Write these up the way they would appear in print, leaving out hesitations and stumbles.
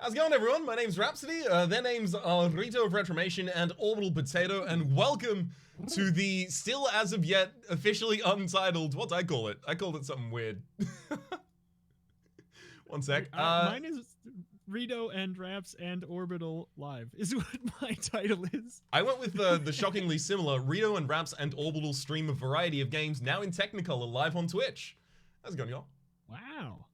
How's it going, everyone? My name's Rhapsody, their names are Reto of Retromation and Orbital Potato, and welcome to the still as of yet officially untitled, what'd I call it? I called it something weird. One sec. Mine is Reto and Rhaps and Orbital Live is what my title is. I went with the shockingly similar Reto and Rhaps and Orbital stream a variety of games now in Technicolor live on Twitch. How's it going, y'all? Wow.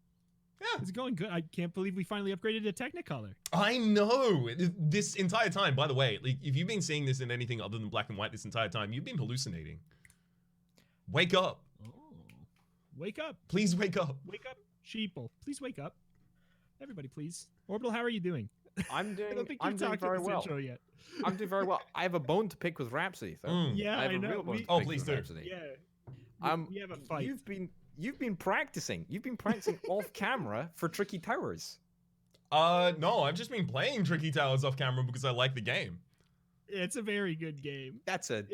Yeah. It's going good. I can't believe we finally upgraded to Technicolor. I know! This entire time, by the way, like, if you've been seeing this in anything other than black and white this entire time, you've been hallucinating. Wake up. Oh. Wake up. Please wake up. Wake up, sheeple. Please wake up. Everybody, please. Orbital, how are you doing? I'm doing. I don't think I'm doing very well. Intro yet. I'm doing very well. I have a bone to pick with Rhapsody, though. Yeah, I have I a know. real bone to Oh, pick please with do. Rhapsody. Yeah. We have a fight. You've been practicing. You've been practicing off camera for Tricky Towers. No, I've just been playing Tricky Towers off camera because I like the game. It's a very good game. That's a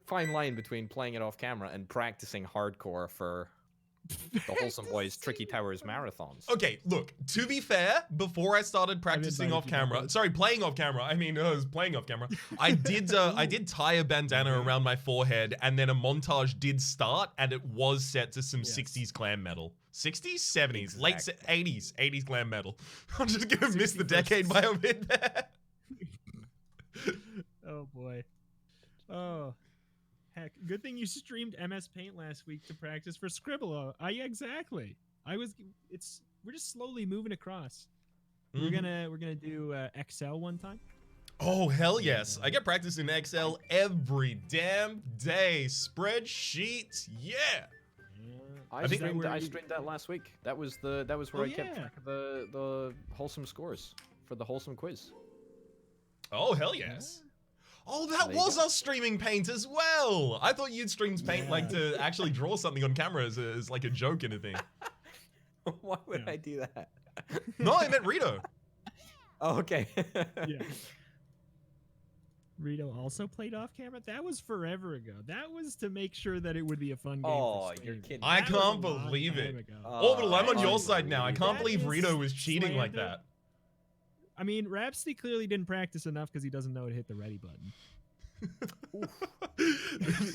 fine line between playing it off camera and practicing hardcore for the Wholesome Boys Tricky Towers marathons. Okay, look, to be fair, before I started practicing off camera, playing off camera, I was playing off camera, I did tie a bandana around my forehead, and then a montage did start, and it was set to some 60s glam metal. 60s? 70s, late 80s glam metal. I'm just gonna miss the decade by a bit there. Oh boy. Oh. Heck, good thing you streamed MS Paint last week to practice for Scribble. Exactly. We're just slowly moving across. We're gonna do Excel one time. Oh hell yes! I get practice in Excel every damn day. Spreadsheets, yeah. I streamed that last week. That was where I kept track of the wholesome scores for the wholesome quiz. Oh hell yes. Oh, that was us streaming Paint as well. I thought you'd streamed Paint like to actually draw something on camera as like a joke and a thing. Why would I do that? No, I meant Reto. Oh, okay. Yeah. Reto also played off camera? That was forever ago. That was to make sure that it would be a fun game. Oh, you're kidding. I can't believe it. Orbital, I'm on your side now. I can't believe Reto was cheating like that. I mean, Rhapsody clearly didn't practice enough because he doesn't know to hit the ready button.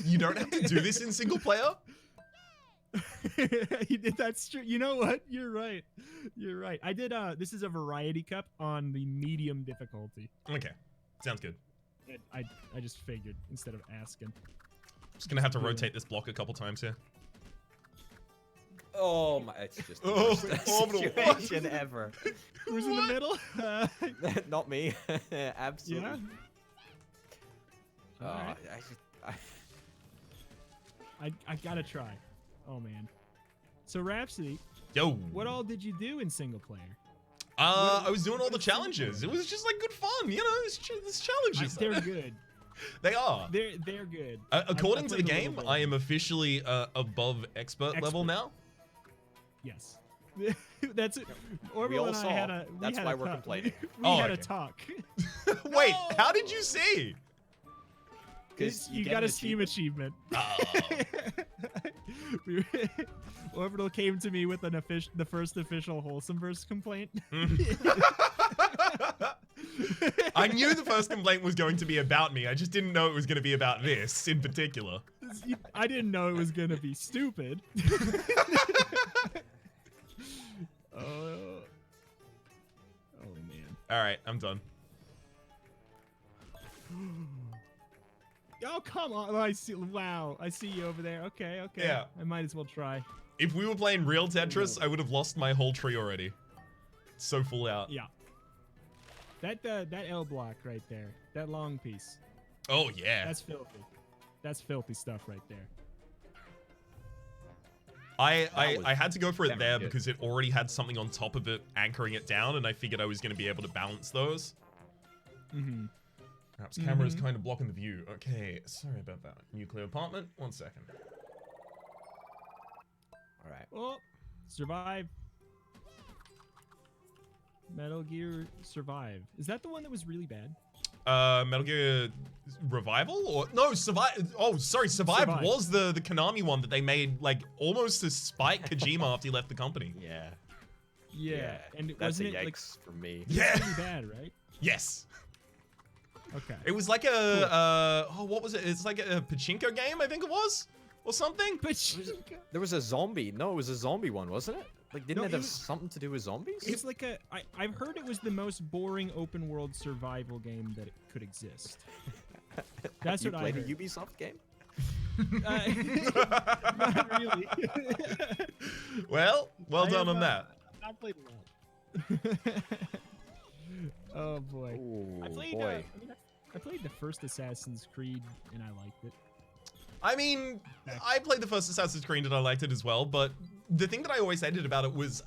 You don't have to do this in single player? That's true. You know what? You're right. You're right. I did, this is a variety cup on the medium difficulty. Okay. Sounds good. I just figured instead of asking. Just gonna have to rotate this block a couple times here. Oh my, it's just the worst situation ever. Who's in the middle? Not me. Absolutely. Yeah. I gotta try. Oh man. So Rhapsody, yo, what all did you do in single player? I was doing all the challenges. It was just like good fun, you know. There's challenges. They're good. They are. They're good. According to the game, I am officially above expert level now. Yes. That's it. Orbital and I had a That's why we're complaining. We had a talk. Wait, how did you see? Because you got a Steam achievement. Orbital came to me with the first official Wholesomeverse complaint. I knew the first complaint was going to be about me. I just didn't know it was going to be about this in particular. I didn't know it was going to be stupid. Oh man. All right, I'm done. Oh, come on. Oh, I see. Wow. I see you over there. Okay. Yeah. I might as well try. If we were playing real Tetris, I would have lost my whole tree already. It's so full out. Yeah. That L block right there. That long piece. Oh, yeah. That's filthy. That's filthy stuff right there. I had to go for it there because it already had something on top of it anchoring it down, and I figured I was going to be able to balance those. Mm-hmm. Perhaps camera is kind of blocking the view. Okay, sorry about that. Nuclear apartment. 1 second. All right. Oh, survive. Metal Gear Survive. Is that the one that was really bad? Metal Gear Revival? Or no, Survive. Oh, sorry, Survive was the Konami one that they made like almost to spite Kojima after he left the company. Yeah. Yeah, and that's wasn't a it like yikes for me. Yeah. pretty bad, right? Yes. Okay. It was like what was it? It's like a pachinko game, I think it was, or something. But There was a zombie. No, it was a zombie one, wasn't it? Like, didn't No, it it have was- something to do with zombies? it's like I've heard it was the most boring open world survival game that it could exist. That's you what I played a heard. Ubisoft game? Not really. Well I done have, on that. Not played a lot. Oh boy. Ooh, I played. boy. I played the first Assassin's Creed and I liked it. I mean, I played the first Assassin's Creed and I liked it as well, but the thing that I always hated about it was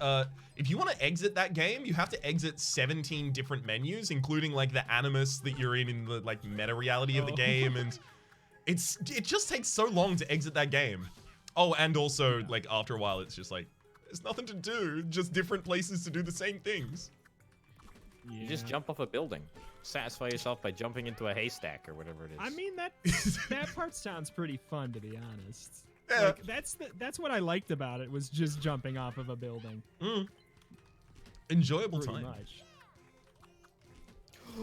if you want to exit that game, you have to exit 17 different menus, including like the animus that you're in the like meta reality of the game, and it just takes so long to exit that game. Oh, and also like after a while it's just like there's nothing to do, just different places to do the same things. You just jump off a building. Satisfy yourself by jumping into a haystack or whatever it is. I mean that part sounds pretty fun, to be honest. Yeah. Like, that's what I liked about it, was just jumping off of a building. Enjoyable Pretty time. much.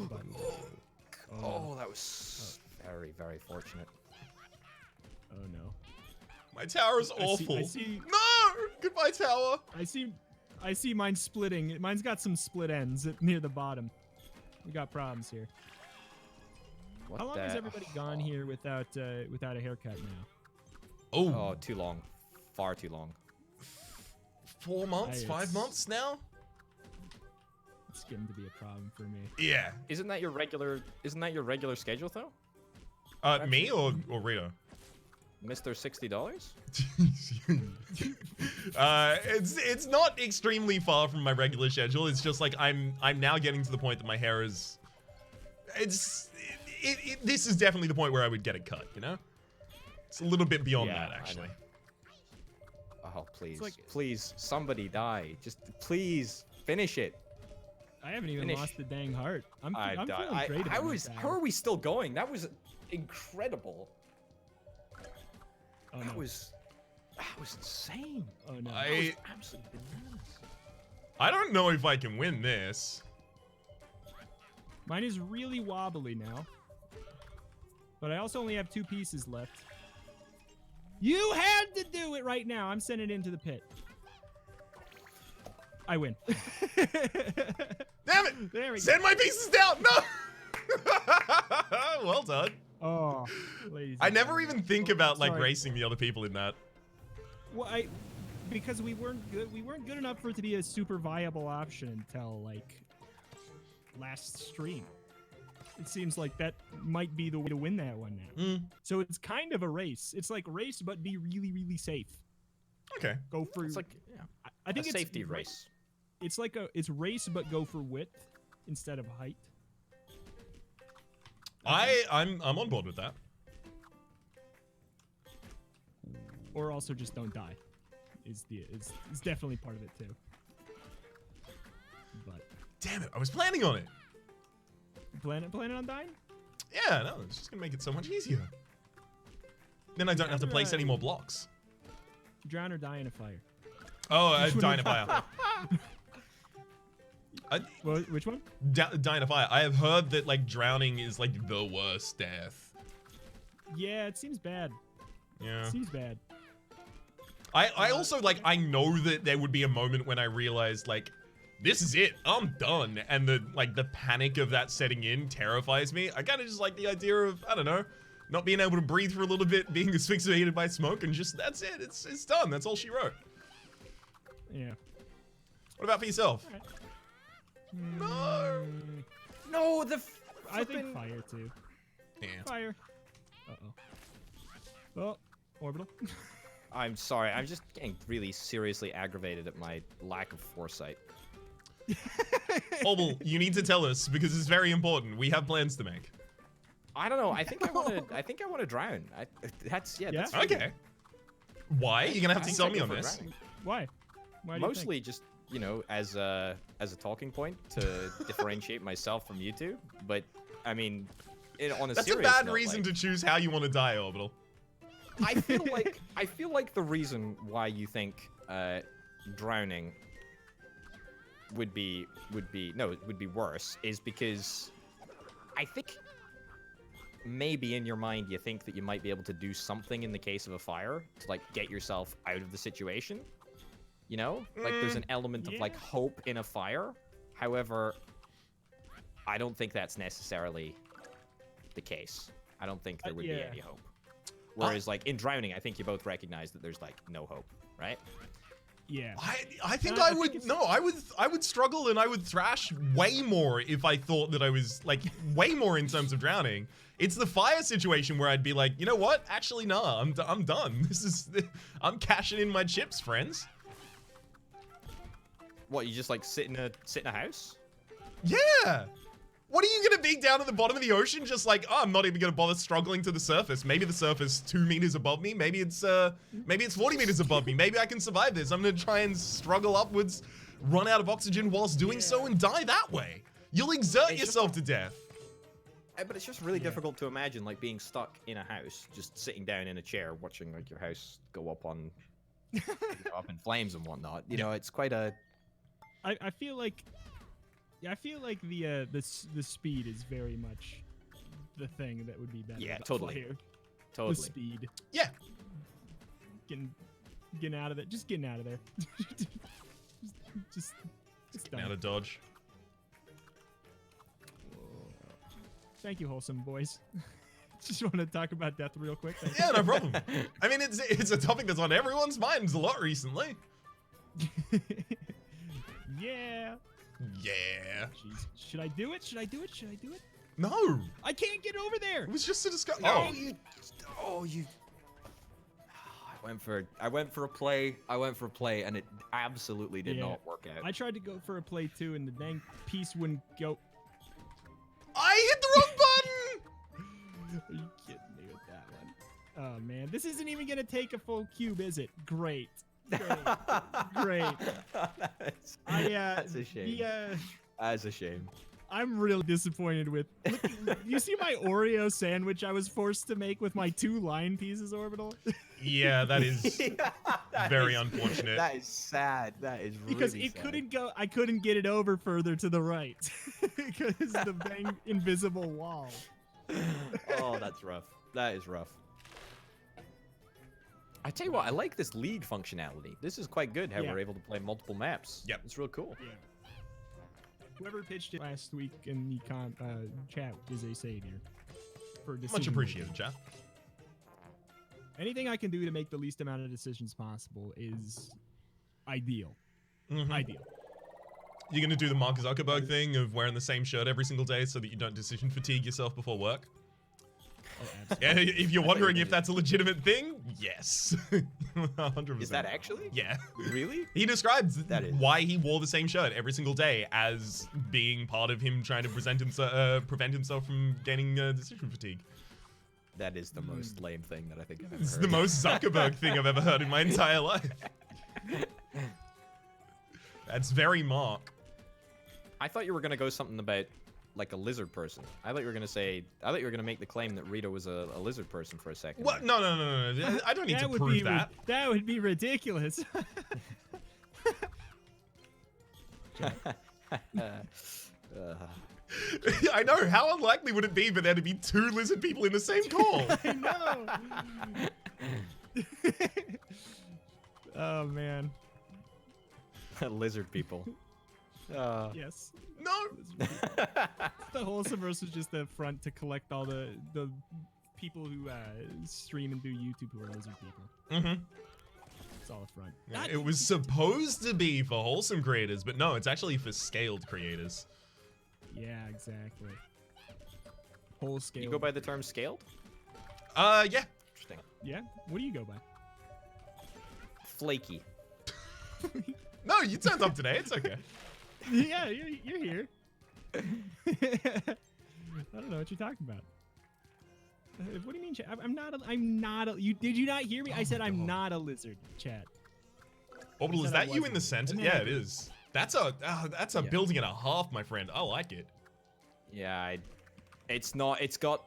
But, Oh, that was very, very fortunate. oh no. My tower is awful. I see No! Goodbye, tower. I see mine splitting. Mine's got some split ends near the bottom. We got problems here. What How long has everybody gone here without a haircut now? Oh, too long. Far too long. 4 months, 5 It's- months now? It's getting to be a problem for me. Yeah. Isn't that your regular schedule though? Me or Rito? Mr. $60? It's not extremely far from my regular schedule. It's just like I'm now getting to the point that my hair is. This is definitely the point where I would get it cut. You know, it's a little bit beyond Yeah, that I actually. know. Oh, please. like- Please, somebody die. Just please finish it. I haven't even Finish. lost the dang heart. I'm I feeling died. great about How are we still going? That was incredible. Oh, That no. was insane. Oh no. That was absolutely bananas. I don't know if I can win this. Mine is really wobbly now. But I also only have 2 pieces left. You had to do it right now. I'm sending it into the pit. I win. Damn it! There we go. Send my pieces down. No. Well done. Oh, ladies I and never gentlemen. even think about like Sorry. racing the other people in that. Well, because we weren't good. We weren't good enough for it to be a super viable option until like last stream. It seems like that might be the way to win that one now. So it's kind of a race. It's like race, but be really, really safe. Okay. Go for. It's like I think a it's safety race. It's like it's race, but go for width instead of height. I'm on board with that. Or also just don't die. Is definitely part of it too. But Damn it! I was planning on it. planning on dying? Yeah, no, it's just gonna make it so much easier. Then I don't have to place any more blocks. Drown or die in a fire. Oh, die in a fire. Well, which one? Die in a fire. I have heard that like drowning is like the worst death. Yeah, it seems bad. Yeah. It seems bad. I also like I know that there would be a moment when I realized like this is it, I'm done, and the panic of that setting in terrifies me. I kind of just like the idea of, I don't know, not being able to breathe for a little bit, being asphyxiated by smoke, and just that's it. It's done. That's all she wrote. Yeah. What about for yourself? Alright. No. No, the I think fire too. Yeah. Fire. Oh, orbital. I'm sorry. I'm just getting really seriously aggravated at my lack of foresight. Obel, you need to tell us because it's very important. We have plans to make. I don't know. I think I want to drown. That's Yeah? Okay. Why? You're gonna have to I sell think me I on go for this. drowning. Why? Why do you think? Mostly just, you know, as a talking point to differentiate myself from you two. But I mean, on a That's a serious bad note, reason like, to choose how you want to die, Orbital. I feel like the reason why you think drowning would be worse is because I think maybe in your mind you think that you might be able to do something in the case of a fire to like get yourself out of the situation. You know, like there's an element of like hope in a fire. However, I don't think that's necessarily the case. I don't think there would be any hope. Whereas like in drowning, I think you both recognize that there's like no hope, right? Yeah. I think I would I would struggle and I would thrash way more if I thought that I was like way more in terms of drowning. It's the fire situation where I'd be like, you know what? Actually, nah, I'm done. I'm cashing in my chips, friends. What, you just like sit in a house? Yeah. What are you gonna be down at the bottom of the ocean? Just like, oh, I'm not even gonna bother struggling to the surface. Maybe the surface 2 meters above me. Maybe it's 40 meters above me. Maybe I can survive this. I'm gonna try and struggle upwards, run out of oxygen whilst doing so, and die that way. You'll exert yourself to death. But it's just really difficult to imagine like being stuck in a house, just sitting down in a chair, watching like your house go up on, up in flames and whatnot. You know, it's quite a. I feel like. Yeah, I feel like the speed is very much the thing that would be better. Yeah, totally. Totally. The speed. Yeah. Getting out of it. Just getting out of there. just getting out of Dodge. Thank you, wholesome boys. Just want to talk about death real quick. Yeah, no problem. I mean, it's a topic that's on everyone's minds a lot recently. Yeah. Yeah. Jeez. Should I do it? Should I do it? Should I do it? No. I can't get over there. It was just a discussion. No, you. I went for a play, and it absolutely did not work out. I tried to go for a play too, and the dang piece wouldn't go. I hit the wrong button. Are you kidding me with that one? Oh man, this isn't even gonna take a full cube, is it? Great. Great. That's a shame. That's a shame. I'm really disappointed with. Look, you see my Oreo sandwich I was forced to make with my 2 line pieces, Orbital? Yeah, that is very unfortunate. That is sad. That is really because it sad. couldn't go. I couldn't get it over further to the right because the bang invisible wall. Oh, that's rough. That is rough. I tell you what, I like this league functionality. This is quite good how we're able to play multiple maps. Yep. It's real cool. Yeah. Whoever pitched it last week in the chat is a savior. For Much appreciated, chat. Anything I can do to make the least amount of decisions possible is ideal. Mm-hmm. Ideal. You're gonna do the Mark Zuckerberg thing of wearing the same shirt every single day so that you don't decision fatigue yourself before work? Oh, yeah, if you're wondering if that's a legitimate thing, yes. 100%. Is that actually? Yeah. Really? He describes why he wore the same shirt every single day as being part of him trying to prevent himself from gaining decision fatigue. That is the most lame thing that I think I've ever heard. It's the most Zuckerberg thing I've ever heard in my entire life. That's very Mark. I thought you were going to go something about like a lizard person. I thought you were going to make the claim that Reto was a lizard person for a second. What? No. I don't need to prove that. That would be ridiculous. I know. How unlikely would it be for there to be 2 lizard people in the same call? I know. Oh man. Lizard people. Yes. No. The wholesome verse was just the front to collect all the people who stream and do YouTube who are lizard people. Mm-hmm. It's all a front. Yeah, it was supposed to be for wholesome creators, but no, it's actually for scaled creators. Yeah, exactly. Whole scale. You go by the term scaled? Yeah. Interesting. Yeah? What do you go by? Flaky. No, you turned up today. It's okay. Yeah, you're here. I don't know what you're talking about. What do you mean, chat? I'm not a. Did you not hear me? I said I'm not a lizard, chat. Orbital, is that you in the center? Yeah, it is. That's a building and a half, my friend. I like it. Yeah, it's not. It's got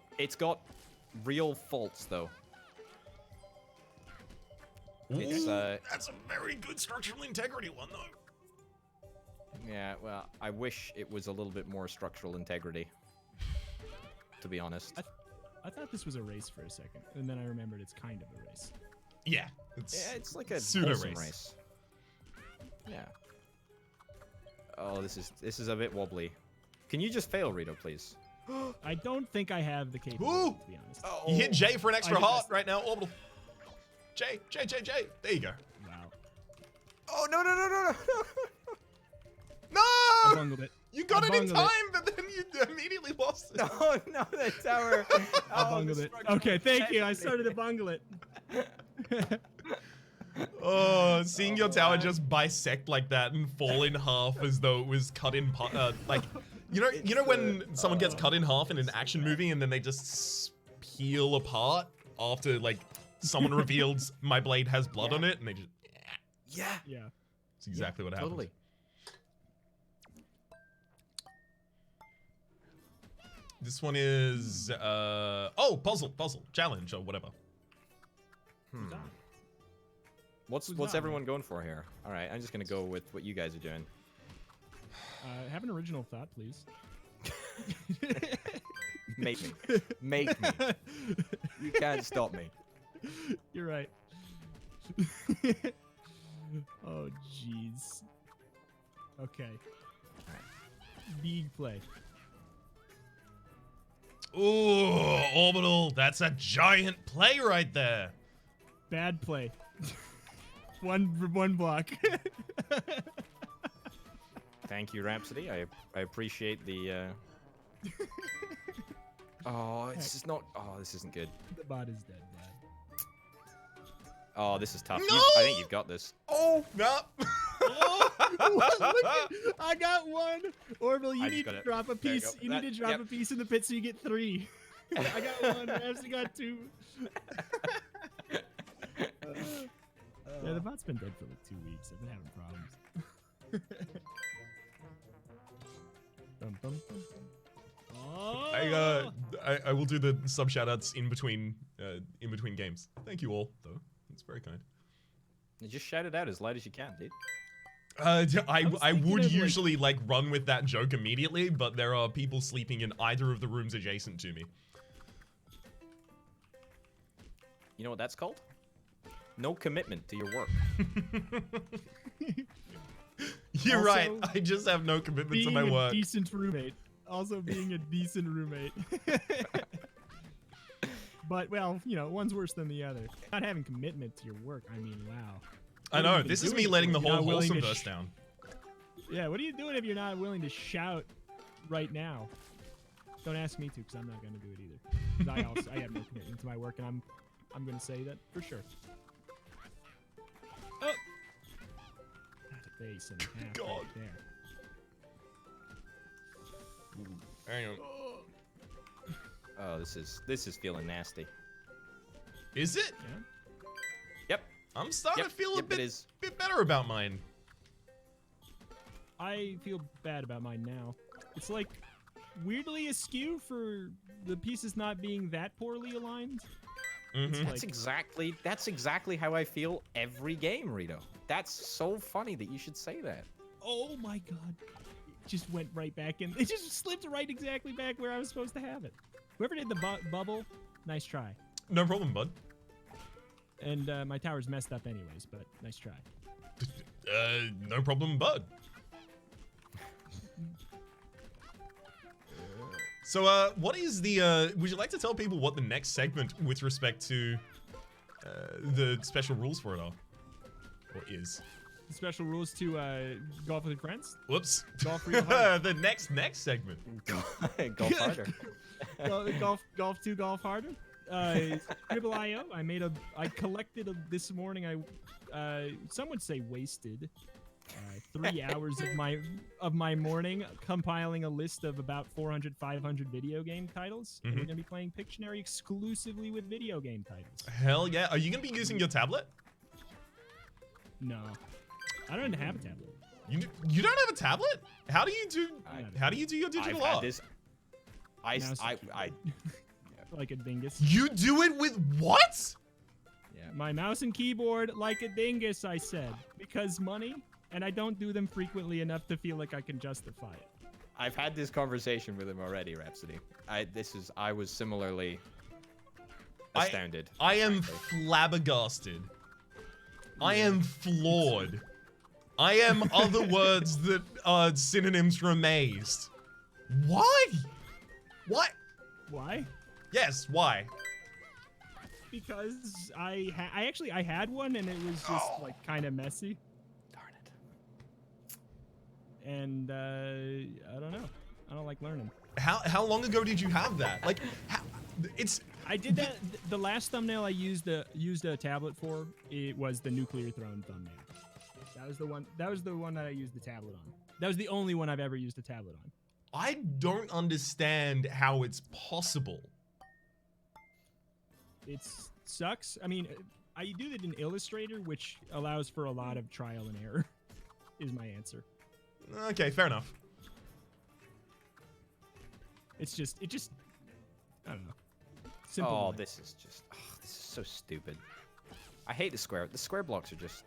real faults though. Ooh, that's a very good structural integrity one though. Yeah, well, I wish it was a little bit more structural integrity. To be honest. I thought this was a race for a second, and then I remembered it's kind of a race. Yeah. Yeah, it's like a pseudo wholesome race. Yeah. Oh, this is a bit wobbly. Can you just fail, Reto, please? I don't think I have the capability, to be honest. Oh. You hit J for an extra I did heart mess- right now, orbital. J. There you go. Wow. Oh, no. No! I bungled it. You got I it in bungled time, but then you immediately lost it. No, the tower. I bungled it. Okay, thank you. I started to bungle it. Oh, seeing your tower just bisect like that and fall in half as though it was cut in like, you know when someone gets cut in half in an action movie and then they just peel apart after like someone reveals my blade has blood on it and they just Yeah. Yeah. It's exactly what happened. Totally. This one is puzzle challenge or whatever. What's that? everyone going for here? All right, I'm just gonna go with what you guys are doing. Have an original thought, please. Make me. You can't stop me. You're right. Oh, jeez. Okay. Big play. Ooh, orbital. That's a giant play right there. Bad play. one block. Thank you, Rhapsody. I appreciate the. Oh, it's just not. Oh, this isn't good. The bot is dead, Vlad. Oh, this is tough. No! I think you've got this. Oh, no. I got one. Orbital, you I just need got to it. drop a There you piece. go. You need to drop a piece in the pit so you get 3. I got 1. Rhapsody got 2. Yeah, the bot's been dead for like 2 weeks. I've been having problems. Dum, dum, dum, dum. Oh! I will do the sub shoutouts in between games. Thank you all, though. It's very kind. You just shout it out as loud as you can, dude. I thinking would of, like- usually like run with that joke immediately, but there are people sleeping in either of the rooms adjacent to me. You know what that's called? No commitment to your work. You're Also, right. I just have no commitment to my being a work. decent roommate. Also being a decent roommate. But, well, you know, one's worse than the other. Not having commitment to your work, I mean, wow. I What are know. you This is doing me letting the if you're whole not willing wholesome to verse down. Yeah, what are you doing if you're not willing to shout right now? Don't ask me to, because I'm not going to do it either. 'Cause I have no commitment to my work, and I'm going to say that for sure. Oh! Not a base and a half God. right there. Hang on. Oh, this is feeling nasty. Is it? Yeah? Yep. I'm starting Yep, to feel a yep, it bit is. better about mine. I feel bad about mine now. It's like weirdly askew for the pieces not being that poorly aligned. Mm-hmm. Like- That's exactly how I feel every game, Reto. That's so funny that you should say that. Oh my god. It just went right back in. It just slipped right exactly back where I was supposed to have it. Whoever did the bubble, nice try. No problem, bud. And my tower's messed up anyways, but nice try. No problem, bud. So, what is the, would you like to tell people what the next segment with respect to the special rules for it are? Or is? The special rules to golf with your friends? Whoops. Golf for your heart. The next segment. Golf harder. golf 2, golf harder. Scribble.io. I collected this morning. Some would say wasted 3 hours of my morning compiling a list of about 400, 500 video game titles. And we're gonna be playing Pictionary exclusively with video game titles. Hell yeah. Are you gonna be using your tablet? No, I don't even have a tablet. You don't have a tablet? How do you do your digital I've art? had this. I Like a dingus. You do it with what? yeah. My mouse and keyboard like a dingus, I said. Because money? and I don't do them frequently enough to feel like I can justify it. I've had this conversation with him already, Rhapsody. I was similarly astounded. I am flabbergasted. I am floored. I am other words that are synonyms for amazed. Why? What? Why? Yes, why? Because I had one and it was just like kind of messy. Darn it. And I don't know. I don't like learning. How long ago did you have that? Like, I did that. The last thumbnail I used a tablet for. It was the nuclear throne thumbnail. That was the one. That was the one that I used the tablet on. That was the only one I've ever used a tablet on. I don't understand how it's possible. It sucks. I mean, I do it in Illustrator, which allows for a lot of trial and error. Is my answer. Okay, fair enough. It just. I don't know. Simple Oh, one. this is so stupid. I hate the square. The square blocks are just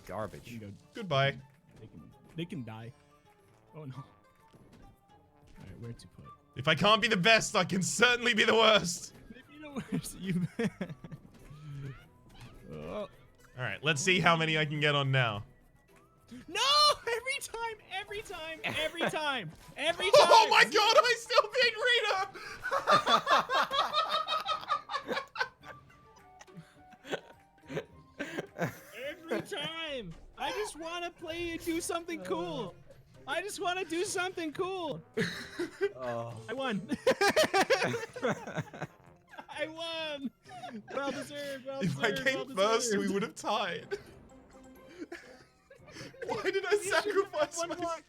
garbage. You go, Goodbye. they can die. Oh no. All right, where to put? If I can't be the best, I can certainly be the worst. Maybe the worst. You. Oh. All right, let's see how many I can get on now. No! Every time! Every time! Oh my god, I still beat Rita! Every time! I just want to play and do something cool. I just want to do something cool. Oh. I won. I won. Well deserved. Well If I deserved, came well first, we deserved. would have tied. Why did I sacrifice One myself? block.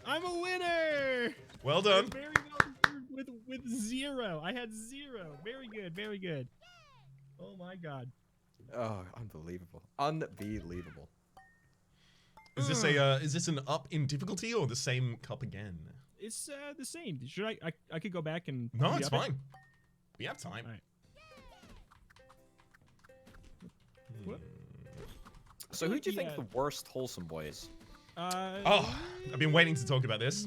I'm a winner. Well done. Very well deserved with 0. I had 0. Very good. Very good. Oh my god. Oh, unbelievable. Unbelievable. Is this an up in difficulty or the same cup again? It's the same. Should I could go back and No, re-up it's it? fine. We have time. All right. Hmm. So who do you think Yeah. the worst wholesome boy is? Oh, I've been waiting to talk about this.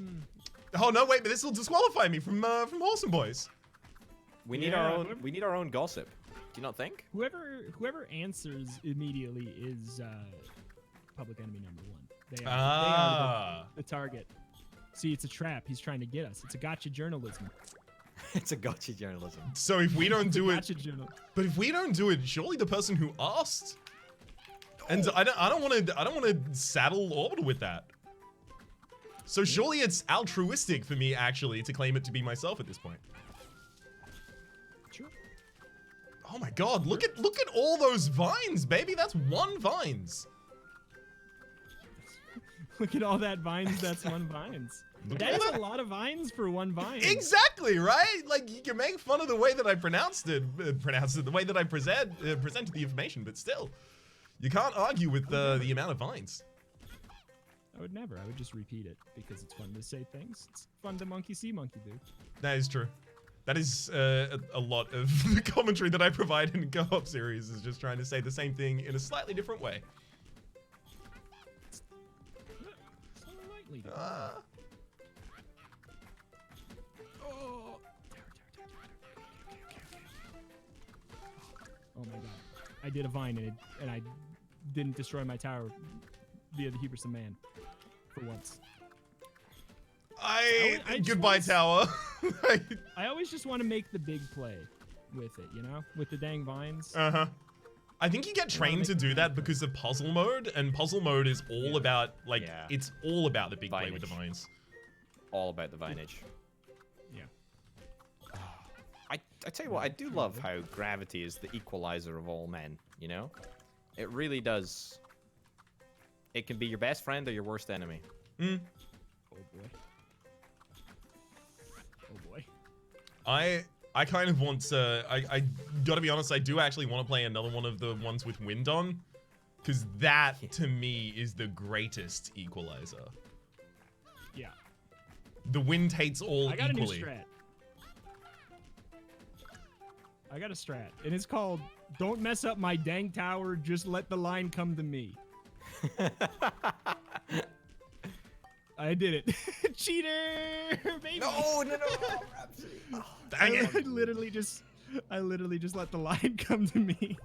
Oh no, wait, but this will disqualify me from Wholesome Boys. We need Yeah, our own. whoever- We need our own gossip. Do you not think? Whoever answers immediately is public enemy #1. They are Ah. the target. See, it's a trap. He's trying to get us. It's a gotcha journalism. It's a gotcha journalism. So if we don't do it, Gotcha journal. but if we don't do it, surely the person who asked. And I don't want to saddle Orbital with that. So surely it's altruistic for me actually to claim it to be myself at this point. Sure. Oh my god, look at all those vines, baby. That's 1 vines. Look at all that vines. That's 1 vines. Look That at is that. a lot of vines for 1 vine. Exactly, right? Like you can make fun of the way that I pronounced it, the way that I presented the information, but still, you can't argue with the amount of vines. I would never. I would just repeat it because it's fun to say things. It's fun to monkey see, monkey do. That is true. That is a lot of the commentary that I provide in co-op series is just trying to say the same thing in a slightly different way. So lightly. Oh. Oh my god. I did a vine and I didn't destroy my tower via the hubris of man. For once. I just Goodbye, wanna tower. I always just want to make the big play with it, you know? With the dang vines. Uh-huh. I think you get trained to do that because of puzzle mode, and puzzle mode is all about, like, Yeah. it's all about the big play with the Vinage. vines. All about the vinage. Yeah. I tell you what, I do love how gravity is the equalizer of all men, you know? It really does. It can be your best friend or your worst enemy. Mm. Oh boy. Oh boy. I kind of want to, I gotta be honest, I do actually want to play another one of the ones with wind on. Because that, to me, is the greatest equalizer. Yeah. The wind hates all I got equally. a new strat. I got a strat, and it's called "Don't mess up my dang tower. Just let the line come to me." I did it. Cheater, baby. No, Rhapsody. Oh, Dang it. I literally just let the line come to me.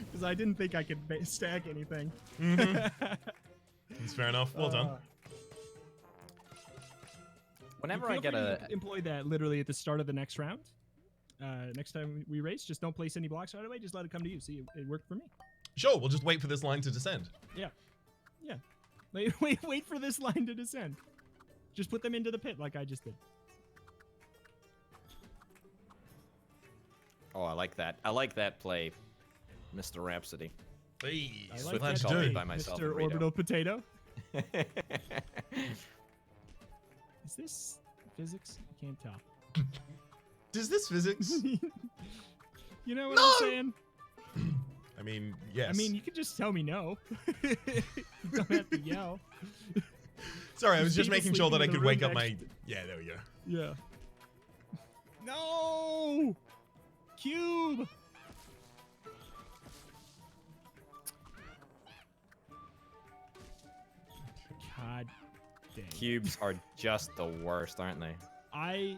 Because I didn't think I could stack anything. That's fair enough. Well done. Whenever Feel I get free a... to employ that literally at the start of the next round. Next time we race, just don't place any blocks right away. Just let it come to you. See, it worked for me. Sure, we'll just wait for this line to descend. Yeah. Wait for this line to descend. Just put them into the pit like I just did. Oh, I like that. I like that play, Mr. Rhapsody. Hey, I so like let's that do play it. by myself. Mr. and Reto. Orbital Potato. Is this physics? I can't tell. Does this physics? You know what No! I'm saying? I mean, yes. I mean, you could just tell me no. You don't have to yell. Sorry, I was just people making sure that I sleeping in could the wake room up my... next Yeah, there we go. Yeah. No! Cube! God dang. Cubes are just the worst, aren't they? They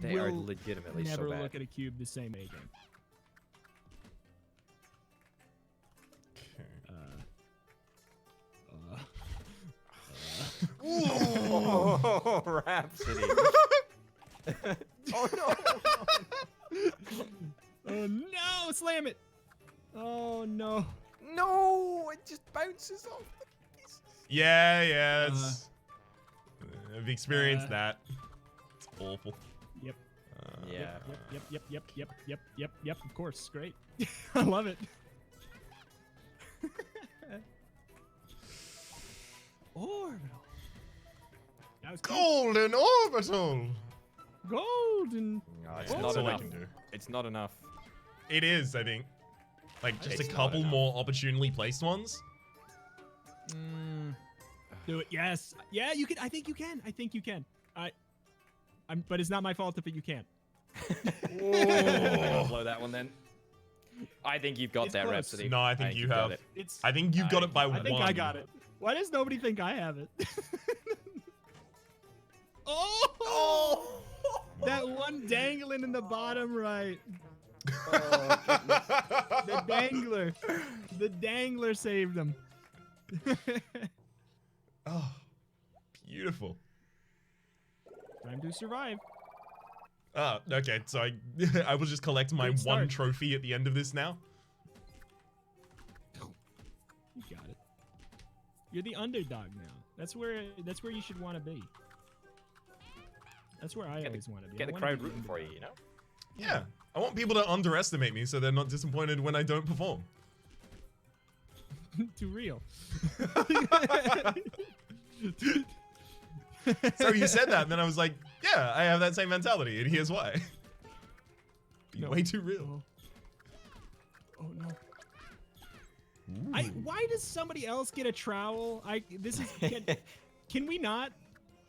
They are will legitimately never so bad. look at a cube the same way again. Oh, Rhapsody. Oh, no. Oh no! Slam it! Oh no! No, it just bounces off the pieces. Yeah, that's... I've experienced that. It's awful. Yep. Yeah. Yep. Of course, great. I love it. Orbital. That was cool. Golden orbital! Golden. No, it's Yeah, not that's all I enough. can do. It's not enough. It is, I think. Like, just It's a not couple enough. more opportunely placed ones. Do it. Yes. Yeah, you can. I think you can. But it's not my fault if you can't. I'll blow that one then. I think you've got It's that, close. Rhapsody. No, I think you you've got have. it. It's. I think you've got it by I one. I think I got it. Why does nobody think I have it? Oh! That one dangling in the bottom right. The dangler. The dangler saved him. Oh, beautiful. Time to survive. Oh, okay. So I will just collect my Great one start. trophy at the end of this now. You got it. You're the underdog now. That's where you should want to be. That's where I always want to be. Get I the wanna crowd be the rooting for you, you know? Yeah. I want people to underestimate me so they're not disappointed when I don't perform. underdog. Too real. So you said that, and then I was like, yeah, I have that same mentality, and here's why. Be No. way too real. Oh no. Why does somebody else get a trowel? Can we not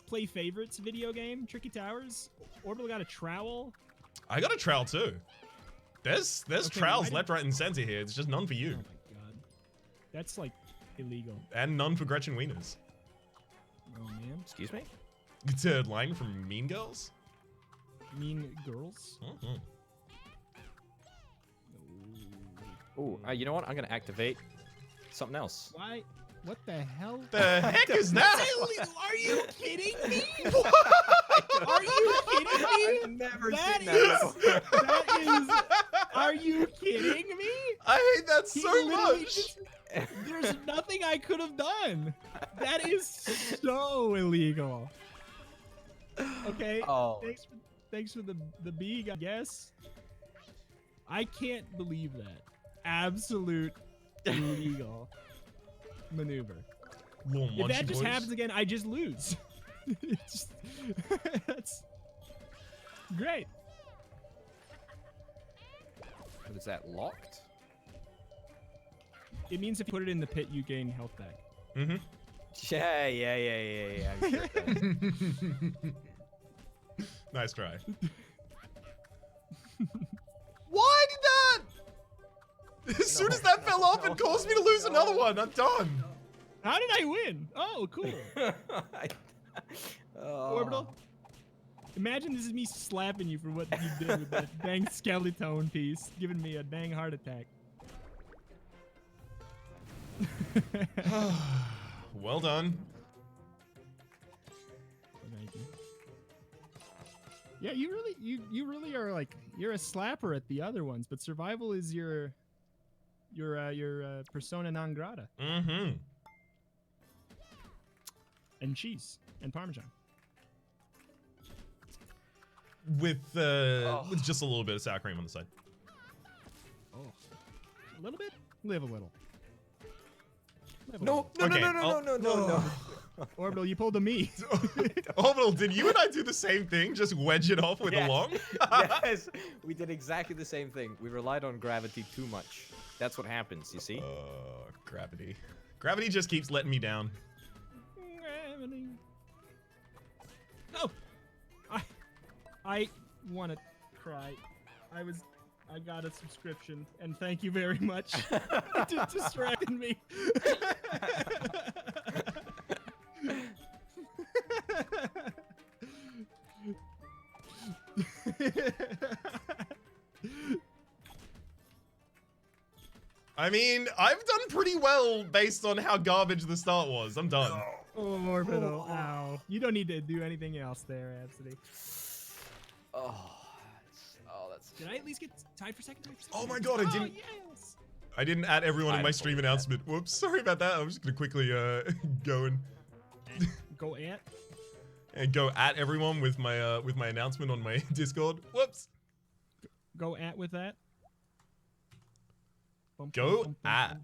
play favorites video game? Tricky Towers? Orbital got a trowel? I got a trowel too. There's Okay, trowels why left, right, and center here. It's just none for Oh you. my god. That's like illegal. And none for Gretchen Wieners. Oh man. Excuse me? It's a line from Mean Girls. Mean girls? Mhm. Ooh, you know what? I'm gonna activate something else. Why? What the hell? The heck is that? Are you kidding me? Are you kidding me? I've never That seen that before. That is. Are you kidding me? I hate that He so literally much. just- there's nothing I could have done. That is so illegal. Okay. Oh. Thanks for the beag, I guess. I can't believe that. Absolute illegal maneuver. Little If that munchy just boys. happens again, I just lose. That's great. What is that, locked? It means if you put it in the pit, you gain health back. Mm-hmm. Yeah. I'm sure it does. Nice try. Why did that? As soon as that fell off, it caused me to lose another one. I'm done. How did I win? Oh, cool. Orbital. Imagine this is me slapping you for what you did with that dang skeleton piece, giving me a dang heart attack. Well done. Thank you. Yeah, you really are like, you're a slapper at the other ones, but survival is your persona non grata. Mm-hmm. And cheese and Parmesan. With just a little bit of sour cream on the side. Oh, a little bit. Live a little. No. Orbital, you pulled a me. Orbital, did you and I do the same thing? Just wedge it off with a long? Yes, we did exactly the same thing. We relied on gravity too much. That's what happens, you see? Gravity. Gravity just keeps letting me down. Gravity. No! I want to cry. I got a subscription, and thank you very much. It distracted me. I mean, I've done pretty well based on how garbage the start was. I'm done. Oh, Orbital. Ow. You don't need to do anything else there, Rhapsody. That's. Did I at least get tied for second? Oh my god, I didn't. Yes. I didn't add everyone in my stream announcement. Whoops, sorry about that. I'm just gonna quickly go and go at and go at everyone with my announcement on my Discord. Whoops. Go at with that. Go at.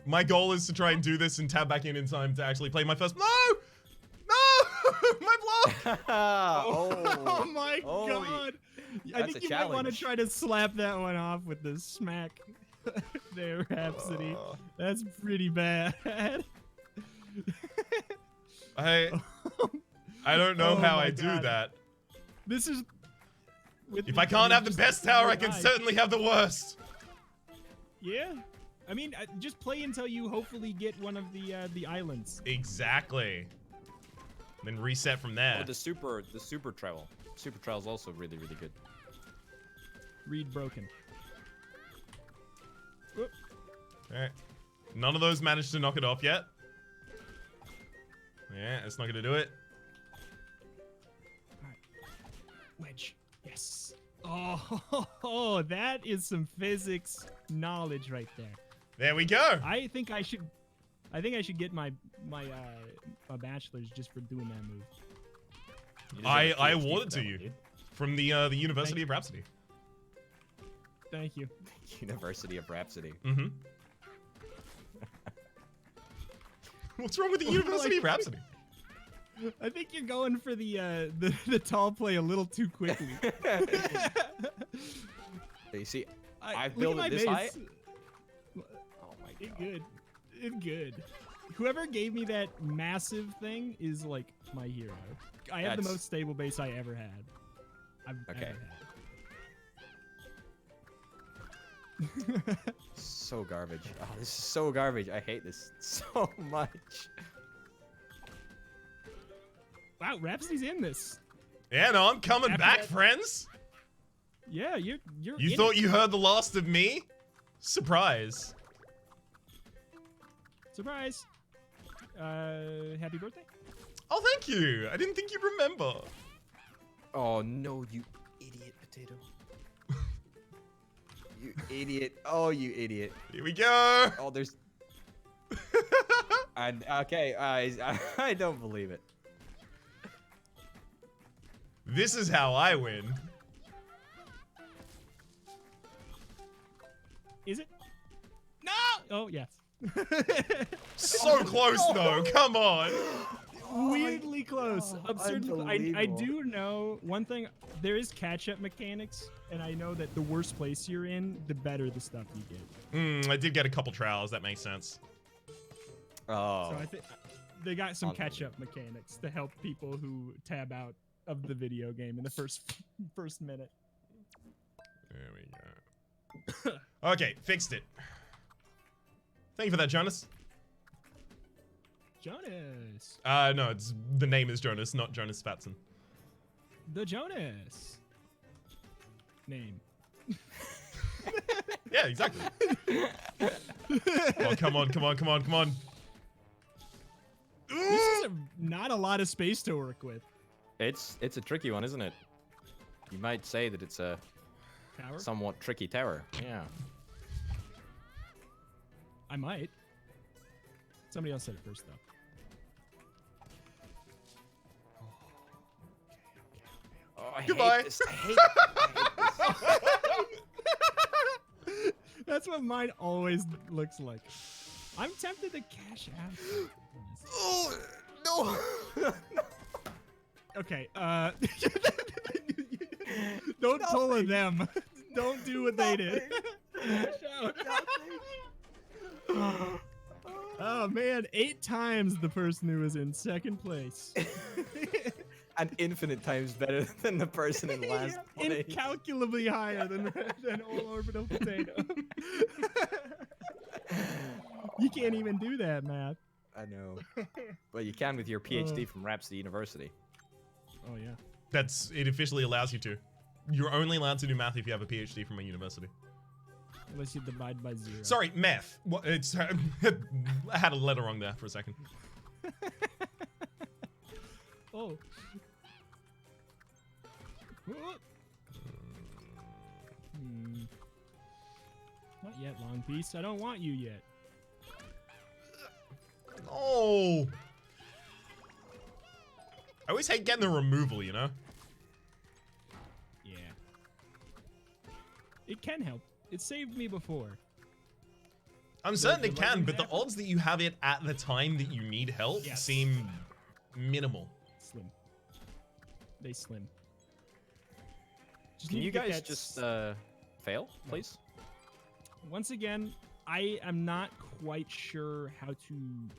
My goal is to try and do this and tab back in time to actually play my first. No! My block! Oh my god! I think you might want to try to slap that one off with the smack. There, Rhapsody. That's pretty bad. I don't know how I do that. This is. If I can't have the best tower, I can certainly have the worst. Yeah. I mean, just play until you hopefully get one of the islands. Exactly. Then reset from there. Oh, the super travel. Super travel is also really good. Read broken. All right. None of those managed to knock it off yet. Yeah, it's not gonna do it. All right. Wedge. Yes. Oh, that is some physics knowledge right there. There we go. I think I should get my bachelor's just for doing that move. I award it to you from the University of Rhapsody. Thank you. University of Rhapsody. Mm-hmm. What's wrong with the University of Rhapsody? I think you're going for the tall play a little too quickly. You see, I've built it this high. Oh my god. It's good. Whoever gave me that massive thing is like my hero. I have the most stable base I ever had. I've ever had. So garbage. Oh, this is so garbage. I hate this so much. Wow, Rhapsody's in this. Yeah, no, I'm coming back, friends. Yeah, you're. You thought you heard the last of me? Surprise. Surprise. Happy birthday. Oh, thank you. I didn't think you'd remember. Oh no, you idiot potato. You idiot. Oh, you idiot. Here we go. Oh, there's. Okay, I don't believe it. This is how I win. Is it? No! Oh, yes. So close, though. Come on. Weirdly close. Absurdly. I do know one thing. There is catch-up mechanics, and I know that the worse place you're in, the better the stuff you get. I did get a couple trials. That makes sense. Oh. So I think They got some catch-up mechanics to help people who tab out of the video game in the first minute. There we go. Okay, fixed it. Thank you for that, Jonas. Jonas. No, the name is Jonas, not Jonas Spatson. The Jonas. Name. Yeah, exactly. Oh, come on. This is not a lot of space to work with. It's a tricky one, isn't it? You might say that it's a Tower? somewhat tricky tower. Yeah. I might. Somebody else said it first, though. Oh, I Goodbye. hate this. I hate this. That's what mine always looks like. I'm tempted to cash out. Oh, no. Okay, don't pull a them. Don't do what they did. Cash out. Oh man, 8 times the person who was in second place. And infinite times better than the person in last place. Incalculably higher than all orbital potato. You can't even do that math. I know. Well, you can with your PhD from Rhapsody University. Oh yeah. It officially allows you to. You're only allowed to do math if you have a PhD from a university. Unless you divide by 0. Sorry, meth. What? It's I had a letter wrong there for a second. Oh. Not yet, Long Beast. I don't want you yet. Oh. I always hate getting the removal, you know? Yeah. It can help. It saved me before. I'm certain it the can, but the example? odds that you have it at the time that you need help Yes. seem minimal. Slim. They slim. Just Can need you to get guys that just fail, please? Once again, I am not quite sure how to...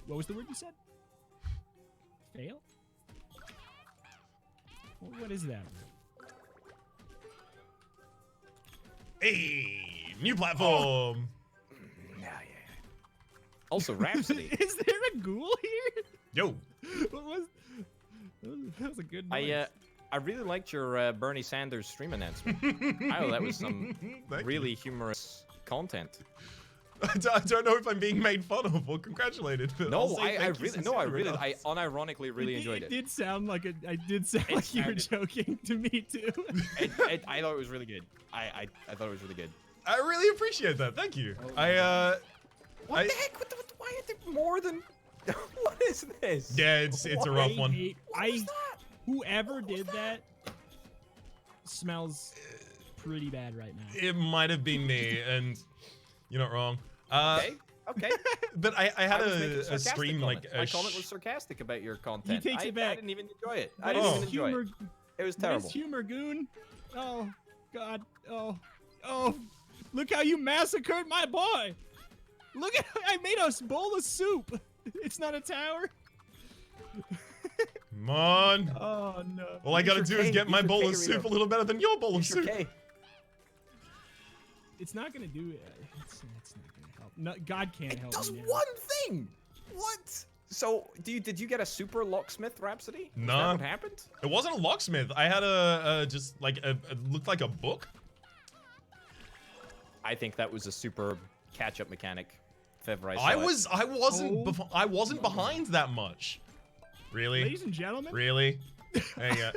What was the word you said? Fail? What is that? Hey, new platform. Yeah. Also, Rhapsody. Is there a ghoul here? Yo. What was... That was a good noise. I really liked your Bernie Sanders stream announcement. Oh, that was some really humorous content. I don't know if I'm being made fun of or congratulated. But I'll No, say I thank you really, sincerely. I unironically really enjoyed It it. did sound like I did sound like you were joking to me too. I thought it was really good. I thought it was really good. I really appreciate that. Thank you. What the heck? Why are there more than? What is this? Yeah, it's a rough one. What was that? Whoever did that smells pretty bad right now. It might have been me, and you're not wrong. Okay. But I had was making a sarcastic stream comment. like my comment was sarcastic about your content. He takes it back. I didn't even enjoy it. I Nice didn't even enjoy humor, it. It was terrible. Nice humor, goon. Oh God. Oh. Look how you massacred my boy. Look at I made a bowl of soup. It's not a tower. Come on. Oh no. All I gotta do is get my bowl of soup a little better than your bowl of soup. Okay. It's not gonna do it. It's not gonna help. No, God can't help It does me now. one thing. What? So, did you get a super locksmith Rhapsody? Is No. that what happened? It wasn't a locksmith. I had just like it looked like a book. I think that was a super catch-up mechanic. If ever I saw I it. wasn't behind that much. Really? Ladies and gentlemen. Really? There you go.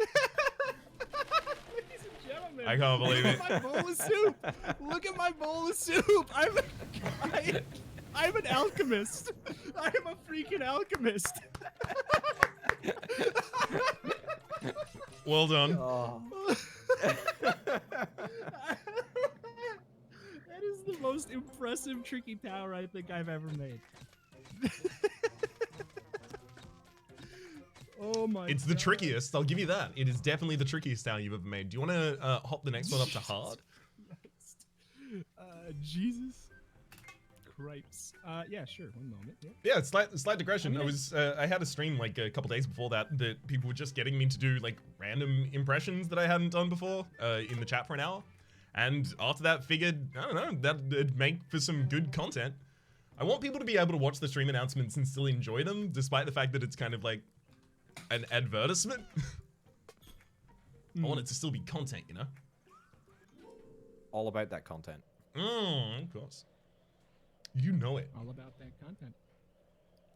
Ladies and gentlemen. I can't believe it. Look at my bowl of soup. Look at my bowl of soup. I'm an alchemist. I am a freaking alchemist. Well done. Oh. That is the most impressive tricky tower I think I've ever made. Oh my It's the trickiest. I'll give you that. It is definitely the trickiest tower you've ever made. Do you want to hop the next one up to hard? Jesus Rhaps. Yeah, sure. One moment. Yeah. Yeah, slight digression. I mean, I had a stream like a couple days before that people were just getting me to do like random impressions that I hadn't done before in the chat for an hour. And after that, figured, I don't know, that'd make for some good content. I want people to be able to watch the stream announcements and still enjoy them, despite the fact that it's kind of like an advertisement. I want it to still be content, you know? All about that content. Of course. You know it. All about that content.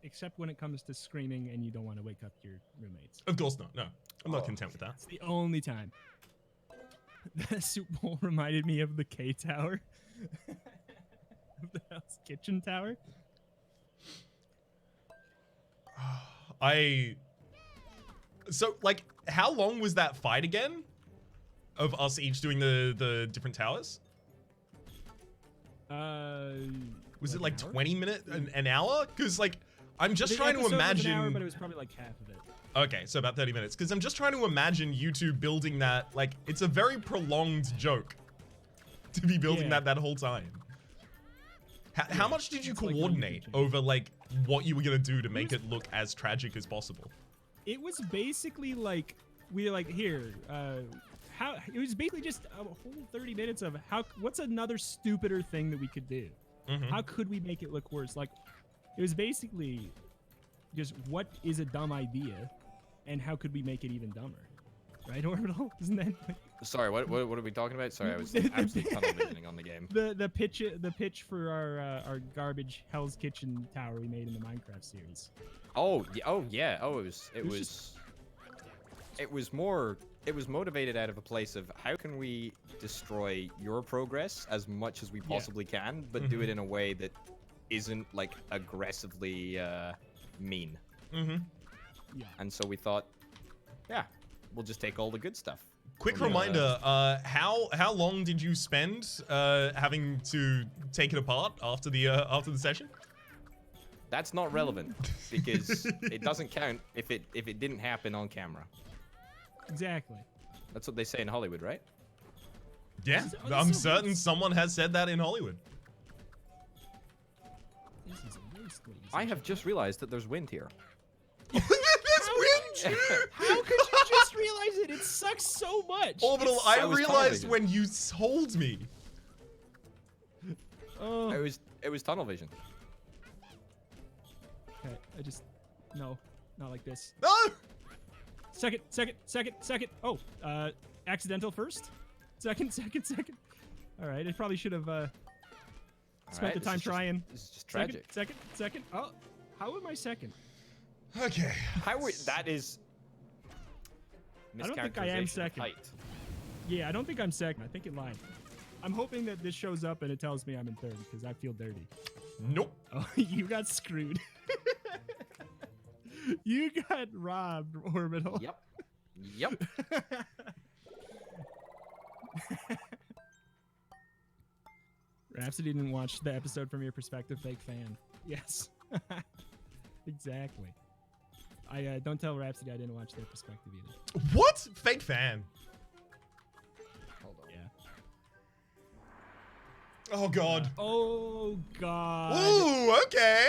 Except when it comes to screaming and you don't want to wake up your roommates. Of course not. No, I'm not content with that. It's the only time. The soup bowl reminded me of the K Tower. Of the Hell's Kitchen Tower. So, like, how long was that fight again? Of us each doing the different towers? Was it like 20 minutes, an hour? Because, like, I'm just trying to imagine. An hour, but it was probably like half of it. Okay, so about 30 minutes. Because I'm just trying to imagine you two building that. Like, it's a very prolonged joke to be building that whole time. How much did you coordinate over, like, what you were going to do to make it look as tragic as possible? It was basically like, we were like, here, it was basically just a whole 30 minutes of what's another stupider thing that we could do? How could we make it look worse? Like, it was basically just what is a dumb idea and how could we make it even dumber? Right, Orbital? Isn't that like... Sorry, what are we talking about? Sorry, I was absolutely tunnel visioning on the game. The pitch for our garbage Hell's Kitchen tower we made in the Minecraft series. It was motivated out of a place of how can we destroy your progress as much as we possibly can, but do it in a way that isn't like aggressively mean. Yeah. And so we thought, yeah, we'll just take all the good stuff. Quick reminder, how long did you spend having to take it apart after the session? That's not relevant because it doesn't count if it didn't happen on camera. Exactly. That's what they say in Hollywood, right? Yeah, I'm certain someone has said that in Hollywood. This is a waste, I have just realized that there's wind here. There's wind! How could you just realize it? It sucks so much. Orbital, I realized when you told me. Oh. It was tunnel vision. Okay, no, not like this. No! Second. Oh, accidental first. Second. All right, I probably should have spent the time trying. This is just tragic. Second. Oh, how am I second? Okay. That is. I don't think I am second. Height. Yeah, I don't think I'm second. I think it lied. I'm hoping that this shows up and it tells me I'm in third because I feel dirty. Nope. Oh, you got screwed. You got robbed, Orbital. Yep. Rhapsody didn't watch the episode from your perspective, fake fan. Yes. Exactly. I don't tell Rhapsody I didn't watch their perspective either. What? Fake fan. Hold on. Yeah. Oh god. Oh god. Ooh, okay.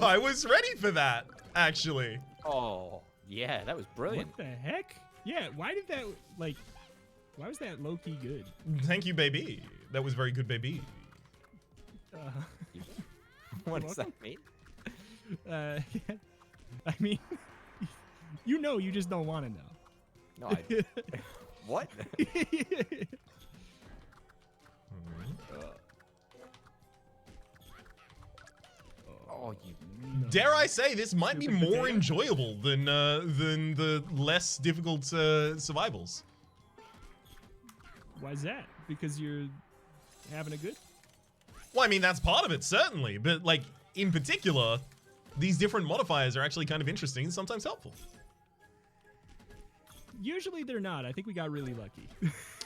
I was ready for that, actually. Oh, yeah, that was brilliant. What the heck? Yeah, why was that low-key good? Thank you, baby. That was very good, baby. What does that mean? I mean, you just don't want to know. No, what? Oh, you. No. Dare I say, this might be more enjoyable than the less difficult survivals. Why is that? Because you're having a good? Well, I mean, that's part of it, certainly. But, like, in particular, these different modifiers are actually kind of interesting and sometimes helpful. Usually they're not. I think we got really lucky.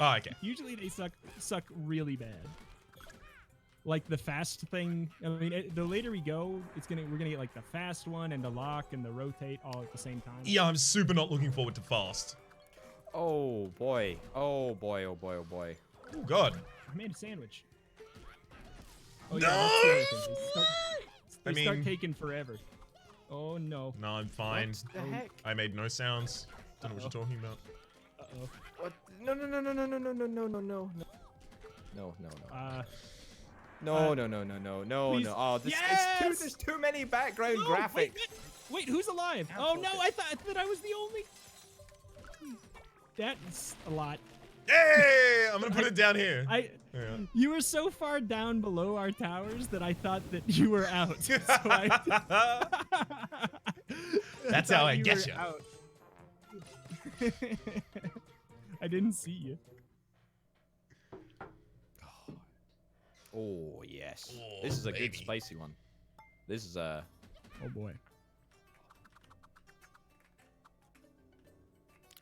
Oh, okay. Usually they suck really bad. Like the fast thing. I mean, the later we go, we're gonna get like the fast one and the lock and the rotate all at the same time. Yeah, I'm super not looking forward to fast. Oh boy. Oh boy. Oh boy. Oh boy. Oh god. I made a sandwich. Oh, No! yeah, that's the other thing. They start mean- taking forever. Oh no. No, I'm fine. What the heck? I made no sounds. Don't know what you're talking about. Uh-oh. What? No, no, no, no, no, no, no, no, no, no, no. No, no, no. No, no, no, no, no, no, please. no. Oh, this Yes! there's too many background No, graphics. Wait, who's alive? Oh no, I thought that I was the only. That's a lot. Hey, I'm gonna put it down here. Yeah. You were so far down below our towers that I thought that you were out. So That's how I you get were you. out. I didn't see you. Oh yes, Oh, this is a good baby. spicy one. This is a Oh boy.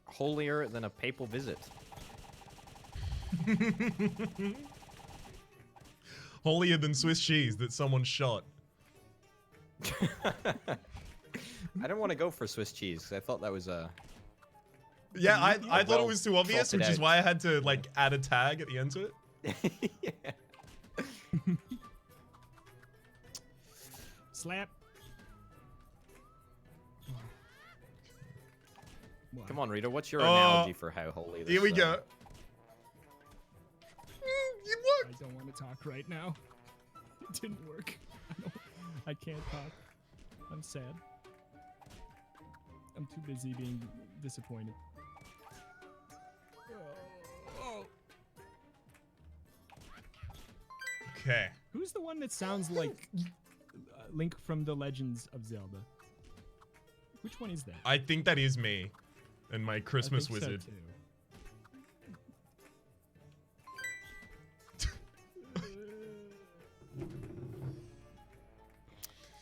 holier than a papal visit. Holier than Swiss cheese that someone shot. I don't want to go for Swiss cheese 'cause I thought that was a. Yeah, I thought well it was too obvious, sorted which is out. why I had to like add a tag at the end to it. Yeah. Slap. Come on, Rito. What's your Oh, analogy for how holy this? Here we go. It I worked. don't want to talk right now. It didn't work. I can't talk. I'm sad. I'm too busy being disappointed. Oh. Okay. Who's the one that sounds like Link from the Legends of Zelda? Which one is that? I think that is me and my Christmas I think so, wizard. too.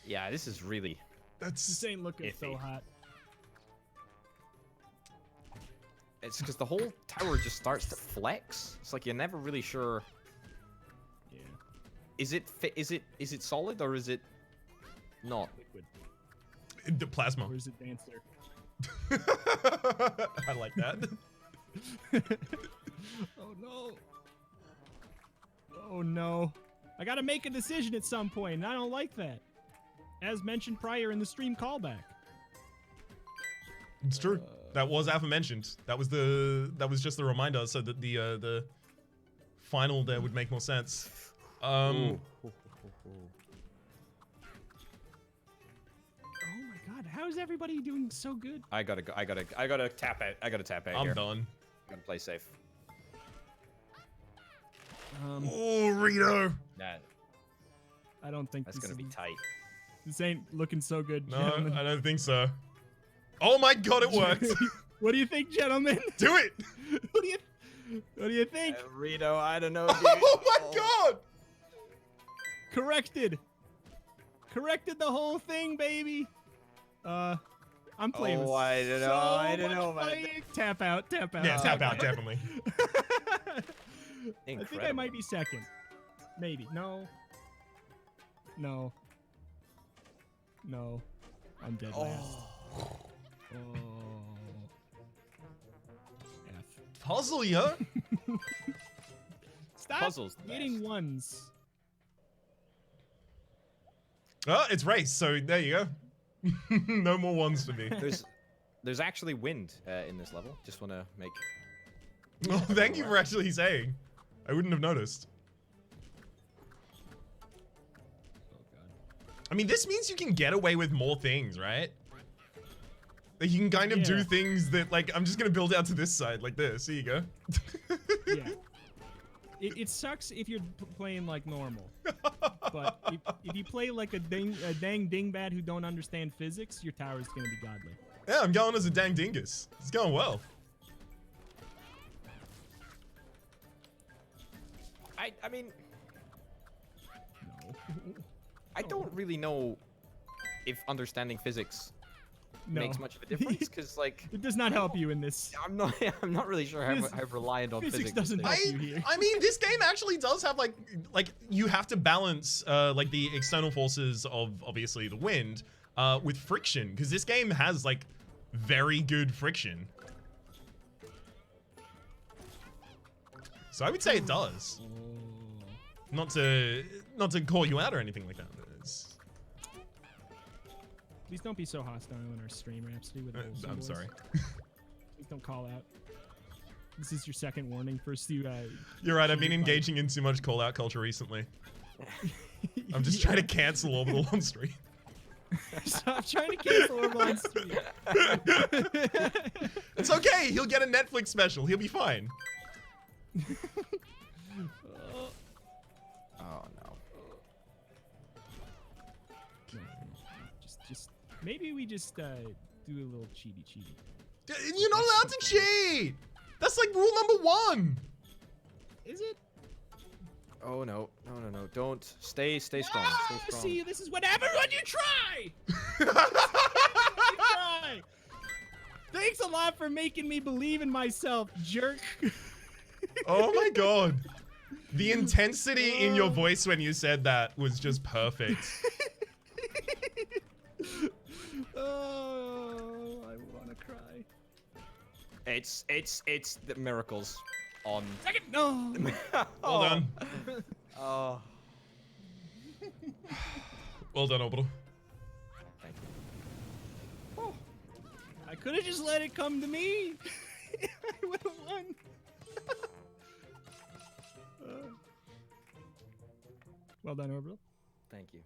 Yeah, this is really. That's This ain't looking so Iffy. hot. It's because the whole tower just starts to flex. It's like you're never really sure. Yeah. Is it solid or is it not? Liquid. the plasma. Or is it dancer? I like that. Oh no. Oh no. I gotta make a decision at some point, and I don't like that. As mentioned prior in the stream callback. It's true. That was aforementioned. That was just the reminder so that the final there would make more sense. Ooh. Oh my god, how is everybody doing so good? I gotta tap out. I gotta tap out I'm here. done. Gotta play safe. Oh, Rito. Nah, I don't think that's this gonna be is- tight. This ain't looking so good, No, gentlemen. I don't think so. Oh my god, it worked. What do you think, gentlemen? Do it. What do you think? Rito, I don't know. Dude. Oh my god. Corrected the whole thing, baby. I'm playing with I don't know. so I don't much know, man. playing. Tap out. Yeah, tap out, definitely. I think I Incredible. might be second. Maybe. No. I'm dead last. Oh. F. Puzzle, yo. Stop Puzzles the getting best. ones. Oh, it's race, so there you go. No more ones for me. There's actually wind in this level. Just want to make. Oh, thank you for actually saying. I wouldn't have noticed. Oh god. I mean, this means you can get away with more things, right? Like, you can kind of do Yeah. things that, like, I'm just gonna build out to this side, like this. Here you go. Yeah. It sucks if you're playing like normal, but if you play like a dang dingbat who don't understand physics, your tower's gonna be godly. Yeah, I'm going as a dang dingus. It's going well. I mean, No. I don't really know if understanding physics No. makes much of a difference because, like, It does not help you in this. I'm not really sure Phys- how reliant on physics physics. doesn't is. help you here. I mean, this game actually does have like you have to balance like the external forces of obviously the wind with friction because this game has like very good friction. So I would say it does. Not to call you out or anything like that. Please don't be so hostile in our stream, Rhapsody. With the I'm sorry. Please don't call out. This is your second warning. First, you. You're right. I've been engaging in too much call out culture recently. I'm just trying to cancel Orbital on stream. Stop trying to cancel Orbital on stream. It's okay. He'll get a Netflix special. He'll be fine. Oh no. Just maybe we just do a little cheaty. You're not allowed to cheat. That's like rule number 1. Is it? Oh no. Don't stay strong. Stay strong. See, this is what happens when you try. Thanks a lot for making me believe in myself, jerk. Oh my god. The intensity in your voice when you said that was just perfect. Oh, I want to cry. It's the miracles on. Second, no. Well done. Oh. Well done, Orbital. Thank you. I could have just let it come to me. I would have won. Well done, Orbital. Thank you.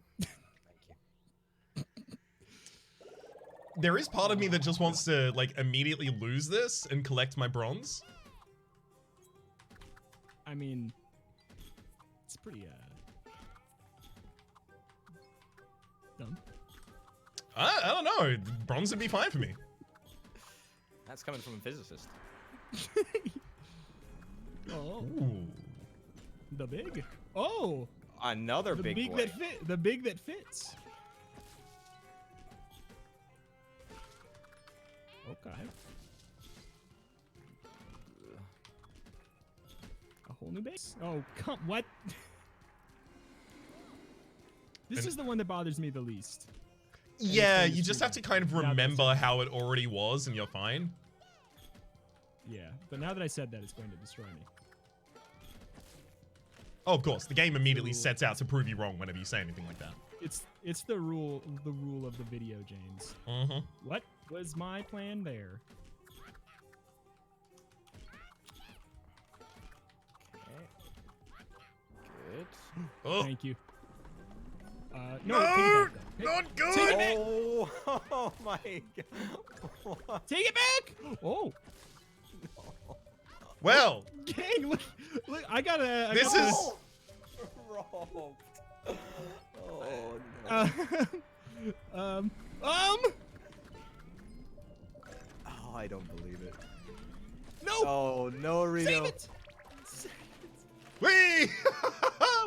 There is part of me that just wants to like immediately lose this and collect my bronze. I mean, it's pretty dumb. I don't know. Bronze would be fine for me. That's coming from a physicist. Oh, Ooh. the big. Oh, Another the big big boy. that fit. The big that fits. Okay. A whole new base? Oh, come, what? This is the one that bothers me the least. Yeah, it's you just have to kind of now that I remember said how it already was and you're fine. Yeah, but now that I said that, it's going to destroy me. Oh, of course, the game immediately Ooh. sets out to prove you wrong whenever you say anything like that. It's the rule of the video, James. Mm-hmm. What was my plan there? Good. Oh, Thank you. no, take it back, though. not good. Take it back. Oh my god. What? Take it back! Oh, Well, gang, look, I gotta. this is. Robbed. Oh no. Oh, I don't believe it. No! Oh no, Reno. Save it! Whee!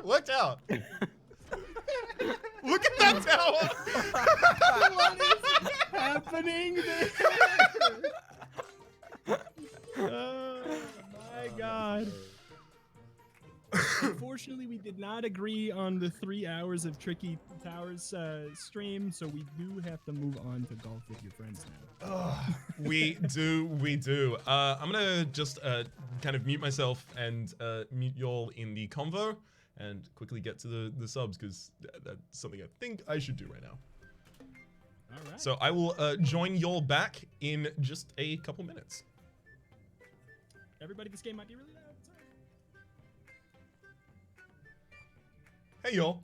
Worked out. Look at that tower. What is happening there? Oh my god. Unfortunately, we did not agree on the 3 hours of Tricky Towers stream, so we do have to move on to golf with your friends now. We do. I'm gonna just kind of mute myself and mute y'all in the convo and quickly get to the subs because that's something I think I should do right now. All right. So I will join y'all back in just a couple minutes. Everybody, this game might be really loud. Sorry. Hey y'all.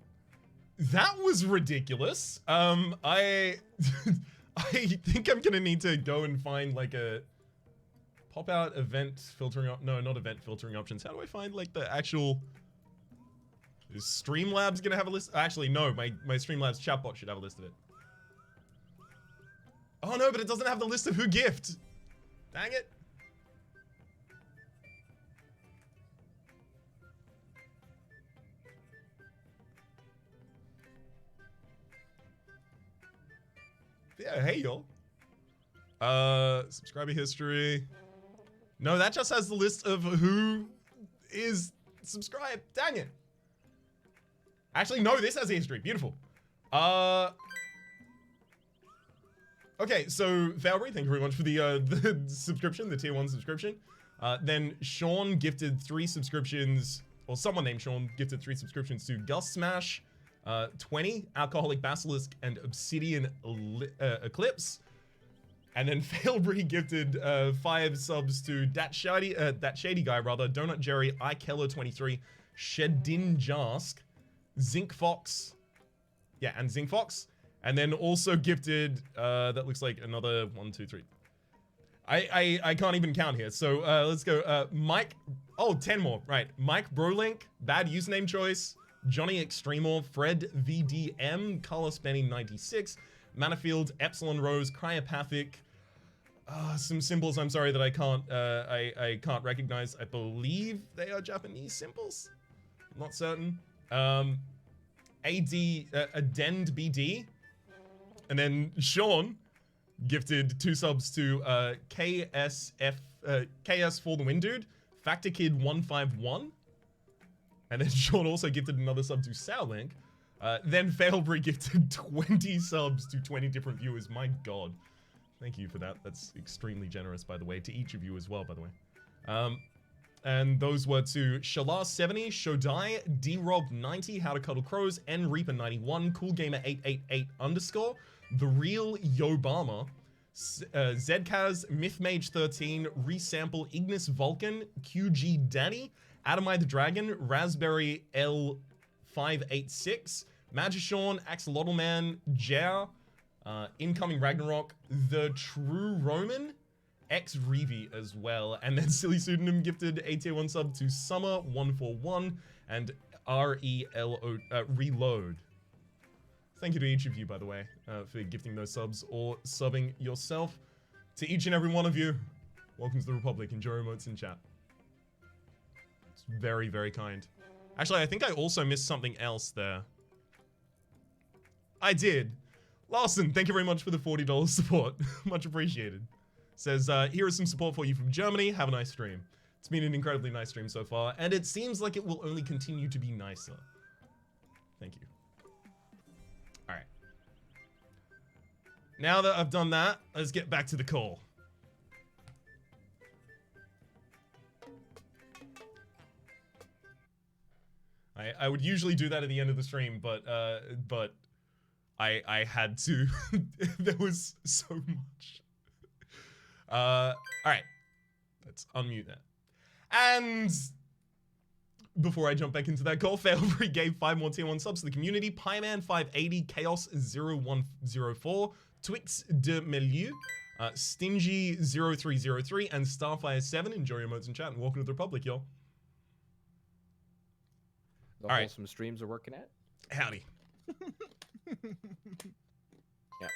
That was ridiculous. I think I'm gonna need to go and find like a pop-out event filtering no, not event filtering options. How do I find like the actual is Streamlabs gonna have a list? Actually, no, my Streamlabs chatbot should have a list of it. Oh no, but it doesn't have the list of who gift. Dang it. Yeah, hey y'all. Subscriber history. No, that just has the list of who is subscribed. Dang it. Actually, no, this has the history. Beautiful. Okay, so Valkyrie, thank you very much for the subscription, the tier 1 subscription. Then Sean gifted 3 subscriptions or someone named Sean gifted 3 subscriptions to Gus Smash, 20, Alcoholic Basilisk, and Obsidian Eclipse. And then Failbury gifted 5 subs to that shady guy, Donut Jerry, iKeller23, Shedin Jask, Zinc Fox, yeah, and Zinc Fox, and then also gifted that looks like another 1, 2, 3. I can't even count here. So let's go. Mike. Oh, 10 more. Right. Mike Brolink, bad username choice. Johnny Extremor, Fred VDM, Carlos Benny 96, Manifield, Epsilon Rose, Cryopathic. Some symbols I'm sorry that I can't recognize. I believe they are Japanese symbols. I'm not certain. Addend BD. And then Sean gifted 2 subs to KS for the Win Dude, Factor Kid 151. And then Sean also gifted another sub to Sowlink. Then Failbury gifted 20 subs to 20 different viewers. My god. Thank you for that. That's extremely generous, by the way, to each of you as well, by the way. And those were to Shalar70, Shodai, D-Rob90, How to Cuddle Crows, N-Reaper91, CoolGamer888_, The Real Yobama, Zkaz, MythMage13, Resample, Ignis Vulcan, QG Danny, Adamai the Dragon, Raspberry L586, Magishorn, Axolotl Jer, Incoming Ragnarok, The True Roman, X Revi as well, and then Silly Pseudonym gifted a tier 1 sub to Summer141 and Reload. Thank you to each of you, by the way, for gifting those subs or subbing yourself. To each and every one of you, welcome to the Republic. Enjoy remotes in chat. It's very, very kind. Actually, I think I also missed something else there. I did. Larson, thank you very much for the $40 support. Much appreciated. Says, here is some support for you from Germany. Have a nice stream. It's been an incredibly nice stream so far, and it seems like it will only continue to be nicer. Thank you. Alright. Now that I've done that, let's get back to the call. I would usually do that at the end of the stream, but I had to. There was so much. Alright. Let's unmute that. And before I jump back into that call, Failbury gave 5 more tier 1 subs to the community. Pieman580, Chaos0104, Twix de Milieu, Stingy0303, and Starfire7. Enjoy your modes in chat and welcome to the Republic, y'all. The wholesome streams are working at? Howdy. Yeah.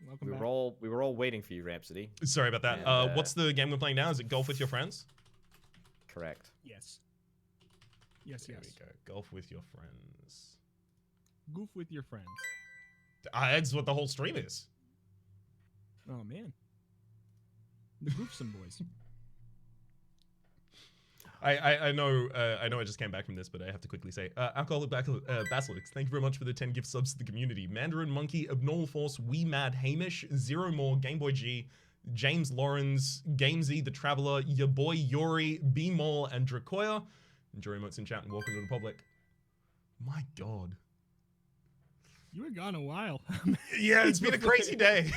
Welcome we back. were all waiting for you, Rhapsody. Sorry about that. And, what's the game we're playing now? Is it Golf with Your Friends? Correct. Yes. Yes, There yes. we go. Golf with your friends. Goof with your friends. That's what the whole stream is. Oh, man. The Goofsome boys. I know I just came back from this, but I have to quickly say, Alcoholic Basilisk, thank you very much for the 10 gift subs to the community. Mandarin Monkey, Abnormal Force, Wee Mad Hamish, Zero More, Game Boy G, James Lawrence, Gamesy, The Traveler, your boy Yuri, B-Mole, and Dracoya. Enjoy emotes in chat and welcome to the public. My god. You were gone a while. Yeah, it's been a crazy day.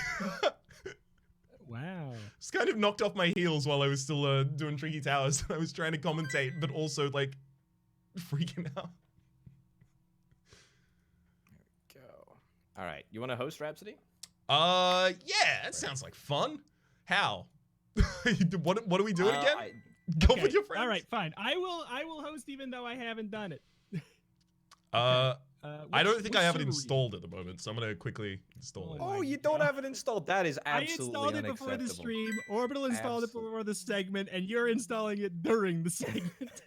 Wow. It's kind of knocked off my heels while I was still doing Tricky Towers. I was trying to commentate, but also like freaking out. There we go. All right, you want to host Rhapsody? Yeah, that sounds like fun. How? what are we doing again? Go with your friends. All right, fine. I will host even though I haven't done it. I don't think I have it installed at the moment, so I'm gonna quickly install it. Oh, you don't have it installed? That is absolutely I installed it before the stream. Orbital installed it before the segment, and you're installing it during the segment.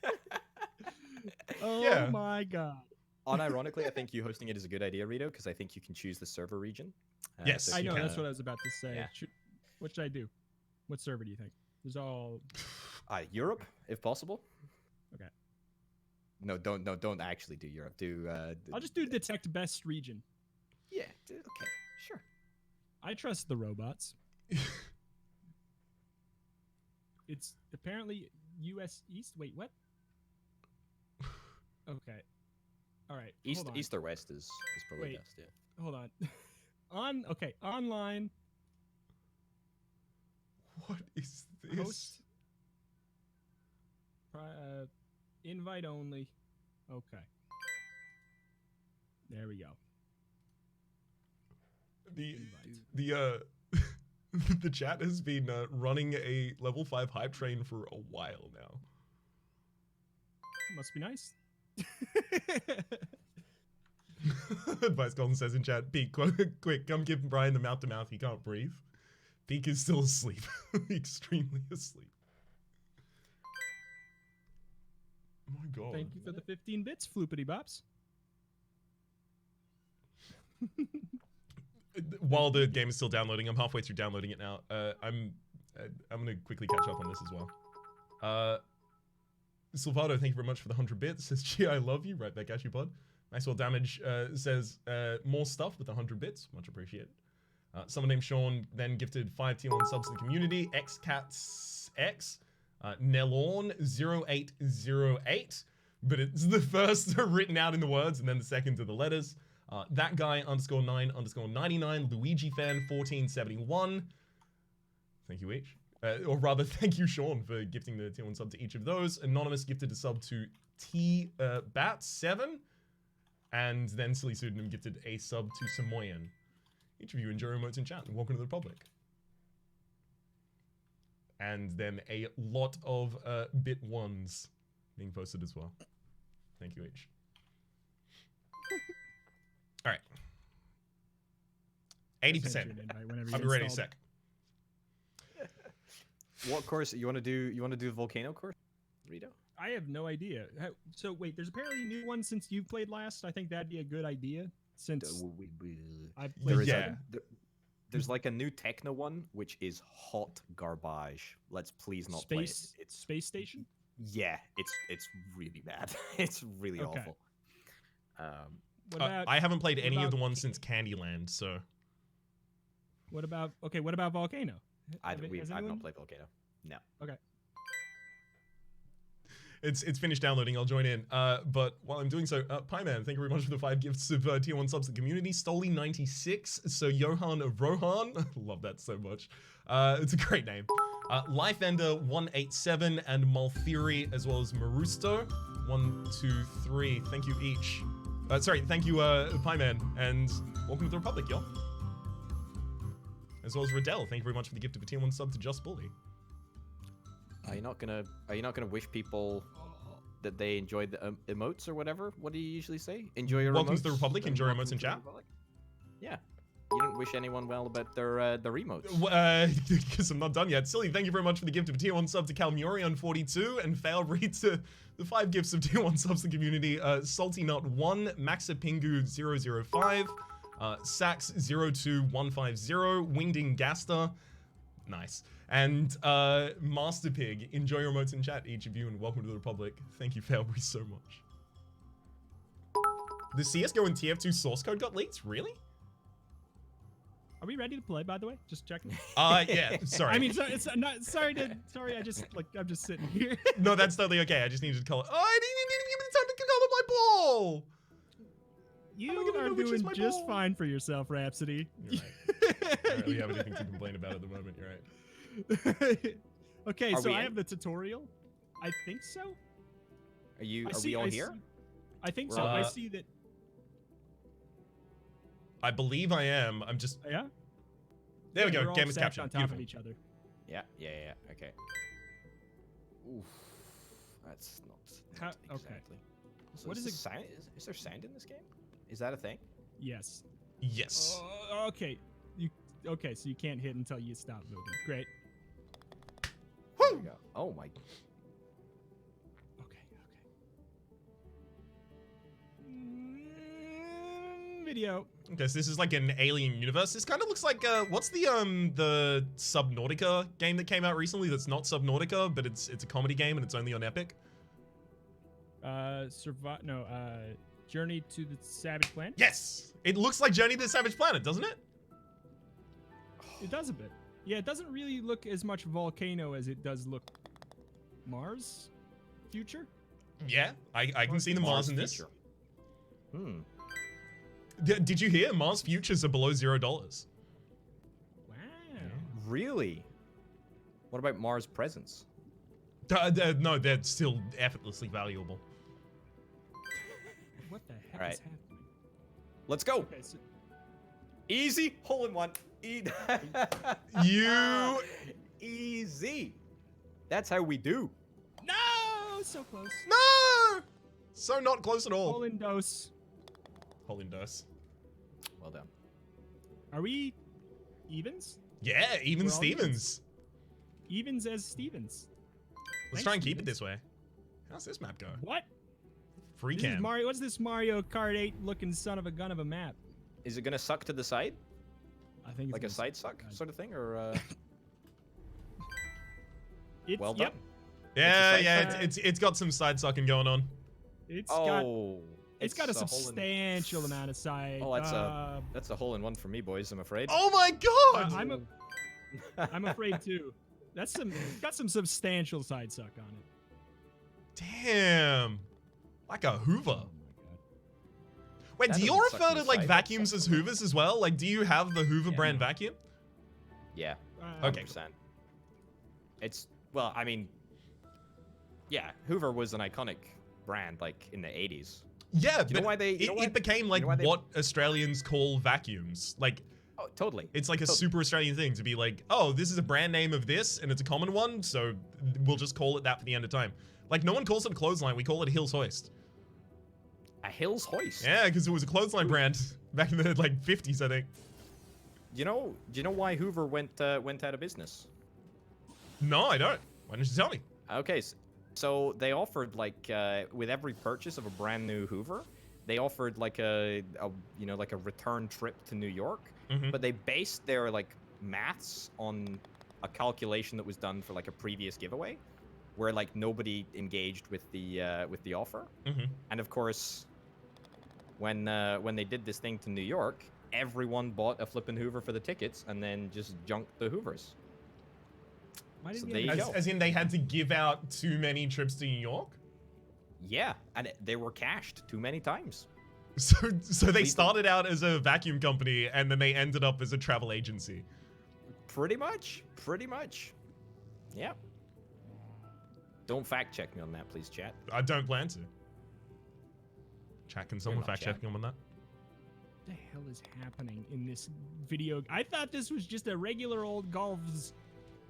Oh my god. Unironically, I think you hosting it is a good idea, Reto, because I think you can choose the server region. Yes, so I know. can. That's what I was about to say. Yeah. What should I do? What server do you think? There's all. Europe, if possible. Okay. No, don't actually do Europe. Do. I'll just do detect best region. Yeah. Okay. Sure. I trust the robots. It's apparently U.S. East. Wait, what? Okay. All right. East hold on. east or west is probably Wait. best. Yeah. Hold on. Online. What is this? Host. Invite only. Okay. There we go. The the chat has been running a level 5 hype train for a while now. Must be nice. Advice Golden says in chat, Peak, quick, come give Brian the mouth to mouth. He can't breathe. Peak is still asleep. Extremely asleep. Oh my god. Thank you for the 15 bits, Floopity Bops. While the game is still downloading, I'm halfway through downloading it now. I'm gonna quickly catch up on this as well. Silvado, thank you very much for the 100 bits. Says, gee, I love you. Right back at you, bud. Maxwell Damage says, more stuff with 100 bits. Much appreciated. Someone named Sean then gifted 5 tier 1 subs to the community. XCats X. Nelorn0808. But it's the first written out in the words and then the second to the letters. That guy _9_99. Luigi fan 1471. Thank you each. Or rather, thank you, Sean, for gifting the tier 1 sub to each of those. Anonymous gifted a sub to Bat7. And then Silly Pseudonym gifted a sub to Samoyan. Each of you enjoy remotes in chat and welcome to the Republic. And then a lot of bit ones being posted as well. Thank you each. All right. 80%. I'll be ready in a sec. What course you want to do? You want to do the volcano course, Reto? I have no idea. So wait, there's apparently a new one since you played last. I think that'd be a good idea since I've played. There's like a new techno one, which is hot garbage. Let's please not play it. It's Space Station. Yeah, it's really bad. It's really awful. What about, I haven't played any of the ones since Candyland, so. What about Volcano? I've not played Volcano. No. Okay. It's finished downloading. I'll join in. But while I'm doing so, Pieman, thank you very much for the 5 gifts of tier 1 subs to the community. Stoli96, so Johan of Rohan. Love that so much. It's a great name. Lifeender187 and Malthiri, as well as Marusto. 1, 2, 3. Thank you each. Sorry, thank you, Pieman, and welcome to the Republic, y'all. As well as Riddell, thank you very much for the gift of a tier 1 sub to Just Bully. Are you not gonna wish people that they enjoyed the emotes or whatever? What do you usually say? Enjoy your Welcome emotes? to the Republic. Enjoy your emotes in chat. Yeah. You didn't wish anyone well about their emotes. Because I'm not done yet. Silly, thank you very much for the gift of a tier 1 sub to Calmurion42 and Fail read to the 5 gifts of tier 1 subs to the community. SaltyNut1, Maxapingu005, Sax02150, Wingding Gaster. Nice. And Master Pig, enjoy your emotes in chat, each of you, and welcome to the Republic. Thank you, Failbury, so much. The CSGO and TF2 source code got leaked? Really? Are we ready to play, by the way? Just checking. Yeah, sorry. I mean, it's not, sorry, I just, I'm just sitting here. No, that's totally okay. I just needed to color. Oh, I didn't even give me the time to color my ball! You are doing just fine for yourself, Rhapsody. You're right. I don't really have anything to complain about at the moment, you're right. Okay, so I have the tutorial. I think so. Are we all here? I think so. I see that. I believe I am. I'm just. Yeah. There we go. We're Game all is stacked captured. on top Beautiful. of each other. Yeah. Okay. Oof. That's not exactly. So What is it? Sound? Is there sound in this game? Is that a thing? Yes. Yes. Okay. Okay, so you can't hit until you stop moving. Great. There we go. Oh my. Okay. Video. Okay, so this is like an alien universe. This kind of looks like what's the Subnautica game that came out recently? That's not Subnautica, but it's a comedy game and it's only on Epic. Journey to the Savage Planet. Yes, it looks like Journey to the Savage Planet, doesn't it? It does a bit. Yeah, it doesn't really look as much Volcano as it does look Mars future. Yeah, I can see the Mars in this. Future. Hmm. Did you hear? Mars futures are below $0. Wow. Really? What about Mars presents? No, they're still effortlessly valuable. What the heck Alright. is happening? Let's go. Okay, so Easy hole in one. You Easy. That's how we do. no, so close. no, so not close at all. Hole in dose. Hole in dose. Well done. Are we evens? Yeah, even We're all Stevens. Evens as Stevens. Let's Thanks, try and keep it Stevens. this way. How's this map go? What? Free This is cam. Mario. What's this Mario Kart 8 looking son of a gun of a map? Is it gonna suck to the side? I think it's Like a gonna side suck God. sort of thing, or It's, well yep. done. Yeah, side yeah, suck. it's got some side sucking going on. It's got Oh, it's got a hole in- substantial amount of side. Oh, that's a hole in one for me, boys. I'm afraid. Oh my god! I'm afraid too. That's got some substantial side suck on it. Damn. Like a Hoover. Oh my god. Wait, That do you doesn't suck refer to to the like side, that vacuums sucks as to the Hoovers as well? Like, do you have the Hoover Yeah. brand vacuum? Yeah. Okay. 100%. It's well, I mean, yeah, Hoover was an iconic brand like in the 80s. Yeah, Do you know but why they? it became like know why they- what Australians call vacuums. Like, Oh, totally. it's like a Totally. super Australian thing to be like, oh, this is a brand name of this, and it's a common one, so we'll just call it that for the end of time. Like, no one calls it a clothesline, we call it a Hills Hoist. A Hills Hoist. Yeah, because it was a clothesline brand back in the like 50s, I think. Do you know why Hoover went out of business? No, I don't. Why don't you tell me? Okay, so they offered like with every purchase of a brand new Hoover, they offered like a like a return trip to New York, Mhm. but they based their like maths on a calculation that was done for like a previous giveaway, where like nobody engaged with the offer, Mhm. and of course, when they did this thing to New York, everyone bought a flippin' Hoover for the tickets and then just junked the Hoovers. Why So didn't there you you have go. As in they had to give out too many trips to New York? Yeah, and they were cashed too many times. So they People- started out as a vacuum company, and then they ended up as a travel agency. Pretty much. Yeah. Don't fact check me on that, please, chat. I don't plan to. Chat, can someone not fact check chat. me on that? What the hell is happening in this video? I thought this was just a regular old golfs,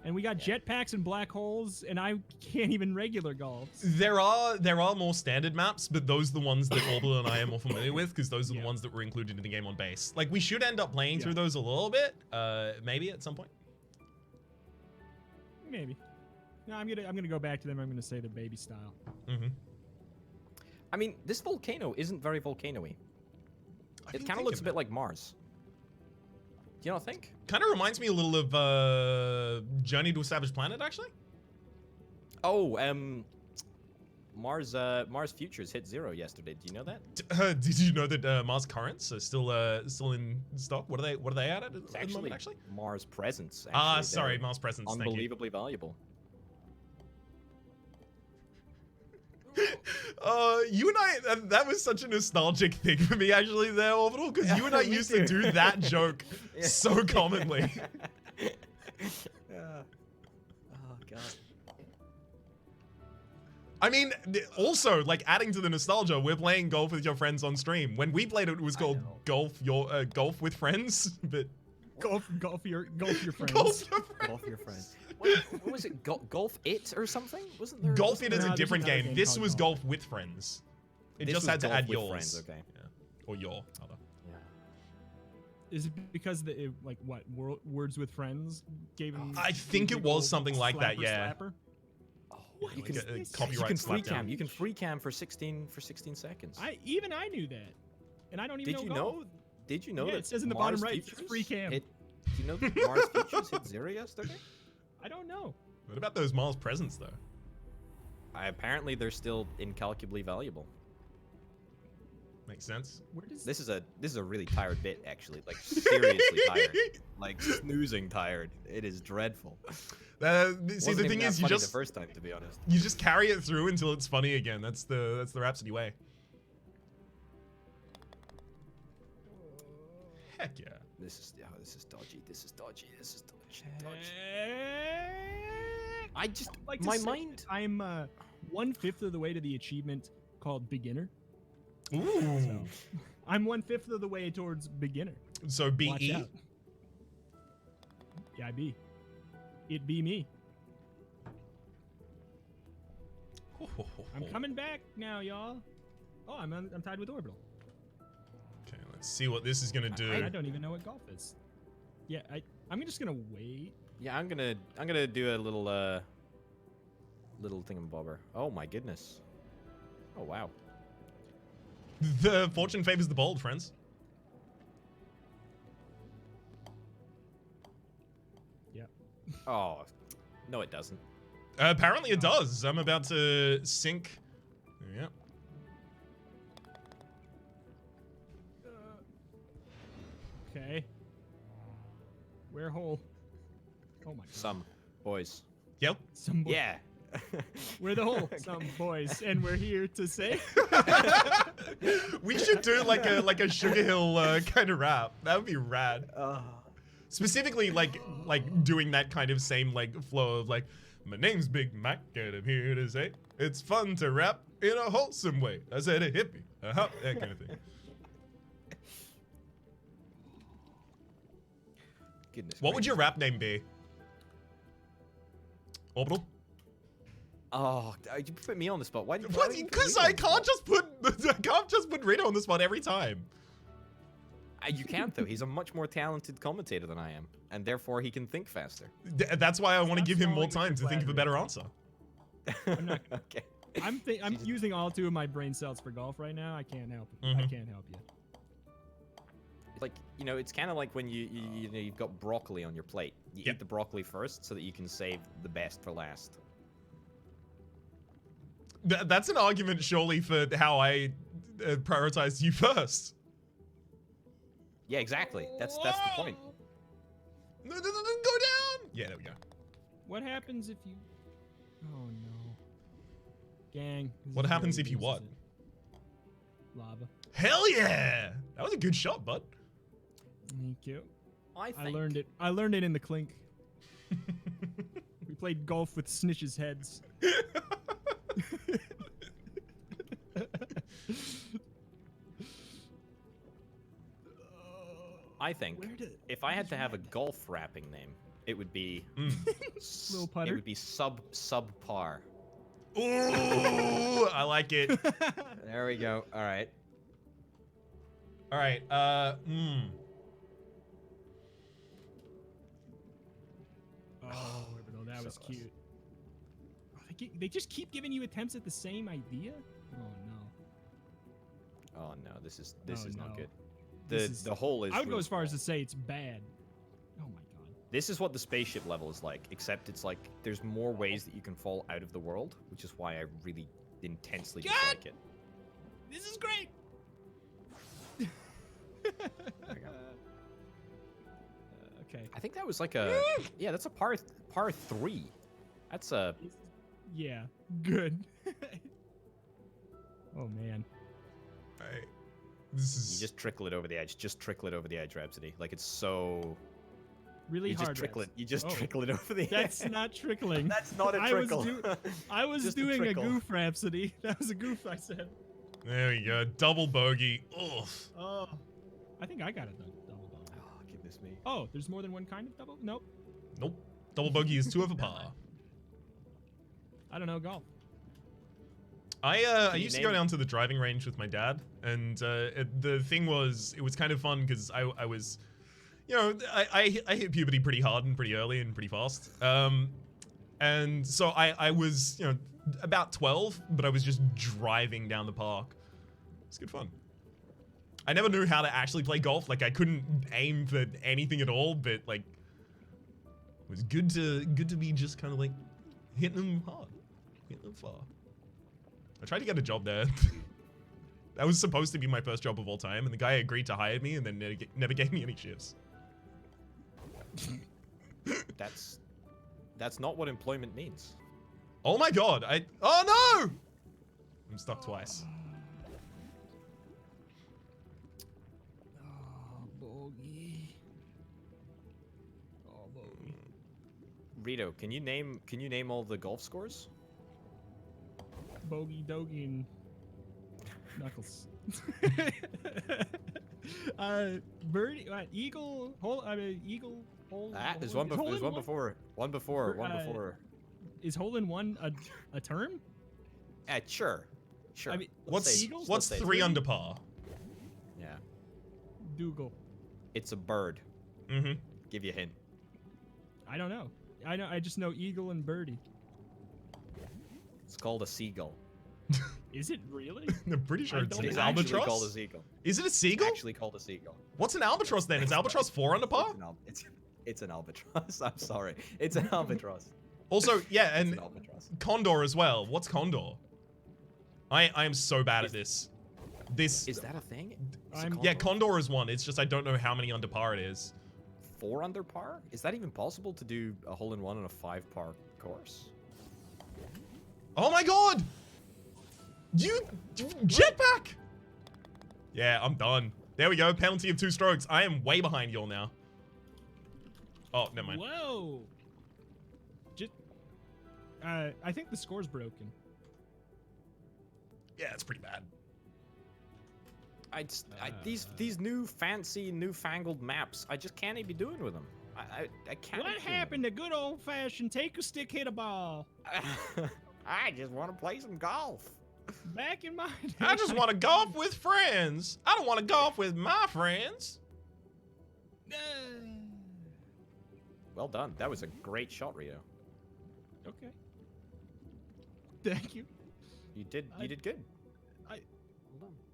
and we got jetpacks and black holes, and I can't even regular golfs. There are more standard maps, but those are the ones that Orbital and I are more familiar with, because those are the Yeah. ones that were included in the game on base. Like, we should end up playing Yeah. through those a little bit, maybe at some point. Maybe. No, I'm gonna go back to them. I'm gonna say they're baby style. Mm-hmm. I mean, this volcano isn't very volcano-y. It kind of looks a bit like Mars. Do you not think? Kind of reminds me a little of Journey to a Savage Planet, actually. Oh, Mars Futures hit 0 yesterday. Do you know that? Did you know that Mars Currents are still in stock? What are they at It's the moment, actually? Mars Presents. Ah, actually. sorry, They're Mars Presents. Thank you. unbelievably valuable. You and I, that was such a nostalgic thing for me, actually, there, Orbital, because you and I Me used to too. do that joke Yeah. so commonly. Oh god. I mean, also, like, adding to the nostalgia, we're playing golf with your friends on stream. When we played it, it was I called know. Golf with Friends, but Golf your friends. Golf with Friends. Golf your friends. What was it? Golf It or something? Wasn't there? Golf wasn't It is No, a there's different another game. game This called was Golf. Golf with Friends. It This just was had to Golf add with yours. friends, okay. Yeah. Or your, rather. Yeah. Is it because Words with Friends gave him? I think big it was old something like that, slapper yeah. slapper? Oh, What you Like can, a this? copyright you can free slapdown. cam. You can free cam for 16 seconds. I knew that, and I don't even Did you golf. know? Did you know Yeah, that it says in the Mars bottom right, it says Futures free cam. Do you know that Mars Futures hit 0 yesterday? I don't know. What about those Mars Presents, though? Apparently, they're still incalculably valuable. Makes sense. Where does This is a really tired bit, actually. Like seriously tired. Like snoozing tired. It is dreadful. See, the thing is, you the just first time, to be honest. you just carry it through until it's funny again. That's the Rhapsody way. Heck yeah. This is dodgy. This is dodgy. This is dodgy. I just Like to my say mind. I'm 1/5 of the way to the achievement called beginner. Ooh. So, I'm 1/5 of the way towards beginner. So Watch BE. out. Yeah, I be. It be me. I'm coming back now, y'all. Oh, I'm tied with Orbital. Okay, let's see what this is gonna do. I don't even know what golf is. Yeah, I'm just gonna wait. Yeah, I'm gonna do a little little thingamabobber. Oh my goodness. Oh wow. The fortune favors the bold, friends. Yeah. Oh, no, it doesn't. Apparently it does. I'm about to sink. Yeah. Okay. Where hole? Oh my god. Some boys. Yep. Some boy. Yeah. We're the hole. Some boys, and we're here to say. We should do like a Sugar Hill kind of rap. That would be rad. Specifically, like doing that kind of same like flow of like, my name's Big Mac, and I'm here to say it's fun to rap in a wholesome way. I said a hippie, that kind of thing. Goodness. What would your rap name be? Orbital? Oh, you put me on the spot. Why? Because I can't just put Reto on the spot every time. You can't though. He's a much more talented commentator than I am, and therefore he can think faster. That's why I want to Stop give him more stalling time with to think of a better answer. I'm not. Okay. I'm using all 2 of my brain cells for golf right now. I can't help it. I can't help you. Like, you know, it's kind of like when you've got broccoli on your plate. You eat the broccoli first so that you can save the best for last. That's an argument, surely, for how I prioritized you first. Yeah, exactly. That's the point. No, go down. Yeah, there we go. What happens if you? Oh no. Gang. this What is happens very if you loose, what? is it? Lava. Hell yeah! That was a good shot, bud. Thank you. I learned it. I learned it in the clink. We played golf with snitches' heads. I think if I had to have a golf rapping name, it would be Little putter. It would be subpar. Ooh, I like it. There we go. All right. All right. Oh, Orbital, that was close. cute. Oh, they just keep giving you attempts at the same idea. Oh no. Oh no, this is Oh, not no. good. This is- The hole is. I would go really as far as small. to say it's bad. Oh my god. This is what the spaceship level is like, except it's like there's more ways that you can fall out of the world, which is why I really intensely dislike it. This is great. There we go. Okay. I think that was like a that's a par 3. That's a Yeah. Good. Oh man. All right. This is you just trickle it over the edge. Just trickle it over the edge, Rhapsody. Like it's so Really you hard. just trickle it. Reps. You just Oh. trickle it over the That's edge. not trickling. That's not a I was trickle. I was Just a doing a trickle. goof, Rhapsody. That was a goof I said. There we go. Double bogey. Ugh. Oh. I think I got it double. Oh, goodness me. Oh, there's more than one kind of double? Nope. Nope. Double bogey is 2 of a par. I don't know golf. I you used to name go it? down to the driving range with my dad, and the thing was, it was kind of fun because I was, you know, I hit puberty pretty hard and pretty early and pretty fast. And so I was, you know, about 12, but I was just driving down the park. It's good fun. I never knew how to actually play golf. Like I couldn't aim for anything at all, but like it was good to be just kind of like hitting them hard, hitting them far. I tried to get a job there. That was supposed to be my first job of all time, and the guy agreed to hire me and then never gave me any shifts. That's That's not what employment means. Oh my god, oh no! I'm stuck twice. Oh, bogey. Oh, bogey. Reto, can you name all the golf scores? Bogey, Dogie, and Knuckles. Birdie, Eagle, hole. Eagle, hole. There's one before. One before. Is hole in one a term? Sure. I mean, what's 3 under par? Yeah. Dougal. It's a bird. Mm-hmm. Give you a hint. I don't know. I just know eagle and birdie. It's called a seagull. Is it really? I'm pretty sure it's It's an actually albatross. called a seagull. Is it a seagull? It's actually called a seagull. What's an albatross then? Is albatross 4 under par? It's an albatross. I'm sorry. It's an albatross. Also, yeah, It's and an albatross. condor as well. What's condor? I am so bad at this. Is that a thing? Is it Yeah, condor? condor is 1. It's just I don't know how many under par it is. 4 under par? Is that even possible to do a hole in one on a 5 par course? Oh my god! You jetpack! Yeah, I'm done. There we go. Penalty of 2 strokes. I am way behind y'all now. Oh, never mind. Whoa. Just, I think the score's broken. Yeah, it's pretty bad. These new fancy, newfangled maps, I just can't be doing with them. I can't. What happened to good old fashioned take a stick, hit a ball? I just want to play some golf. Back in my day. I just want to golf with friends. I don't want to golf with my friends. Well done. That was a great shot, Rio. Okay. Thank you. You did good.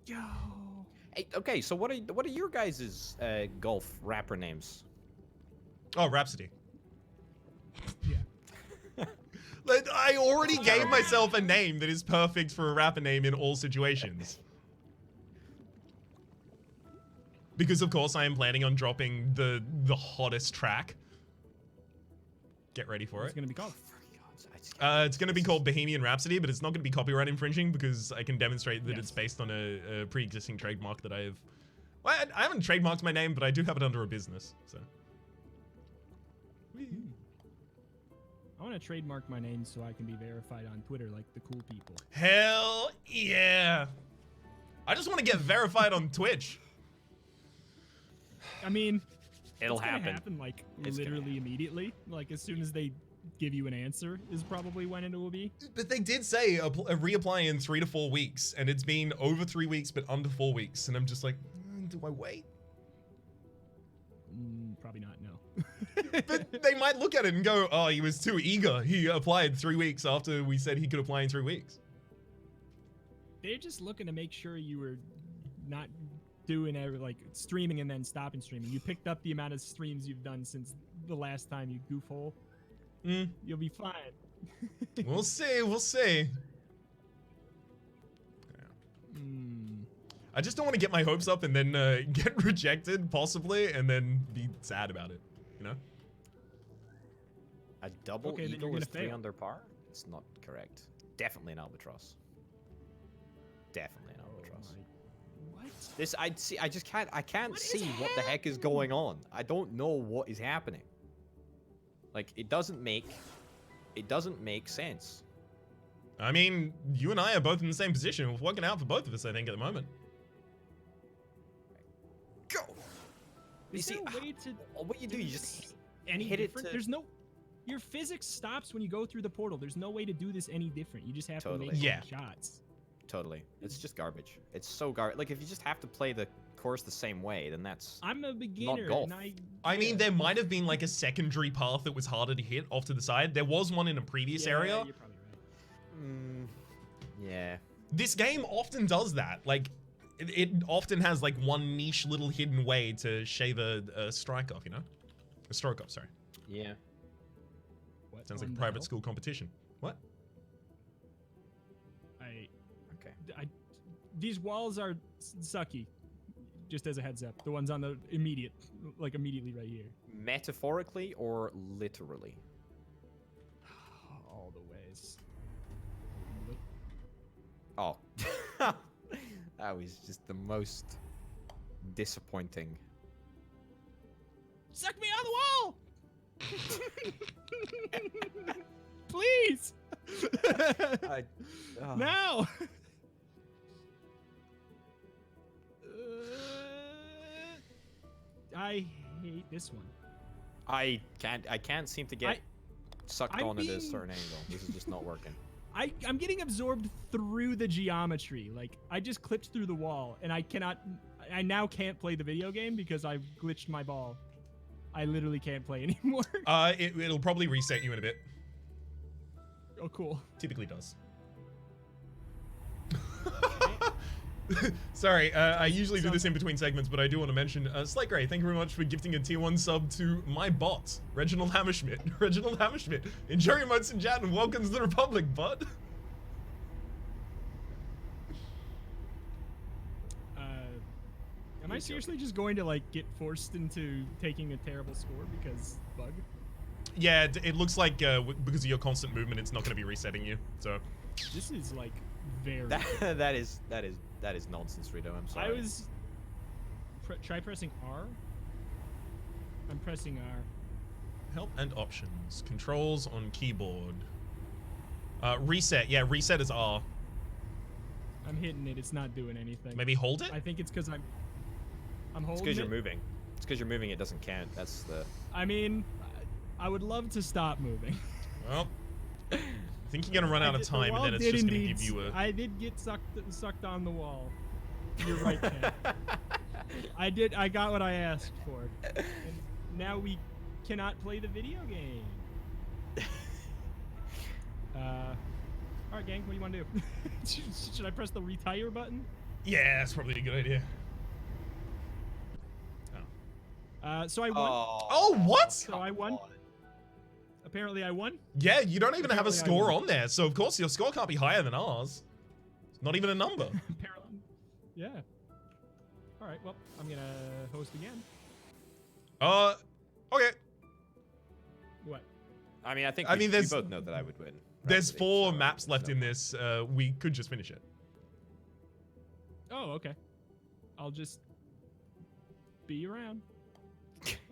Yo. Hey, okay, so what are your guys' golf rapper names? Oh, Rhapsody. Yeah. Like, I already gave myself a name that is perfect for a rapper name in all situations. Because of course I am planning on dropping the hottest track. Get ready for What's it. gonna be called? It's going to be called Bohemian Rhapsody, but it's not going to be copyright infringing because I can demonstrate that it's based on a pre-existing trademark that I have. Well, I haven't trademarked my name, but I do have it under a business. So. I want to trademark my name so I can be verified on Twitter like the cool people. Hell yeah! I just want to get verified on Twitch. I mean, It'll it's gonna happen. like It's gonna literally immediately. Like as soon as they give you an answer is probably when it will be. But they did say reapply in 3 to 4 weeks, and it's been over 3 weeks, but under 4 weeks, and I'm just like, do I wait? Probably not. No. But they might look at it and go, oh, he was too eager. He applied 3 weeks after we said he could apply in 3 weeks. They're just looking to make sure you were not doing like streaming and then stopping streaming. You picked up the amount of streams you've done since the last time you goof hole. You'll be fine. We'll see. We'll see. I just don't want to get my hopes up and then get rejected, possibly, and then be sad about it. You know? A double Okay, then you're eagle gonna is 3 fail. under par? It's not correct. Definitely an albatross. Definitely an albatross. What? This I just can't What is see what the heck is going on. I don't know what is happening. Like it doesn't make sense. I mean, you and I are both in the same position. We're working out for both of us, I think, at the moment. Go. You Is see, there a way to what you do, you this just any hit it different? to- There's no. Your physics stops when you go through the portal. There's no way to do this any different. You just have Totally. to make Yeah. shots. totally. It's just garbage. It's so garbage. Like if you just have to play the course the same way, then that's I'm a beginner, golf. and I mean, yeah. there might have been like a secondary path that was harder to hit off to the side. There was one in a previous Yeah, area. You're probably right. yeah. This game often does that. Like, it often has like one niche little hidden way to shave a strike off, you know? A stroke off, sorry. Yeah. What Sounds like a on the private hell? school competition. What? Okay. These walls are sucky. Just as a heads up, the ones on the immediately right here. Metaphorically or literally? Oh. That was just the most disappointing. Suck me on the wall! Please! No! I hate this one. I can't seem to get sucked on at a certain angle. This is just not working. I'm getting absorbed through the geometry. Like, I just clipped through the wall, and I now can't play the video game because I've glitched my ball. I literally can't play anymore. It'll probably reset you in a bit. Oh, cool. Typically does. Sorry, I usually do this in between segments, but I do want to mention, Slate Grey, thank you very much for gifting a tier 1 sub to my bot, Reginald Hammerschmidt. Reginald Hammerschmidt, enjoy your months in chat and welcome to the Republic, bot. Am I seriously just going to, like, get forced into taking a terrible score because bug? Yeah, it looks like because of your constant movement, it's not going to be resetting you, so. This is, like, very... that is nonsense, Reto. I'm sorry. I was... try pressing R. I'm pressing R. Help and options. Controls on keyboard. Reset. Yeah, reset is R. I'm hitting it. It's not doing anything. Maybe hold it? I think it's because I'm holding it. It's because you're moving. It's because you're moving. It doesn't count. That's the... I mean, I would love to stop moving. Well... I think you're gonna run out of time, and then it's just gonna give you a... I did get sucked on the wall. You're right, Ken. I got what I asked for. And now we cannot play the video game. Alright, gang, what do you want to do? Should I press the retire button? Yeah, that's probably a good idea. So I won. Oh, what? So I won. Apparently I won. Yeah, you don't even have a score on there, so of course your score can't be higher than ours. It's not even a number. Apparently. Yeah. All right, well, I'm going to host again. Okay. What? I mean, I think we both know that I would win. There's Rhapsody, 4 so maps left in this. We could just finish it. Oh, okay. I'll just be around.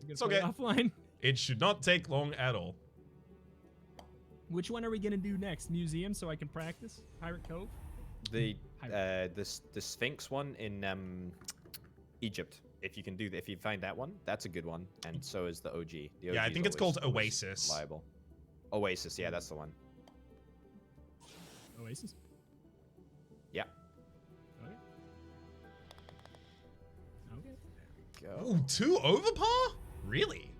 It's okay. Offline. It should not take long at all. Which one are we gonna do next? Museum, so I can practice. Pirate Cove. The Sphinx one in Egypt. If you can do that, if you find that one, that's a good one. And so is the OG. The OG yeah, I think it's called Oasis. Reliable. Oasis, yeah, that's the one. Oasis. Yeah. Okay. Go. Ooh, 2 over par? Really?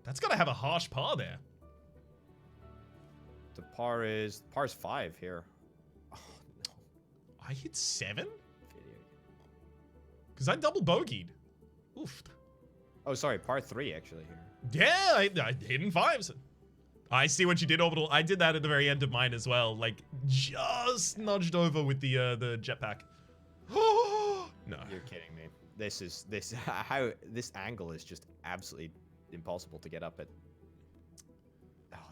That's gotta have a harsh par there. The par's 5 here. Oh, no. I hit 7? Because I double bogeyed. Oof. Oh, sorry, par 3 actually here. Yeah, I hit in 5s. I see what you did, Orbital. I did that at the very end of mine as well. Like, just nudged over with the jetpack. No. You're kidding me. This angle is just absolutely impossible to get up at.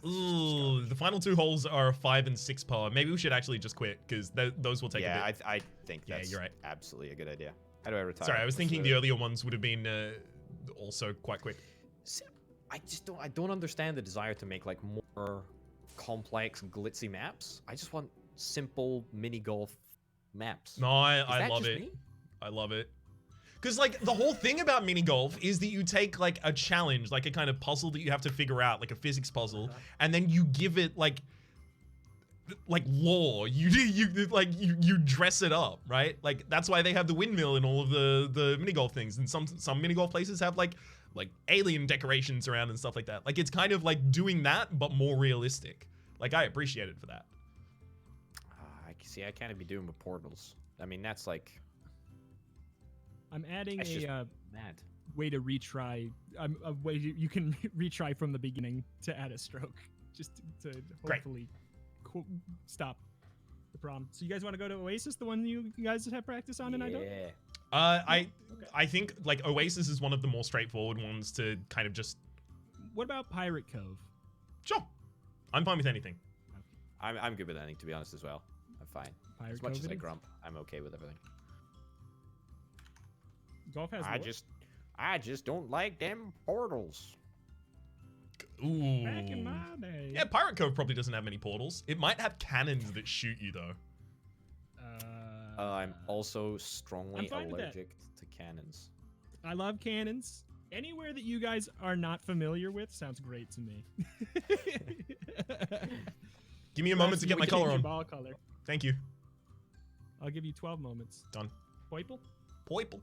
Oh, Ooh, the final 2 holes are a 5 and 6 par. Maybe we should actually just quit, because those will take a bit. Yeah, I think that's you're right. Absolutely a good idea. How do I retire? Sorry, I was thinking the earlier ones would have been also quite quick. I don't understand the desire to make like more complex, glitzy maps. I just want simple mini golf maps. No, I love it. Me? I love it. Because, like, the whole thing about mini golf is that you take, like, a challenge, like a kind of puzzle that you have to figure out, like a physics puzzle, and then you give it, like lore. You dress it up, right? Like, that's why they have the windmill in all of the mini golf things, and some mini golf places have, like alien decorations around and stuff like that. Like, it's kind of like doing that, but more realistic. Like, I appreciate it for that. I see. I can't be doing with portals. I mean, that's like... I'm adding a mad way to retry. A way you can retry from the beginning to add a stroke, just to hopefully stop the problem. So you guys want to go to Oasis, the one you guys have practice on, and I don't? I think like Oasis is one of the more straightforward ones to kind of just... What about Pirate Cove? Sure. I'm fine with anything. I'm good with anything, to be honest, as well. fine. Pirate As much as I COVID? grump, I'm okay with everything. Golf has I just don't like them portals. Ooh. back in my day. Yeah, Pirate Cove probably doesn't have many portals. It might have cannons that shoot you though. I'm also strongly I'm fine with that. allergic to cannons. I love cannons. Anywhere that you guys are not familiar with sounds great to me. Give me a moment to get my color on. Ball color. Thank you. I'll give you 12 moments. Done. Poiple? Poiple.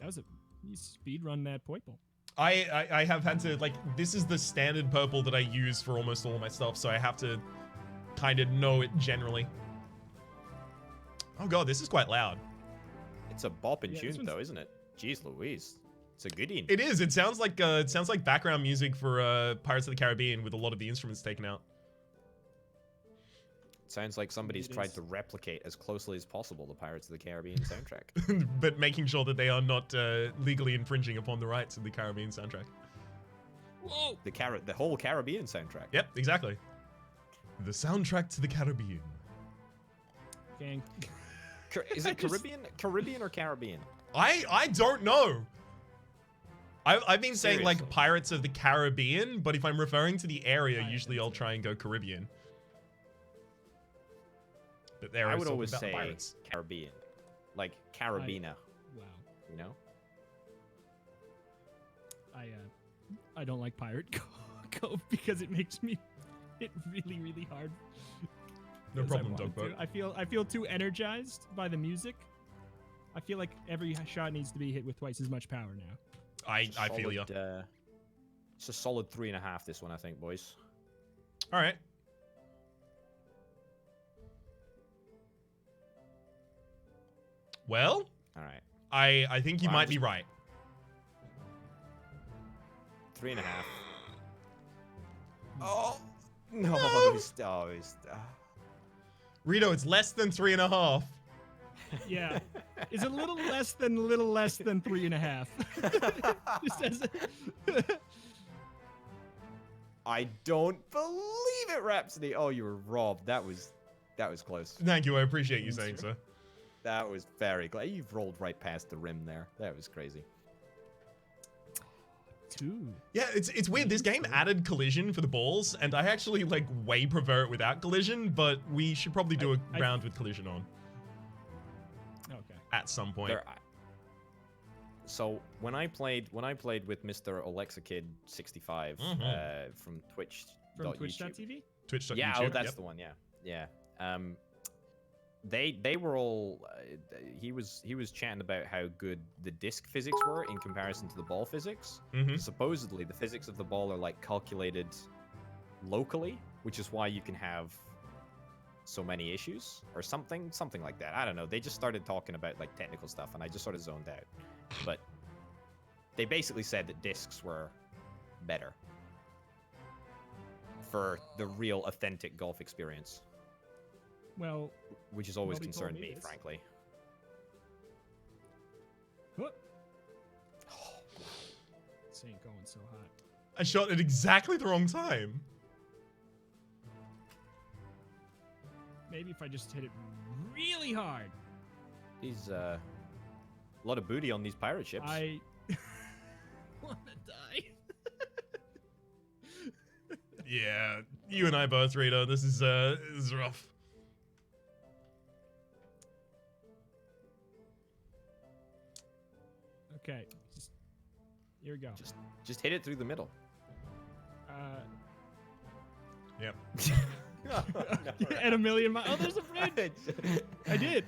That was you speed run that Poiple. I have had to, like, this is the standard purple that I use for almost all of my stuff, so I have to kind of know it generally. Oh god, this is quite loud. It's a bopping Yeah, tune though, isn't it? Jeez Louise. It's a goodie. It is. It sounds like background music for Pirates of the Caribbean with a lot of the instruments taken out. Sounds like somebody's It tried is. to replicate as closely as possible the Pirates of the Caribbean soundtrack. But making sure that they are not legally infringing upon the rights of the Caribbean soundtrack. Whoa! The whole Caribbean soundtrack. Yep, exactly. The soundtrack to the Caribbean. Gang. Is it Caribbean or Caribbean? I don't know. I've been saying like Seriously. Pirates of the Caribbean, but if I'm referring to the area, I usually I'll haven't try and go Caribbean. But there I is would talking always about say pirates. Caribbean. Like Carabina, Wow. you know? I don't like Pirate Cove because it makes me hit really, really hard. No as I problem, want Dogboat. to. I feel too energized by the music. I feel like every shot needs to be hit with twice as much power now. I feel ya. It's a solid 3.5, this one, I think, boys. All right. Well, All right. I think you Well, I'm might be just- right. 3.5. Oh! No, Rito, it's less than 3.5. Yeah, it's a little less than 3.5. Just as I don't believe it, Rhapsody. Oh, you were robbed. That was close. Thank you. I appreciate you saying so. That was very close. You've rolled right past the rim there. That was crazy. 2. Yeah, it's weird. This game added collision for the balls, and I actually like way prefer it without collision. But we should probably do a round with collision on Okay. at some point. So when I played with Mr. Alexakid65 from Twitch. From Twitch.tv? Twitch.youtube. Yeah, oh, that's yep. the one. Yeah. They were all. He was chatting about how good the disc physics were in comparison to the ball physics. Mhm. Supposedly, the physics of the ball are like calculated locally, which is why you can have so many issues or something like that. I don't know. They just started talking about like technical stuff, and I just sort of zoned out. But they basically said that discs were better for the real authentic golf experience. Well, Which has always Nobody told concerned me me, this. frankly. huh, this ain't going so hot. I shot at exactly the wrong time. Maybe if I just hit it really hard. These, a lot of booty on these pirate ships. I wanna die. Yeah, you and I both, Rito. This is rough. Okay, here we go. Just hit it through the middle. Yep. At a million miles. Oh, there's a bridge. I did.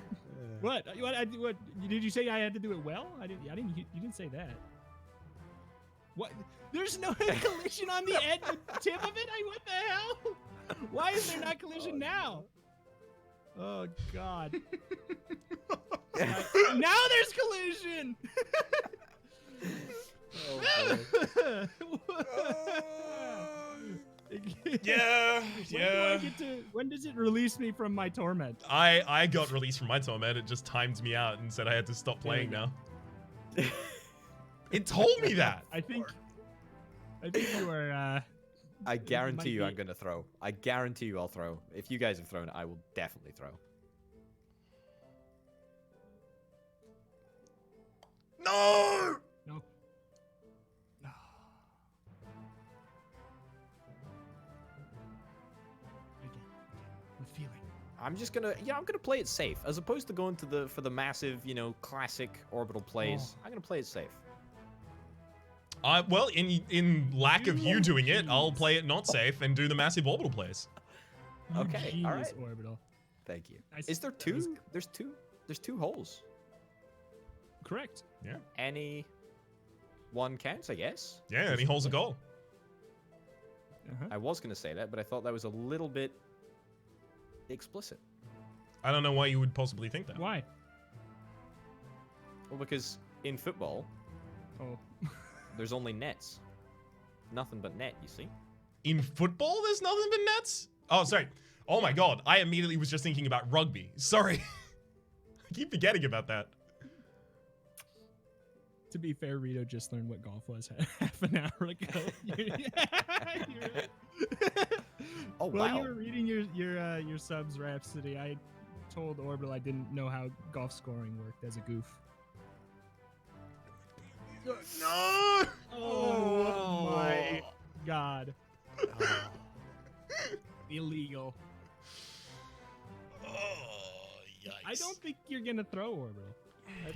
What? What? Did you say I had to do it well? I didn't. You didn't say that. What? There's no collision on the edge, tip of it. What the hell? Why is there not collision now? Oh God. Now there's collision. Yeah, When does it release me from my torment? I got released from my torment. It just timed me out and said I had to stop playing now. It told me that. I think you are. I guarantee you might I'm going to throw. I guarantee you I'll throw. If you guys have thrown, I will definitely throw. No! No. Again. With feeling. I'm just gonna, I'm gonna play it safe as opposed to going to for the massive, classic orbital plays. I'm gonna play it safe. Well, in lack of you doing it, I'll Jeez. play it not safe and do the massive orbital plays. Okay, Genius all right. orbital. Thank you. Nice. Is there That was two? There's two holes. correct. Yeah. Any one counts, I guess. Yeah, and he holds a goal. Uh-huh. I was gonna say that, but I thought that was a little bit explicit. I don't know why you would possibly think that. Why? Well, because in football, Oh. there's only nets. Nothing but net, you see? In football, there's nothing but nets? Oh, sorry. Oh my god, I immediately was just thinking about rugby. Sorry. I keep forgetting about that. To be fair, Reto just learned what golf was half an hour ago. Oh, While wow. you were reading your subs, Rhapsody, I told Orbital I didn't know how golf scoring worked as a goof. No! Oh my god. Illegal. Oh, yikes. I don't think you're gonna throw Orbital.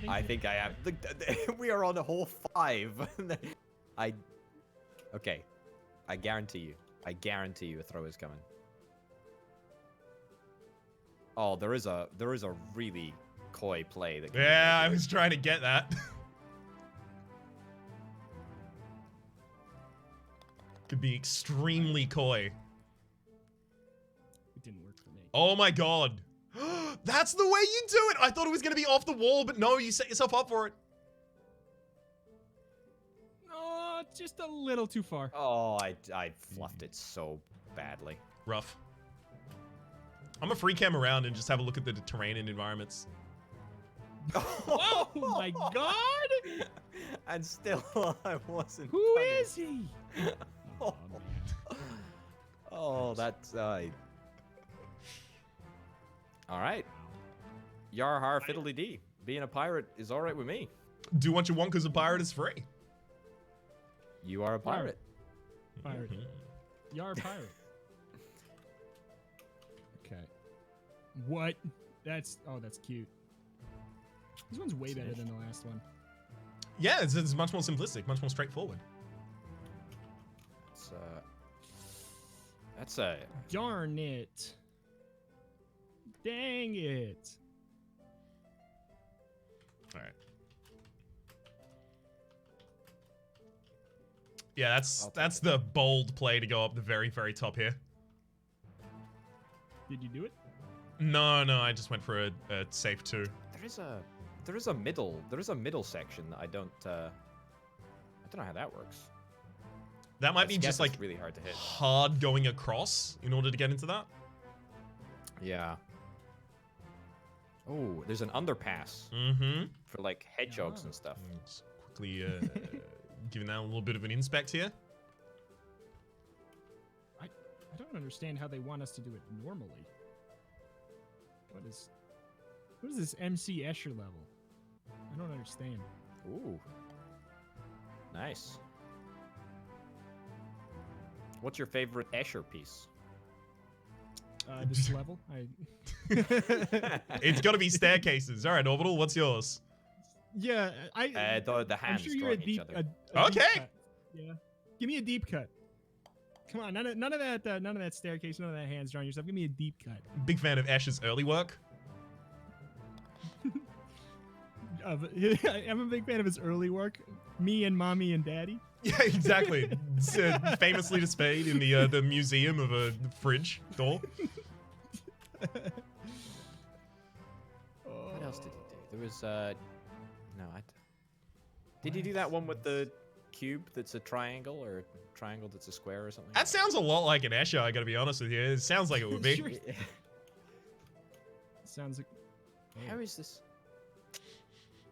I think I have. We are on a hole 5. Okay. I guarantee you a throw is coming. Oh, there is a really coy play that. Yeah, I was trying to get that. Could be extremely coy. It didn't work for me. Oh my god. That's the way you do it! I thought it was gonna be off the wall, but no, you set yourself up for it. Oh, just a little too far. Oh, I fluffed it so badly. Rough. I'm gonna free cam around and just have a look at the terrain and environments. Oh my god! And still, I wasn't. Who funny. is he? Oh, man. Oh, that's all right. Yar har fiddly dee. Being a pirate is all right with me. Do what you want because a pirate is free. You are a pirate. Pirate. You're a pirate. Okay. What? That's cute. This one's way better than the last one. Yeah, it's much more simplistic, much more straightforward. That's a. Darn it. Dang it. All right. Yeah, that's the bold play to go up the very, very top here. Did you do it? No, I just went for a safe 2. There is a middle section that I don't know how that works. That might be I guess just like it's really hard to hit. hard going across in order to get into that. Yeah. Oh, there's an underpass Mm-hmm. for like hedgehogs and stuff. Just quickly giving that a little bit of an inspect here. I don't understand how they want us to do it normally. What is this MC Escher level? I don't understand. Ooh. Nice. What's your favorite Escher piece? This level? It's got to be staircases. All right, Orbital, what's yours? Yeah, The I'm hands sure you're a drawing each deep. other. A deep Okay. cut. Yeah. Give me a deep cut. Come on, none of that staircase, none of that hands drawing yourself. Give me a deep cut. Big fan of Ash's early work. I'm a big fan of his early work. Me and Mommy and Daddy. Yeah, exactly. It's, famously displayed in the museum of a fridge door. What else did he do? There was no. Did he do that one with the cube that's a triangle, or a triangle that's a square, or something? That sounds a lot like an Escher, I gotta be honest with you. It sounds like it would be. Sure. Sounds like. How is this?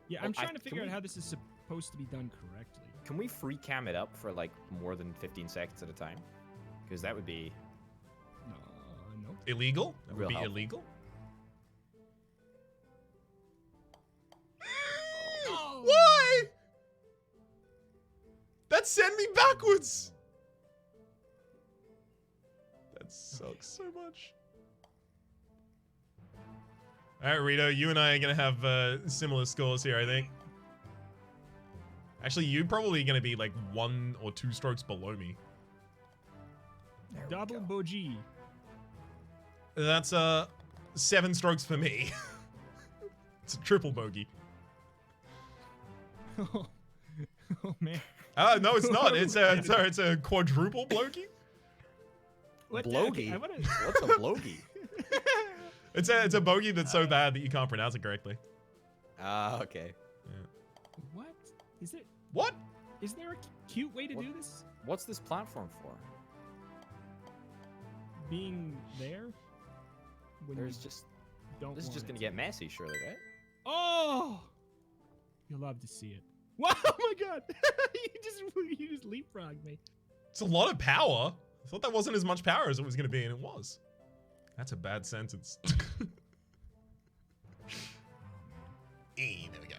Yeah, Well, I'm trying to can figure out we- how this is supposed to be done correctly. Can we free cam it up for like more than 15 seconds at a time? Because that would be. No. Illegal? That would Real be help. illegal. Oh. Why? That sent me backwards. That sucks so much. All right, Rito, you and I are gonna have similar scores here, I think. Actually, you're probably gonna be like 1 or 2 strokes below me. Double bogey. That's 7 strokes for me. It's a triple bogey. Oh man. No, it's not. It's a quadruple blogey. What Blogey? I wanna... What's a blogey? It's a bogey that's so bad that you can't pronounce it correctly. Ah, okay. What? Is it? What? Is there a cute way to do this? What's this platform for? Being there? When There's you just don't this is want just it gonna to. get messy, surely, right? Oh! You'll love to see it. Wow! Oh my God! you just leapfrogged me. It's a lot of power. I thought that wasn't as much power as it was gonna be, and it was. That's a bad sentence. There we go.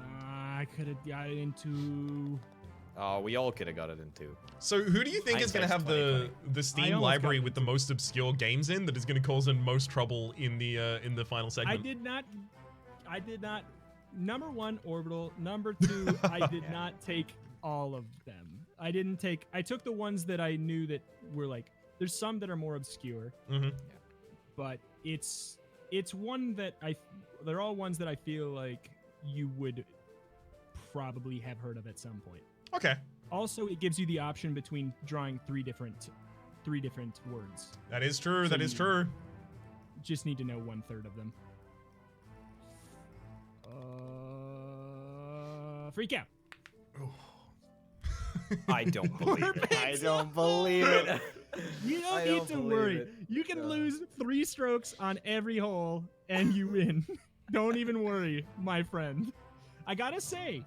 I could have got into. Oh, we all could have got it in 2. So who do you think is going to have the I Steam almost library got with the most obscure games in that is going to cause them most trouble in the final segment? I did not. Number 1, Orbital. Number 2, I did not take all of them. I took the ones that I knew that were like. There's some that are more obscure, but it's one that they're all ones that I feel like you would probably have heard of at some point. Okay. Also, it gives you the option between drawing three different words. That is true. So that is true. Just need to know 1/3 of them. Freak out. I don't believe it. I don't believe it. You don't I need don't to believe worry. it. You can lose 3 strokes on every hole and you win. Don't even worry, my friend. I gotta say.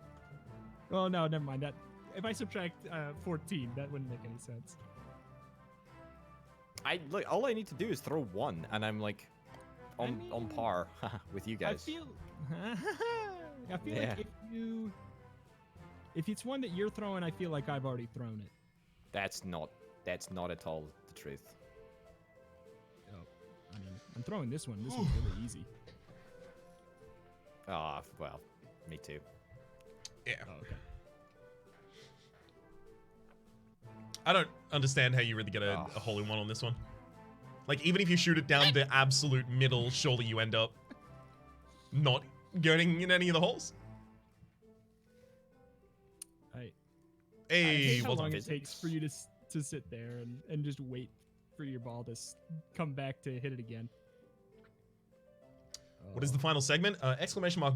Oh no, never mind. That if I subtract 14, that wouldn't make any sense. Look. All I need to do is throw 1, and I'm like, on mean, par with you guys. I feel Yeah. like if it's one that you're throwing, I feel like I've already thrown it. That's not at all the truth. Oh, I mean, I'm throwing this one. This one's really easy. Ah, well, me too. Yeah. Oh, okay. I don't understand how you really get a hole in one on this one. Like, even if you shoot it down the absolute middle, surely you end up not getting in any of the holes. I hate how well long done. it takes for you to sit there and just wait for your ball to come back to hit it again. What is the final segment?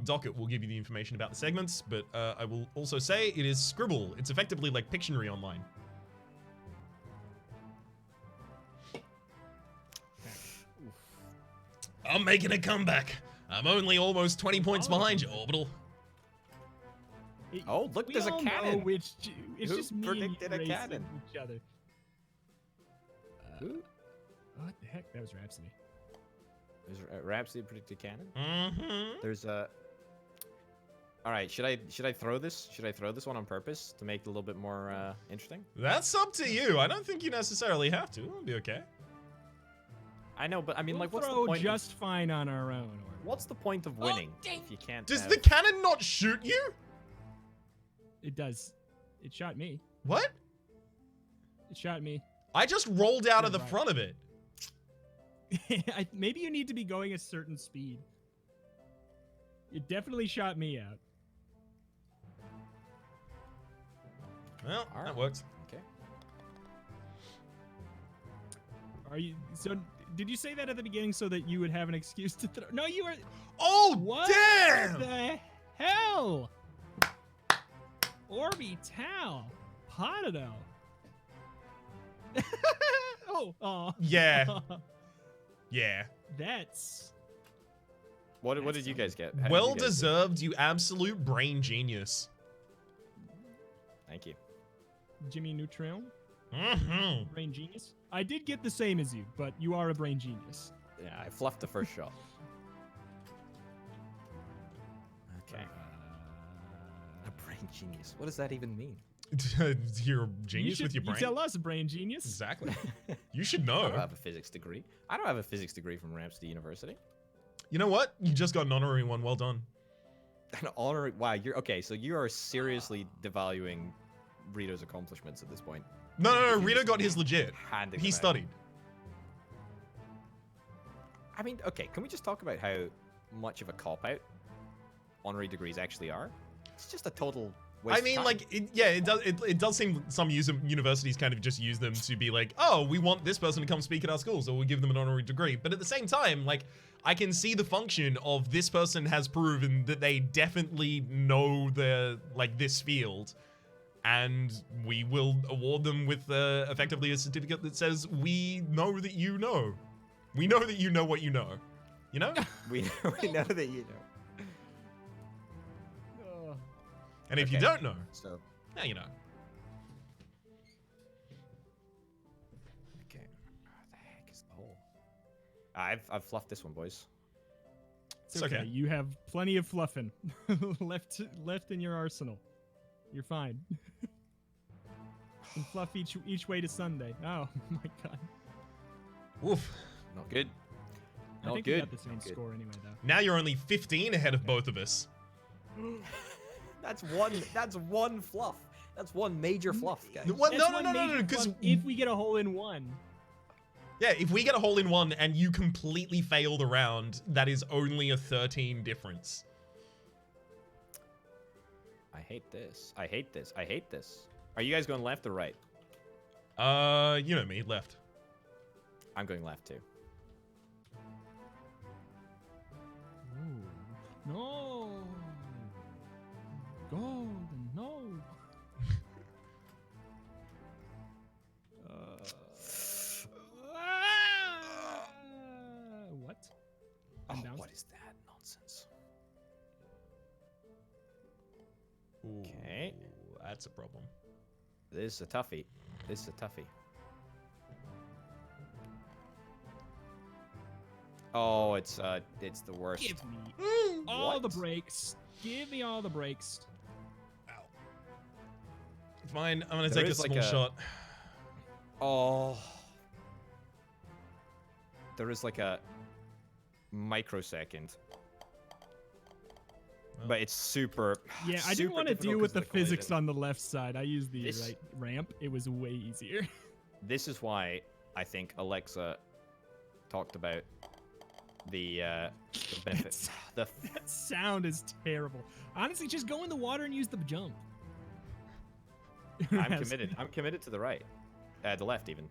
!Docket will give you the information about the segments, but I will also say it is Scribble. It's effectively like Pictionary online. I'm making a comeback. I'm only almost 20 points behind you, Orbital. Oh, look, We there's a all cannon. know it's Who just me predicted and a you racing cannon? each other. Who? What the heck? That was Rhapsody. Is Rhapsody predicted cannon? Mm-hmm. There's a. All right, should I throw this? Should I throw this one on purpose to make it a little bit more interesting? That's up to you. I don't think you necessarily have to. It'll be okay. I know, but I mean, We'll like, what's the throw point? just fine on our own. Orbital. What's the point of winning if you can't? Does have... the cannon not shoot you? It does. It shot me. What? It shot me. I just rolled out of the Right. front of it. Maybe you need to be going a certain speed. It definitely shot me out. Well, All that right. works. Okay. Are you so? Did you say that at the beginning so that you would have an excuse to throw? No, you were. Oh, What damn! the hell? Orbital. Potado. Oh. Yeah. Yeah. That's. What That's did you guys get? How did Well you guys do? deserved, you absolute brain genius. Thank you. Jimmy Neutron. Mm-hmm. Brain genius. I did get the same as you, but you are a brain genius. Yeah, I fluffed the first shot. Okay. A brain genius. What does that even mean? You're a genius with your You brain. tell us, brain genius. Exactly. You should I know. don't have a physics degree. I don't have a physics degree from Rhapsody University. You know what? You just got an honorary one. Well done. An honorary. Wow, you're okay. So you are seriously devaluing Rito's accomplishments at this point. No. Rito got his legit. Handing He them out. studied. I mean, okay. Can we just talk about how much of a cop out honorary degrees actually are? It's just a total waste. I mean, of time. like, it does seem some universities kind of just use them to be like, oh, we want this person to come speak at our school, so we'll give them an honorary degree. But at the same time, like, I can see the function of this person has proven that they definitely know this field, and we will award them with effectively a certificate that says we know that you know. We know that you know what you know. You know? we know that you know. Oh. And if you Okay. don't know, So now you know. okay, where the heck is the hole? I've fluffed this one, boys. It's okay. You have plenty of fluffing left in your arsenal. You're fine. And fluff each way to Sunday. Oh my god. Woof. Not good. I Not think good. we got the same Not good. score anyway, though. Now you're only 15 ahead of both of us. That's one fluff. That's one major fluff, guys. Well, That's no, one major because fluff if we get a hole in one. yeah, if we get a hole in one and you completely fail the round, that is only a 13 difference. I hate this. I hate this. I hate this. Are you guys going left or right? You know me, left. I'm going left too. Ooh. No. Golden, no. What? Oh, Unbounced? what is that nonsense? Ooh, Okay. that's a problem. This is a toughie. This is a toughie. Oh, it's the worst. Give me all the What? breaks. Give me all the breaks. Ow. Fine, I'm gonna There take a is like small a- shot. Oh. There is like a microsecond. Well. But it's super. Yeah, I didn't super want to difficult deal with 'cause the of physics collision. on the left side. I used the This- right ramp. It was way easier. This is why I think Alexa talked about the benefits. The That sound is terrible. Honestly, just go in the water and use the jump. I'm committed. I'm committed to the right. The left even.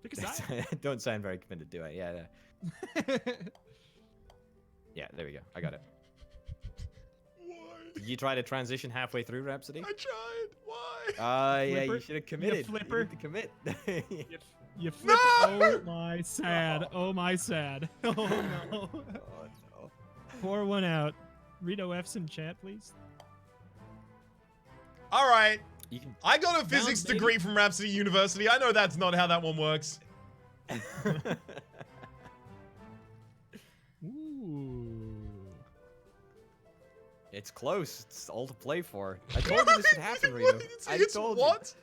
Pick a side. Don't sound very committed, do I? Yeah. Yeah, there we go. I got it. Why? Did you try to transition halfway through Rhapsody? I tried. Why? Yeah, Flipper? you should have committed. flipper? You need to commit. You flip. No! Oh my sad. Oh my sad. Oh no. Oh, no. Pour one out. Reto F's in chat, please. All right. You can. I got a physics baby. degree from Rhapsody University. I know that's not how that one works. Ooh. It's close. It's all to play for. I told you this would happen, Rito. I It's told what? you.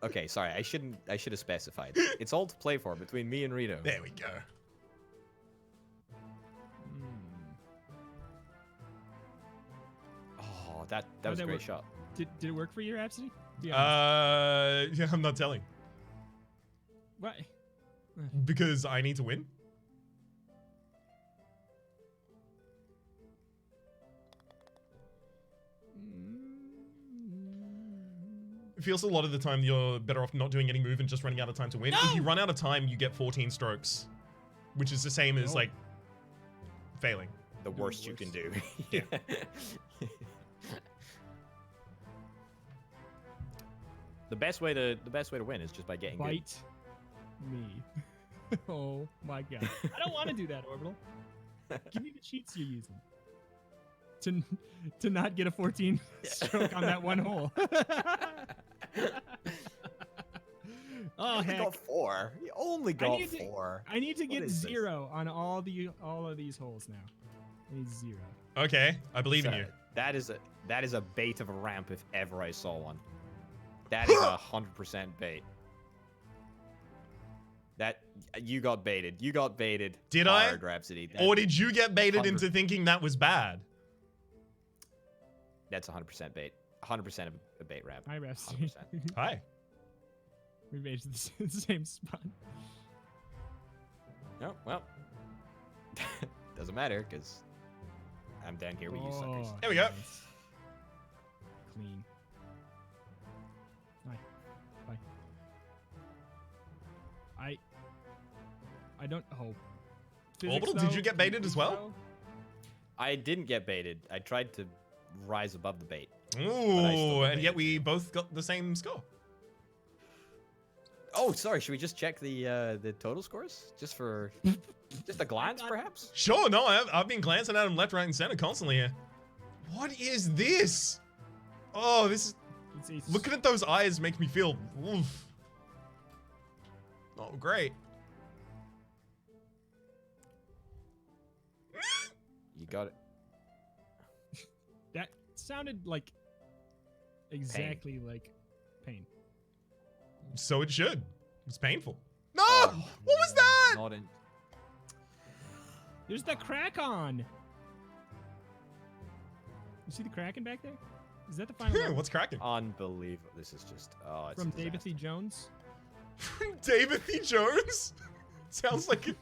Okay, sorry. I should have specified. It's all to play for between me and Rito. There we go. Oh, that How'd was a that great work? shot. Did it work for you, Rhapsody? Be honest. Yeah, I'm not telling What? because I need to win. It feels a lot of the time you're better off not doing any move and just running out of time to win. If No! you run out of time, you get 14 strokes, which is the same as Oh. like failing. The worst you can do. Yeah. The best way to win is just by getting good. Bite me. Oh my god. I don't want to do that, Orbital. Give me the cheats you're using. To not get a 14 stroke on that one hole. Oh You only heck. got 4. You only got 4. I need to What get is this? 0 on all of these holes now. I need 0. Okay, I believe in So, you. That is That is a bait of a ramp if ever I saw one. That is 100% bait. That you got baited. You got baited. Did hard, I? Rhapsody. Or did you get baited 100 into thinking that was bad? That's 100% bait. 100% of a bait rap. Hi, Rhapsody. 100%. Hi. We made the same spot. No, well, doesn't matter because I'm down here with you suckers. There we go. Nice. Clean. Hi. Bye. I don't hope. Orbital, did you get baited as well? I didn't get baited. I tried to rise above the bait. Ooh, and yet we both got the same score. Oh, sorry. Should we just check the total scores? Just for just a glance, perhaps? Sure, no, I've been glancing at them left, right, and center constantly here. What is this? Oh, this is... Looking at those eyes makes me feel... Oof. Oh, great. You got it. That sounded like exactly like pain. So it should. It's painful. No! What was that? Not in. There's the crack on. You see the Kraken back there? Is that the final level? What's cracking? Unbelievable. This is just. Oh, it's From a disaster. David Jones? David E. Jones? Sounds like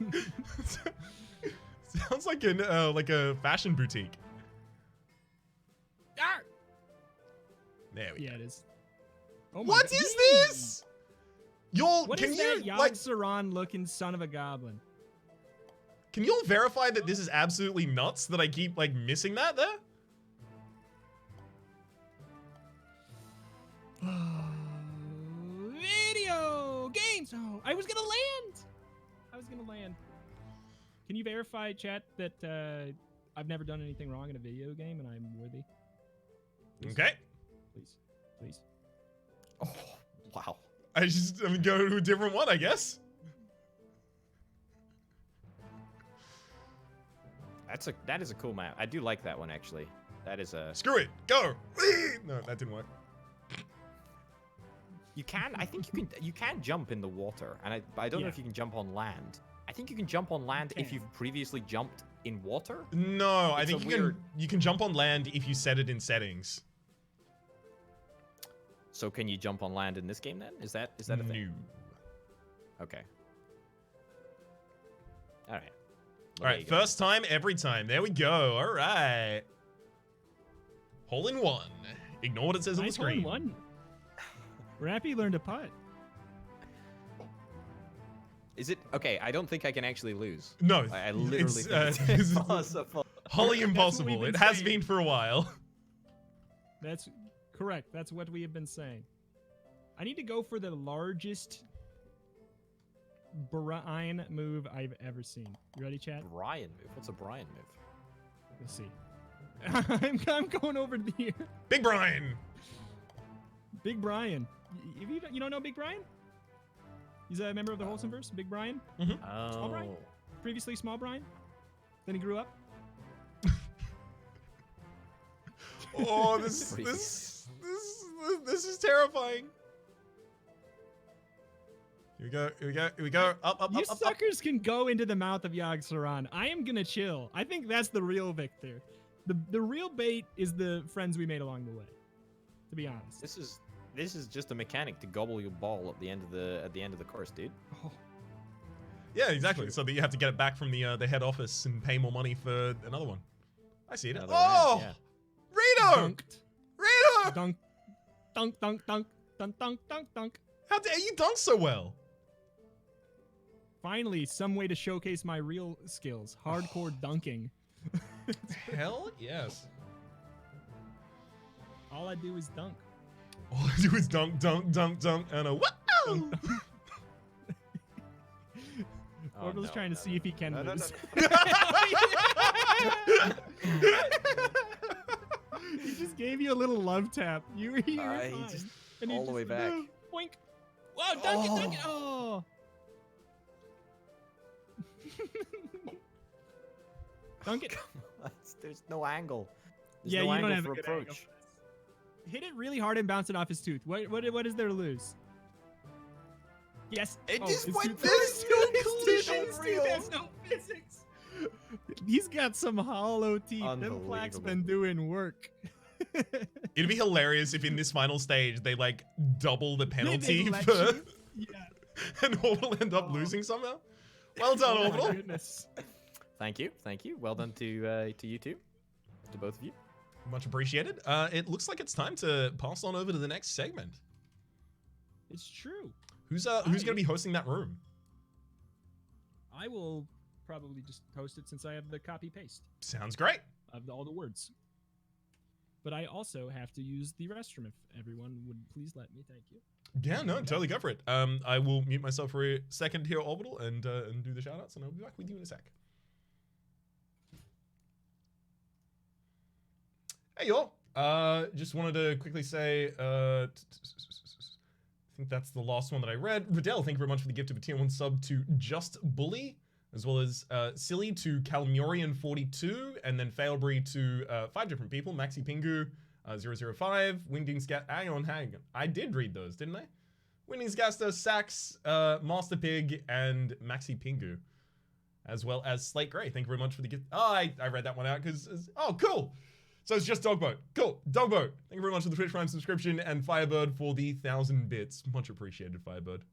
sounds like a fashion boutique. Ah! There we go. Yeah, it is. Oh my What God. is this? Y'all, What can is you that like Yogg-Saron looking son of a goblin? can y'all verify that this is absolutely nuts that I keep like missing that there? Video games. Oh, I was gonna land. Can you verify, chat, that I've never done anything wrong in a video game and I'm worthy? Please. Okay. Please. Oh, wow. I'm gonna go to a different one, I guess. That is a cool map. I do like that one actually. That is a. Screw it. Go. No, that didn't work. You can. I think you can jump in the water, and I don't know Yeah. if you can jump on land. I think you can jump on land if you've previously jumped in water. No, I It's think a weird- you can jump on land if you set it in settings. So can you jump on land in this game then? Is that a thing? No. Okay. All right. All right, first time, every time. There we go. All right. Hole in one. Ignore what it says on the Nice hole in screen. one. Rappy learned to putt. Is it okay? I don't think I can actually lose. No, I literally it's, think it's impossible. wholly we've impossible. been It has saying. been for a while. That's correct. That's what we have been saying. I need to go for the largest Brian move I've ever seen. You ready, chat? Brian move. What's a Brian move? Let's see. I'm going over to here. Big Brian. Big Brian. You don't know Big Brian? He's a member of the Wholesomeverse. Big Brian. Oh. Small Brian? Previously Small Brian. Then he grew up. Oh, this is terrifying. Here we go. Up. You suckers can go into the mouth of Yogg-Saron. I am gonna chill. I think that's the real victor. The real bait is the friends we made along the way. To be honest. This is just a mechanic to gobble your ball at the end of the course, dude. Oh, Yeah, exactly. So that you have to get it back from the head office and pay more money for another one. I see it. Another Oh, round, Reto! dunked. Reto! Dunk. Dunk, dunk, dunk, dunk, dunk, dunk, dunk. How dare you dunk so well? Finally, some way to showcase my real skills. Hardcore dunking. Hell yes. All I do is dunk. All I do is dunk, and a what? Dunk, dunk. Oh, Orbital's trying to see if he can No. lose. He just gave you a little love tap. You were He fine. just And he all the way just- back. Boink. Wow, dunk it, dunk it. Oh. Dunk it. There's no angle. There's Yeah, no you don't angle have for a good angle approach. for this. Hit it really hard and bounce it off his tooth. What is there to lose? Yes. It Oh, just his went tooth- there's no his tooth- collision, his tooth real. has no physics. He's got some hollow teeth. Them plaques Unbelievable. been doing work. It'd be hilarious if in this final stage they like double the penalty let for, you- Yeah. and Orbital end up Oh. losing somehow. Well done, Oh my Orbital. goodness. Thank you. Well done to you two, to both of you. Much appreciated. It looks like it's time to pass on over to the next segment. It's true. Who's gonna be hosting that room? I will probably just post it since I have the copy paste Sounds great. of all the words. But I also have to use the restroom if everyone would please let me. Thank you. Yeah, no, totally go for it. I will mute myself for a second here, Orbital, and do the shoutouts, and I'll be back with you in a sec. Hey y'all. Just wanted to quickly say, I think that's the last one that I read. Riddell, thank you very much for the gift of a tier 1 sub to Just Bully, as well as Silly to Calmurian42, and then Failbury to 5 different people. Maxi Pingu, 005, Winding Scat. Hang on. I did read those, didn't I? Winding Scaster, Sax, Master Pig, and Maxi Pingu, as well as Slate Grey. Thank you very much for the gift. Oh, I read that one out because, oh, cool. So it's just Dogboat. Cool. Dogboat. Thank you very much for the Twitch Prime subscription, and Firebird for the 1,000 bits. Much appreciated, Firebird.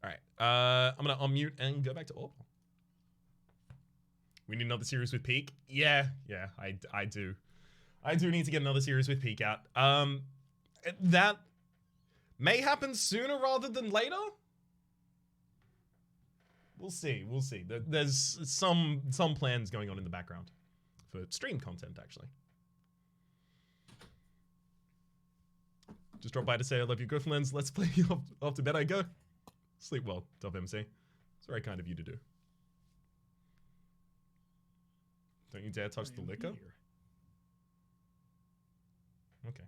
All right. I'm going to unmute and go back to Orbital. We need another series with Peak. Yeah, I do. I do need to get another series with Peak out. That may happen sooner rather than later. We'll see. There's some plans going on in the background for stream content, actually. Just drop by to say I love you, Grifflands. Let's play off to bed I go. Sleep well, Dove MC. It's very kind of you to do. Don't you dare touch the liquor. Here. Okay.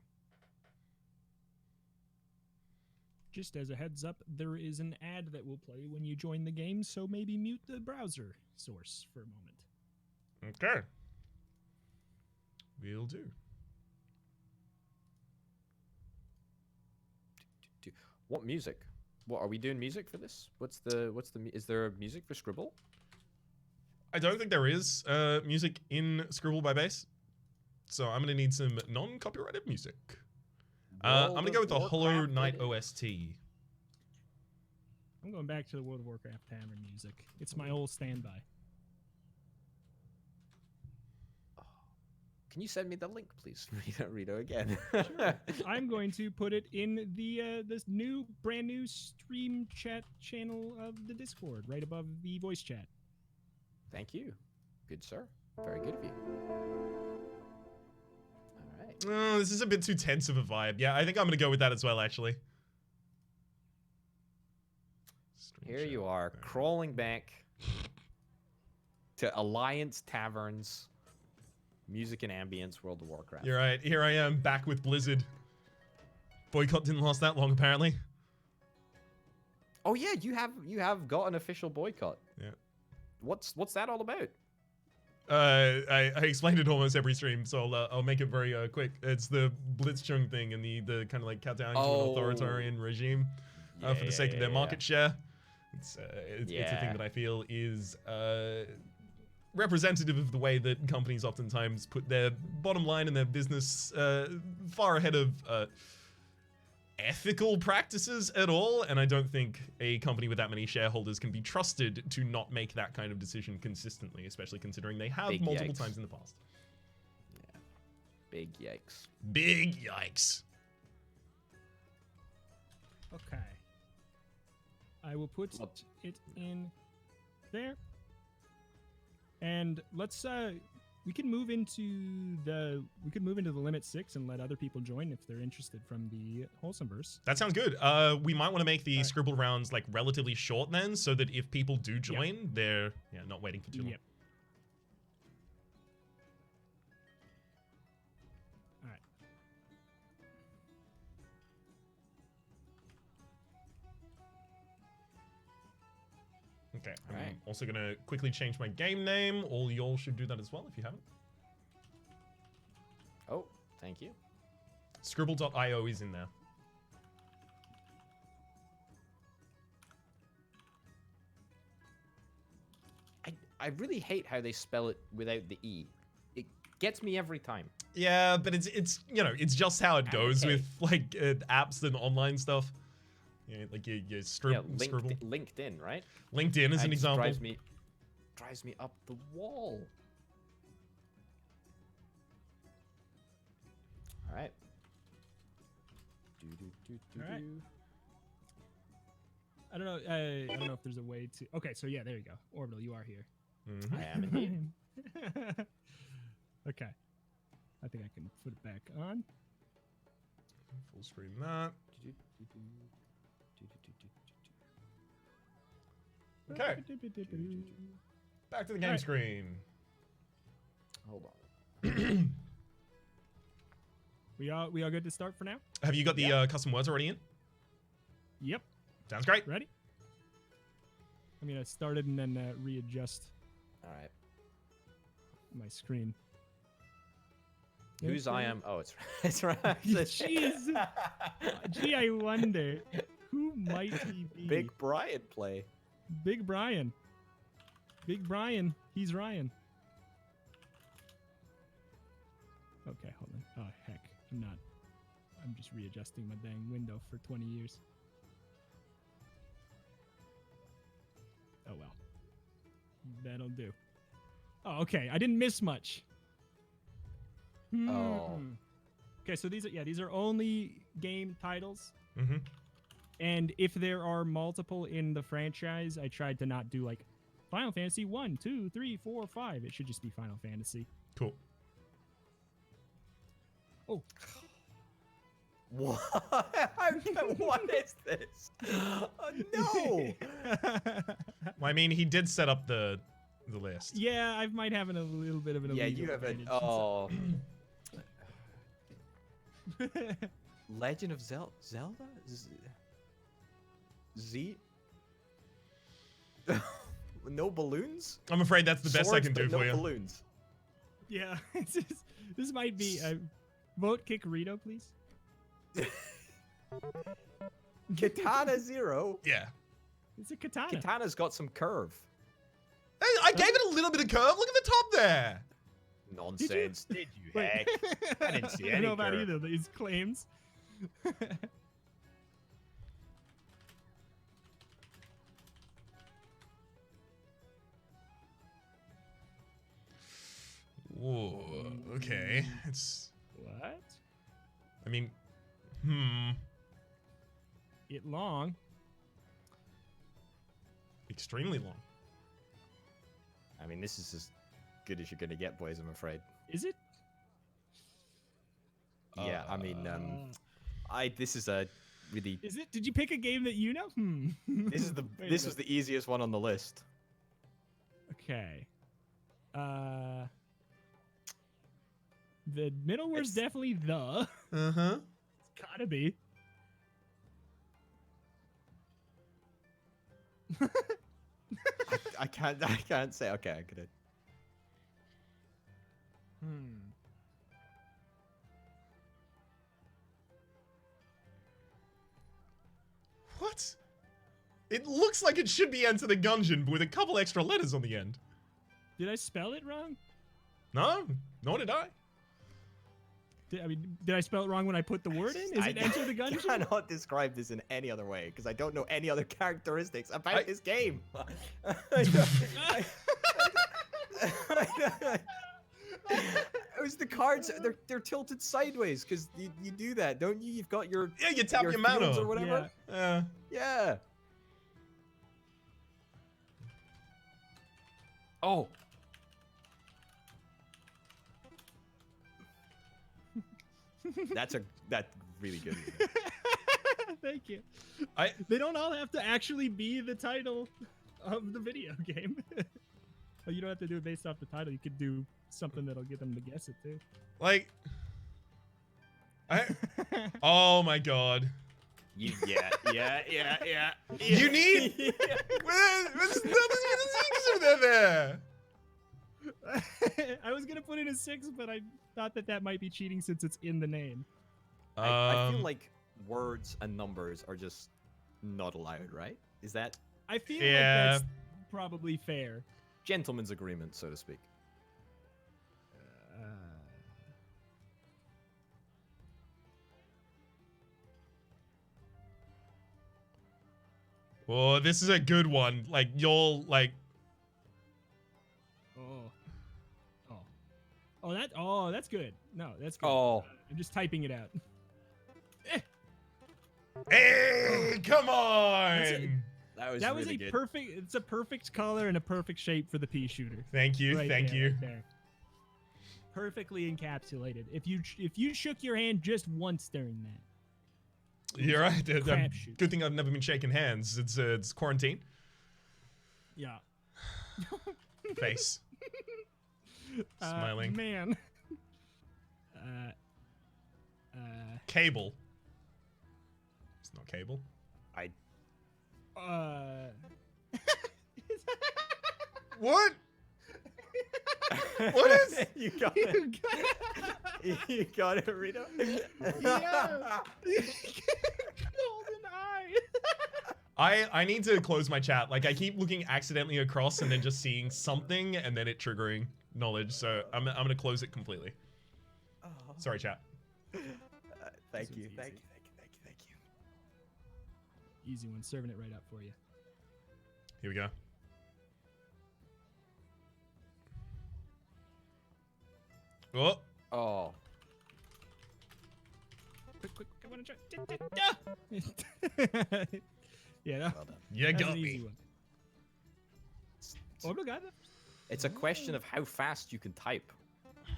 Just as a heads up, there is an ad that will play when you join the game, so maybe mute the browser source for a moment. Okay. Will do. What music? What are we doing music for this? Is there music for Scribble? I don't think there is music in Scribble by Bass, so I'm gonna need some non-copyrighted music. I'm gonna go with the Hollow Knight OST. I'm going back to the World of Warcraft Tavern music. It's my old standby. Can you send me the link, please? Reto again. I'm going to put it in the this brand new stream chat channel of the Discord, right above the voice chat. Thank you. Good sir. Very good of you. All right. Oh, this is a bit too tense of a vibe. Yeah, I think I'm gonna go with that as well, actually. Here you are, crawling back to Alliance Taverns, music and ambience, World of Warcraft. You're right. Here I am, back with Blizzard. Boycott didn't last that long, apparently. Oh yeah, you have got an official boycott. Yeah. What's that all about? I explained it almost every stream, so I'll make it very quick. It's the Blitzchung thing and the kind of like countdown to an authoritarian regime for the sake of their market share. It's a thing that I feel is representative of the way that companies oftentimes put their bottom line and their business far ahead of ethical practices at all, and I don't think a company with that many shareholders can be trusted to not make that kind of decision consistently, especially considering they have multiple times in the past. Yeah. Big yikes. Big yikes. Okay. I will put it in there. And let's we can move into the limit 6 and let other people join if they're interested from the Wholesomeverse. That sounds good. We might want to make the Scribble rounds like relatively short then, so that if people do join, they're not waiting for too long. Yep. All right. Okay, All right. I'm also going to quickly change my game name. All y'all should do that as well if you haven't. Oh, thank you. Scribble.io is in there. I really hate how they spell it without the E. It gets me every time. Yeah, but it's you know, it's just how it goes Okay. with like apps and online stuff. Yeah, like you scribble. LinkedIn, right? LinkedIn is an example. Drives me up the wall. All right. All right. I don't know. I don't know if there's a way to. Okay, so yeah, there you go. Orbital, you are here. Mhm. I am indeed. Okay. I think I can put it back on. Full screen that. Okay. Back to the game Alright. screen. Hold on. We all good to start for now? Have you got the custom words already in? Yep. Sounds great. Ready? I'm gonna start it and then readjust All right. my screen. Whose I am? Oh, it's right. Jeez. Gee, I wonder who might he be? Big Brian play. Big Brian. Big Brian. He's Ryan. Okay, hold on. Oh heck, I'm just readjusting my dang window for 20 years. Oh well. That'll do. Oh, okay. I didn't miss much. Oh. Okay, so these are only game titles. Mm-hmm. And if there are multiple in the franchise, I tried to not do like Final Fantasy 1, 2, 3, 4, 5. It should just be Final Fantasy. Cool. Oh. What? What is this? No. Well, I mean, he did set up the list. Yeah, I might have a little bit of an Yeah, illegal you have an. advantage. Oh. Legend of Zelda? Z? No balloons? I'm afraid that's the best I Swords, can do but for no you. balloons. Yeah, this might be vote kick Reto, please. Katana Zero. Yeah. It's a katana. Katana's got some curve. Hey, I gave it a little bit of curve. Look at the top there. Nonsense. Did you, Wait. heck? I didn't see I don't any know about curve. either of these claims. Whoa. Okay. It's. What? I mean. It long. Extremely long. I mean, this is as good as you're gonna get, boys. I'm afraid. Is it? Yeah, I mean, this is a really. Is it? Did you pick a game that you know? This is the. Wait a This was the easiest one on the list. Okay. The middle word's It's- definitely the. Uh-huh. It's gotta be. I can't say. Okay, I could have. What? It looks like it should be Enter the Gungeon, but with a couple extra letters on the end. Did I spell it wrong? No, nor did I. Did I spell it wrong when I put the word in? Is it Enter the I Gungeon? cannot describe this in any other way because I don't know any other characteristics about this game. It was the cards. They're tilted sideways because you do that, don't you? You've got your Yeah, you tap your fields mana. or whatever. Yeah. Oh. That's really good. Thank you. I- They don't all have to actually be the title of the video game. Well, you don't have to do it based off the title. You could do something that'll get them to guess it too. Like, oh my god. Yeah. You need. There's nothing there. I was gonna put in a 6, but I thought that might be cheating since it's in the name. I feel like words and numbers are just not allowed, right? Is that I feel like that's probably fair. gentleman's agreement, so to speak? Oh, this is a good one. Like, you'll, like... Oh, that's good. No, that's good. Oh. I'm just typing it out. Hey, come on! That was really good. perfect. It's a perfect color and a perfect shape for the pea shooter. Thank you, Right thank there, you. right there. Perfectly encapsulated. If you shook your hand just once during that. You're right. Crapshoot. Good thing I've never been shaking hands. It's quarantine. Yeah. Face. Smiling. Man. Cable. It's not cable. What? What is? You got it. You got it, Reto. Yeah. Golden eye. I need to close my chat. Like, I keep looking accidentally across and then just seeing something and then it triggering knowledge. So I'm gonna close it completely. Sorry, chat. Thank you. Easy one, serving it right up for you. Here we go. Oh. Oh. Quick, I want to try. Yeah, no, Well done. You that's got an easy me. one. Orbital got it? It's a question of how fast you can type.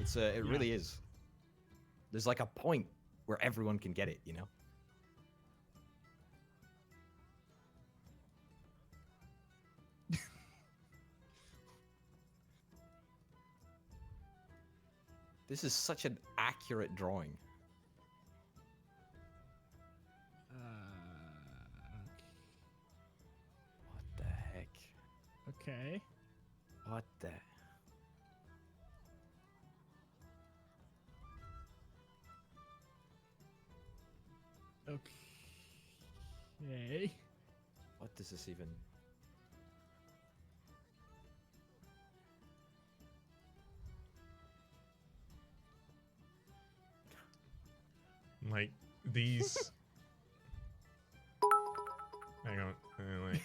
It really is. There's like a point where everyone can get it, you know? This is such an accurate drawing. What the heck? Okay. What the? Okay. What does this even? Like these. Hang on. Wait,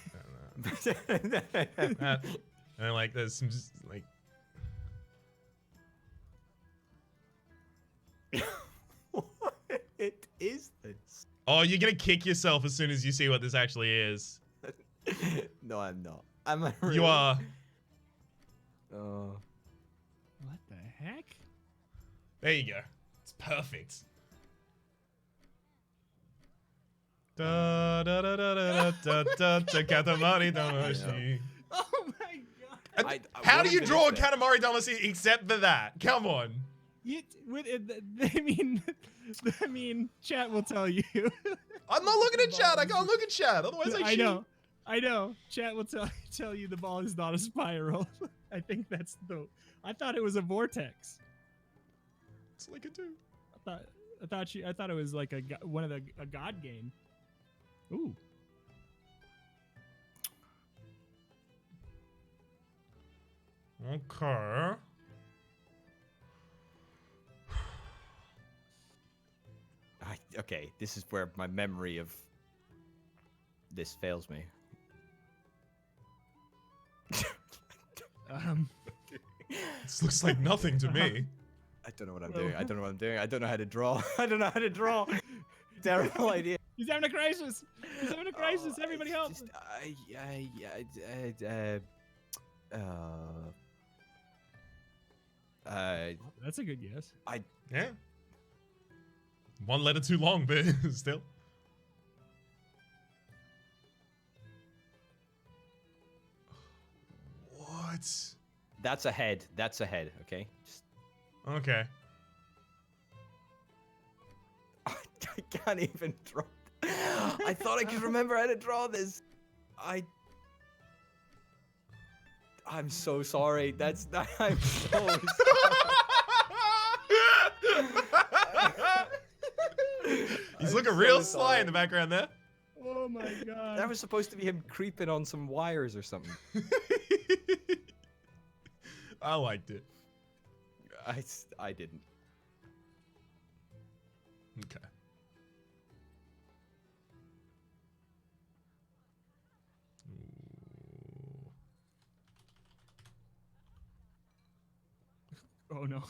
and like there's some just, like. What is this? Oh, you're gonna kick yourself as soon as you see what this actually is. No, I'm not. I'm a You are. Oh. What the heck? There you go. It's perfect. Da da da da da da da da Katamari Damacy. Oh my god. How do you draw a Katamari Damacy except for that? Come on. I mean, chat will tell you. I'm not looking at chat. I can't look at chat. Otherwise, I shoot. I know. Chat will tell you the ball is not a spiral. I think that's the. I thought it was a vortex. It's like a two. I thought it was like a god game. Ooh. Okay. Okay, this is where my memory of this fails me. This looks like nothing to me. I don't know what I'm doing. I don't know what I'm doing. I don't know how to draw. I don't know how to draw. Terrible idea. He's having a crisis. He's having a crisis. Everybody help. Just, That's a good guess. Yeah. One letter too long, but still. What? That's a head. That's a head. Okay. Just, Okay. I can't even draw I thought I could remember how to draw this. I'm so sorry. That's not. I'm so sorry. He's looking real sly in the background there. Oh my god. That was supposed to be him creeping on some wires or something. I liked it. I didn't. Okay. Oh no.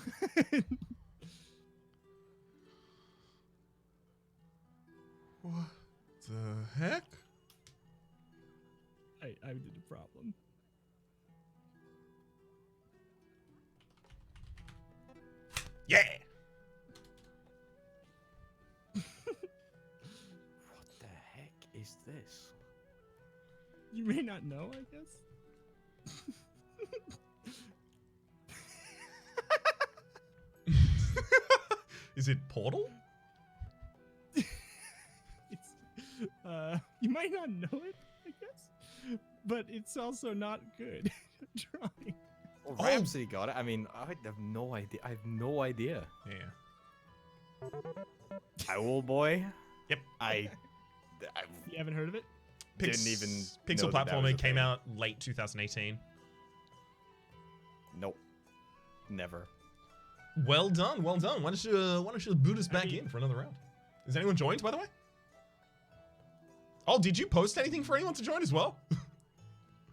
What the heck? I did a problem. Yeah. What the heck is this? You may not know, I guess. Is it Portal? It's, you might not know it, I guess, but it's also not good drawing. Well, Rhapsody got it. I mean, I have no idea. I have no idea. Yeah. Owl Boy? Yep. I You haven't heard of it? didn't even know Pixel that was platformer a came thing. out late 2018. Nope. Never. Well done, well done. Why don't you boot us back mean- in for another round? Is anyone joined, by the way? Oh, did you post anything for anyone to join as well?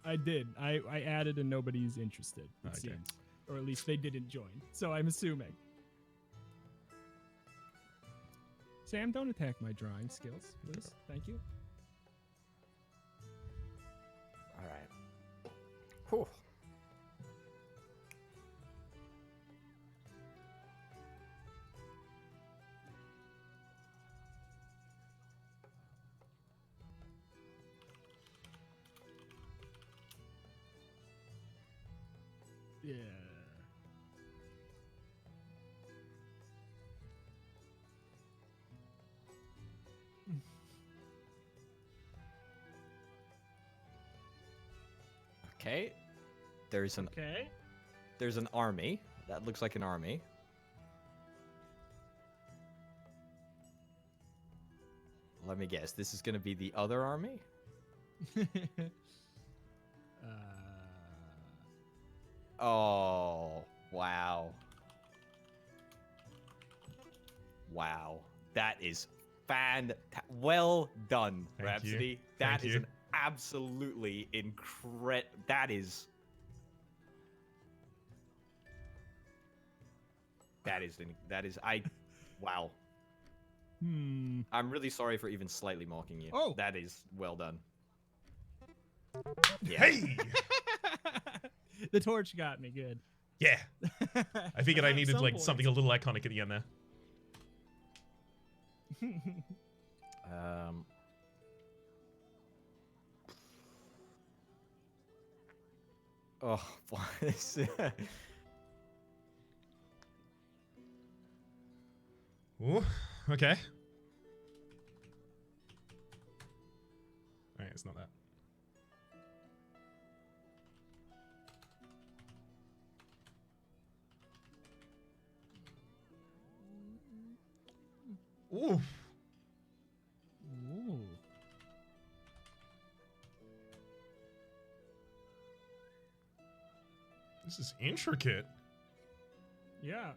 I did. I added and nobody's interested, it Okay. seems. Or at least they didn't join. So I'm assuming. Sam, don't attack my drawing skills, please. Thank you. All right. Whew. Yeah. Okay. There's an Okay. army. That looks like an army. Let me guess. This is going to be the other army? Oh, wow. Wow. That is well done, Thank Rhapsody. you. That Thank is you. an absolutely incredible. That is wow. Hmm. I'm really sorry for even slightly mocking you. Oh. That is well done. Yeah. Hey! The torch got me good. Yeah. I figured I At needed some like point. something a little iconic at the end there. Oh, what is that? Ooh, okay. Alright, it's not that. Ooh. Ooh. This is intricate. Yeah.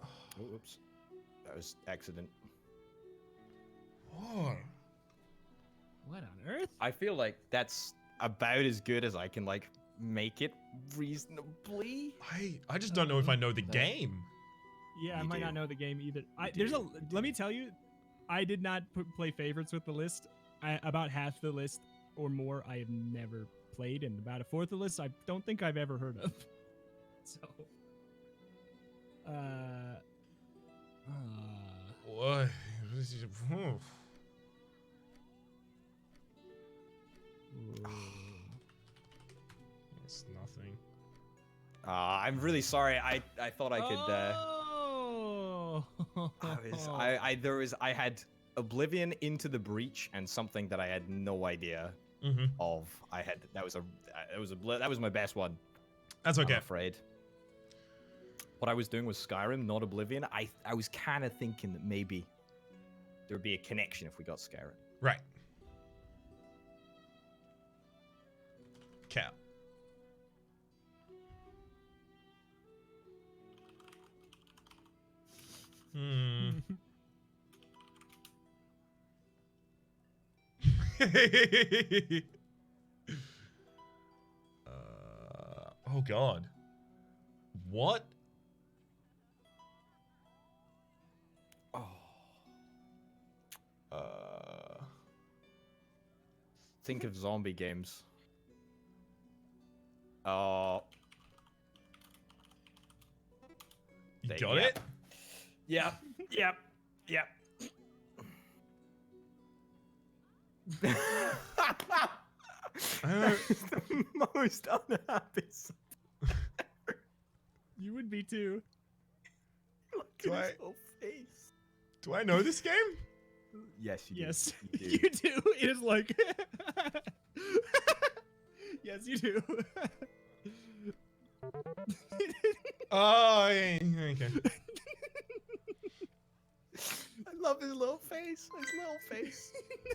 Oh, oops. That was accident. Oh. What on earth? I feel like that's about as good as I can like make it reasonably. I just don't know if I know the game. Yeah, I You might do. not know the game either. You do. Let me tell you, I did not play favorites with the list. About half the list or more I have never played, and about a fourth of the list I don't think I've ever heard of. So, What? It's nothing. I'm really sorry. I thought I could. Oh. I had Oblivion, Into the Breach, and something that I had no idea of. That was my best one. That's okay. I'm afraid. What I was doing was Skyrim, not Oblivion. I was kind of thinking that maybe there would be a connection if we got Skyrim. Right. Cap. Oh God. What? Oh. Think of zombie games. Oh. You got it? Yep. Yep. Yep. That's the most unhappy. You would be too. Look at his whole face. Do I know this game? Yes, you do. Yes, You do. you do. It is like. Yes, you do. Oh, yeah, okay. I love his little face. His little face.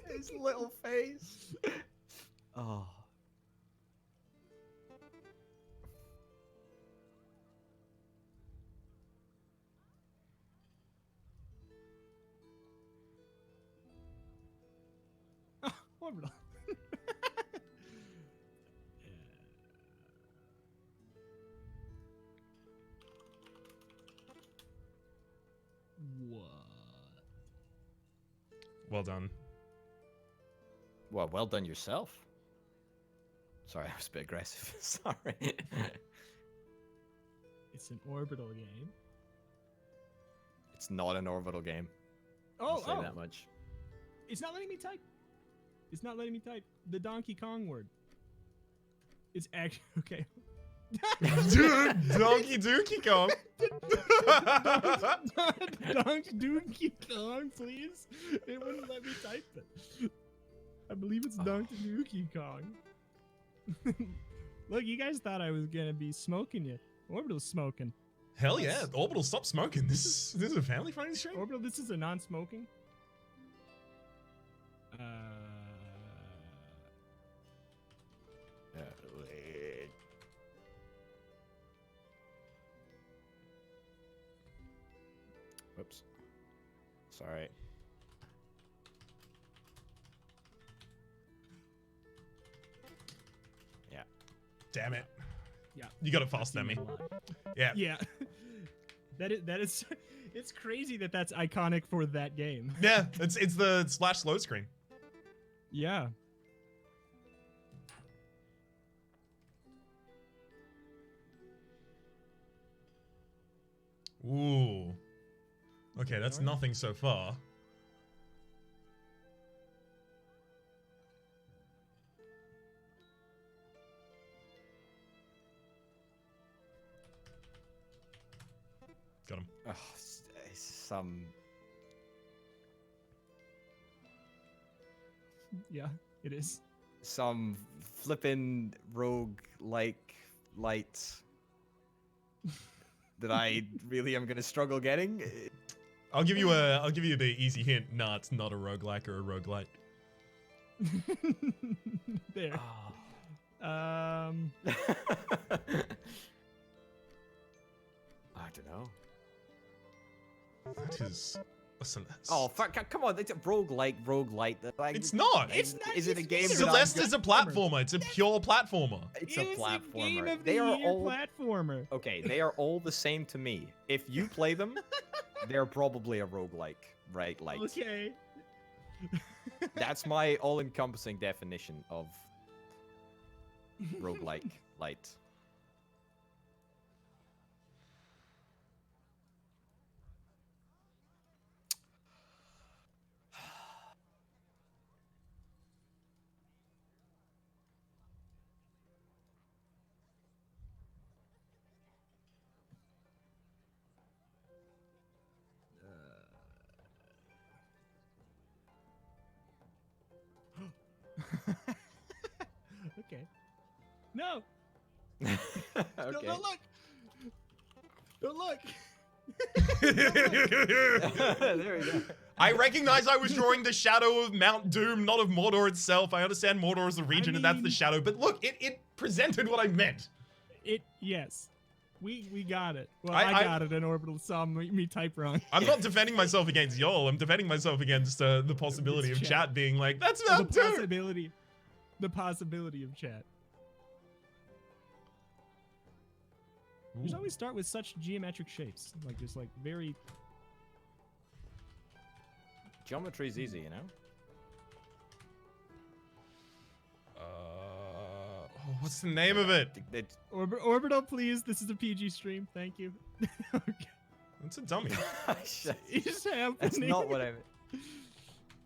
His little face. Oh. Orbital. What? Well done. Well done yourself. Sorry, I was a bit aggressive. Sorry. It's an orbital game. It's not an orbital game. I'll say that much. It's not letting me type. It's not letting me type the Donkey Kong word. It's actually okay. Dude, Donkey Dookie Kong. Donkey Dookie Kong, please. It wouldn't let me type it. I believe it's Donkey Dookie Kong. Look, you guys thought I was gonna be smoking you. Orbital's smoking. Hell yeah, Orbital, stop smoking. This is a family friendly stream. Orbital, this is a non-smoking. Whoops. Sorry. Yeah. Damn it. Yeah. You got it faster than me. Yeah. Yeah. That is it's crazy that that's iconic for that game. Yeah, it's the slash slow screen. Yeah. Ooh. Okay, that's nothing so far. Got him. Oh, some. Yeah, it is. Some flippin' rogue like light that I really am gonna struggle getting. I'll give you the easy hint. Nah, it's not a roguelike or a roguelite. There. Oh. Um. I don't know. That is. Listen. Oh fuck! Come on, it's a roguelike. Like, It's not. It's not. Is it a game? Celeste is a platformer. It's a pure platformer. It's a platformer. Game of the They are year all platformer. okay. They are all the same to me. If you play them, they're probably a roguelike, right? Like Okay. that's my all-encompassing definition of roguelike light. Okay. No. Okay. Don't look. Don't look. There we go. I recognize I was drawing the shadow of Mount Doom, not of Mordor itself. I understand Mordor is the region and that's the mean- shadow, but look, it presented what I meant. Yes. We got it. Well, I- I got it, and Orbital saw me type wrong. I'm not defending myself against y'all. I'm defending myself against the possibility of It's chat being like, that's the Mount Doom. possibility of chat. You should always start with such geometric shapes, like just like very. Geometry's easy, you know? What's the name of it? Orbital, please. This is a PG stream. Thank you. Okay. It's a dummy. It's happening. That's not what I meant.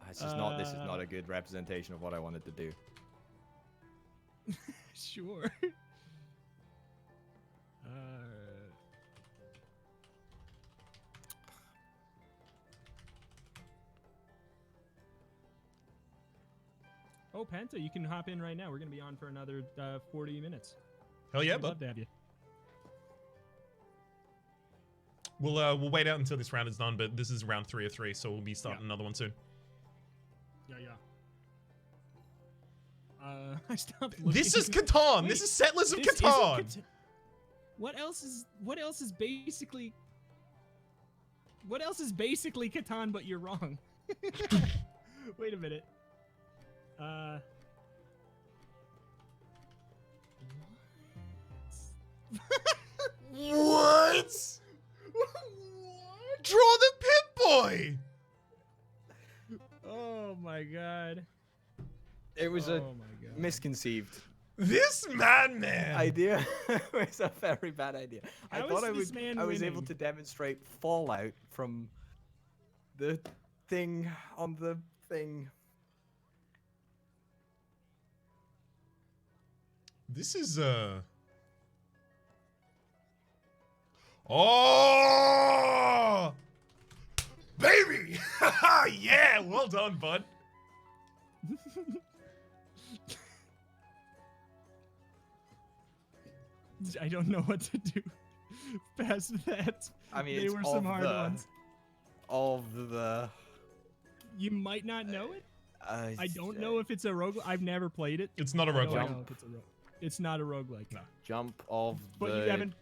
This is not a good representation of what I wanted to do. Sure. Oh, Penta, you can hop in right now. We're gonna be on for another 40 minutes. Hell yeah, We'd bud. love to have you. We'll wait out until this round is done, but this is round 3 of 3, so we'll be starting another one soon. Yeah. I stopped looking. This is Catan. Wait, This is Settlers of this isn't Catan. What else is basically Catan, but you're wrong? Wait a minute. What? Draw the Pip-Boy. Oh my god. It was a Oh my god. misconceived This madman. idea. It was a very bad idea. I How thought is this man I was able winning? to demonstrate fallout from the thing on the thing. This is Oh, baby! Yeah, well done, bud. I don't know what to do past that. I mean, they it's were some hard ones. Of the. You might not know it. I don't uh, know if it's a rogue. I've never played it. It's not a I don't roguelike. know if it's a rogue. It's not a roguelike. No. Jump of But the. you haven't.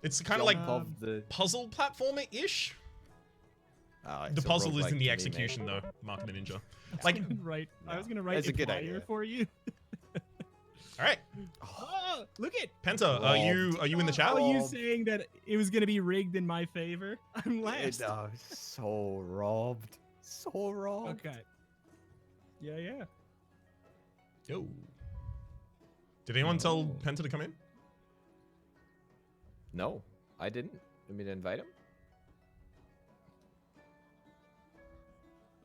It's kind of jump like of the. puzzle platformer-ish. Oh, The it's a puzzle is roguelike in the to me, execution, mate. though. Mark of the Ninja. I Like, was gonna write. I was gonna write That's a good Inquire idea. for you. all right, Oh, look at. Penta, are you in the chat? Oh, you Robbed. saying that it was gonna be rigged in my favor? I'm last. So robbed. So robbed. Okay. Yeah. Yo. Did anyone tell Oh. Penta to come in? No, I didn't. Want me to invite him?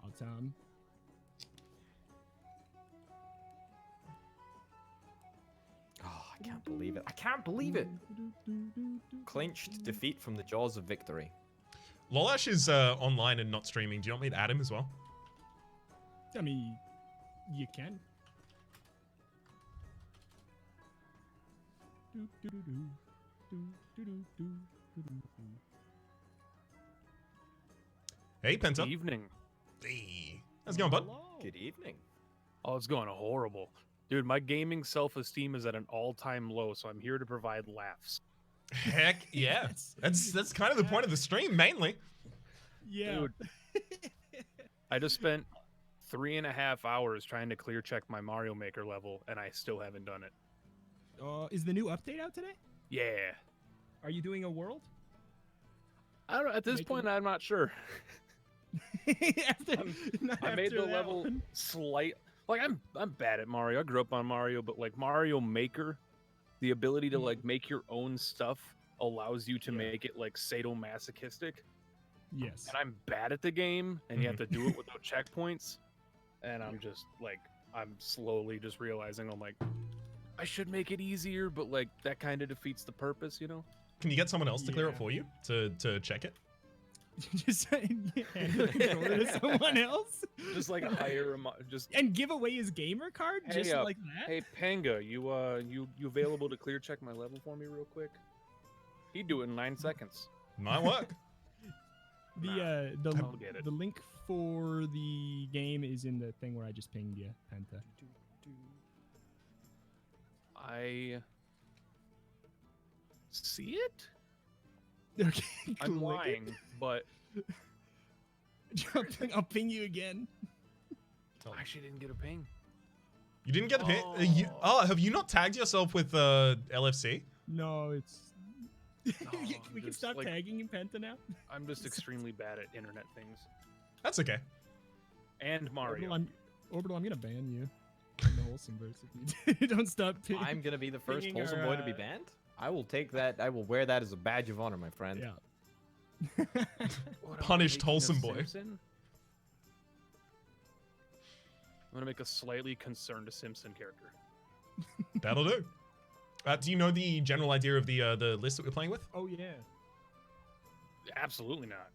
Oh, Tom. Oh, I can't believe it. I can't believe it. Clinched defeat from the jaws of victory. Lolash is online and not streaming. Do you want me to add him as well? I mean, you can. Hey, Penta. Good evening. Hey. How's it going, bud? Hello. Good evening. Oh, it's going horrible. Dude, my gaming self-esteem is at an all-time low, so I'm here to provide laughs. Heck yeah. Yes. That's kind of the point of the stream, mainly. Yeah. Dude. I just spent 3.5 hours trying to clear check my Mario Maker level, and I still haven't done it. Is the new update out today? Yeah. Are you doing a world? I don't know. At this Making- point, I'm not sure. I made the level one. slight. Like I'm bad at Mario. I grew up on Mario, but like Mario Maker, the ability to like make your own stuff allows you to Yeah. make it like sadomasochistic. Yes. And I'm bad at the game, and you have to do it without checkpoints. And I'm just like, I'm slowly just realizing I'm like, I should make it easier, but like that kind of defeats the purpose, you know? Can you get someone else to clear it Yeah. for you to check it? Just hand the controller to someone else. Just like hire him. Just And give away his gamer card Hey, just like that. hey Panga, you available to clear check my level for me real quick? He'd do it in 9 seconds. Might work. The I'll get it. the link for the game is in the thing where I just pinged you, Penta. I see it. Okay, I'm click it. lying, but I'll ping you again. I actually didn't get a ping. You didn't get the pin? Oh. Have you not tagged yourself with LFC? No, it's. No, we can just, stop like- tagging in Penta now. I'm just extremely bad at internet things. That's okay. And Mario. Orbital, I'm gonna ban you. In the wholesome verse if you don't stop pinging. I'm gonna be the first Pinging wholesome our, boy to be banned. I will take that. I will wear that as a badge of honor, my friend. Yeah. What, am I Punished making a wholesome boy. Simpson? I'm gonna make a slightly concerned Simpson character. That'll do. Do you know the general idea of the list that we're playing with? Oh yeah. Absolutely not.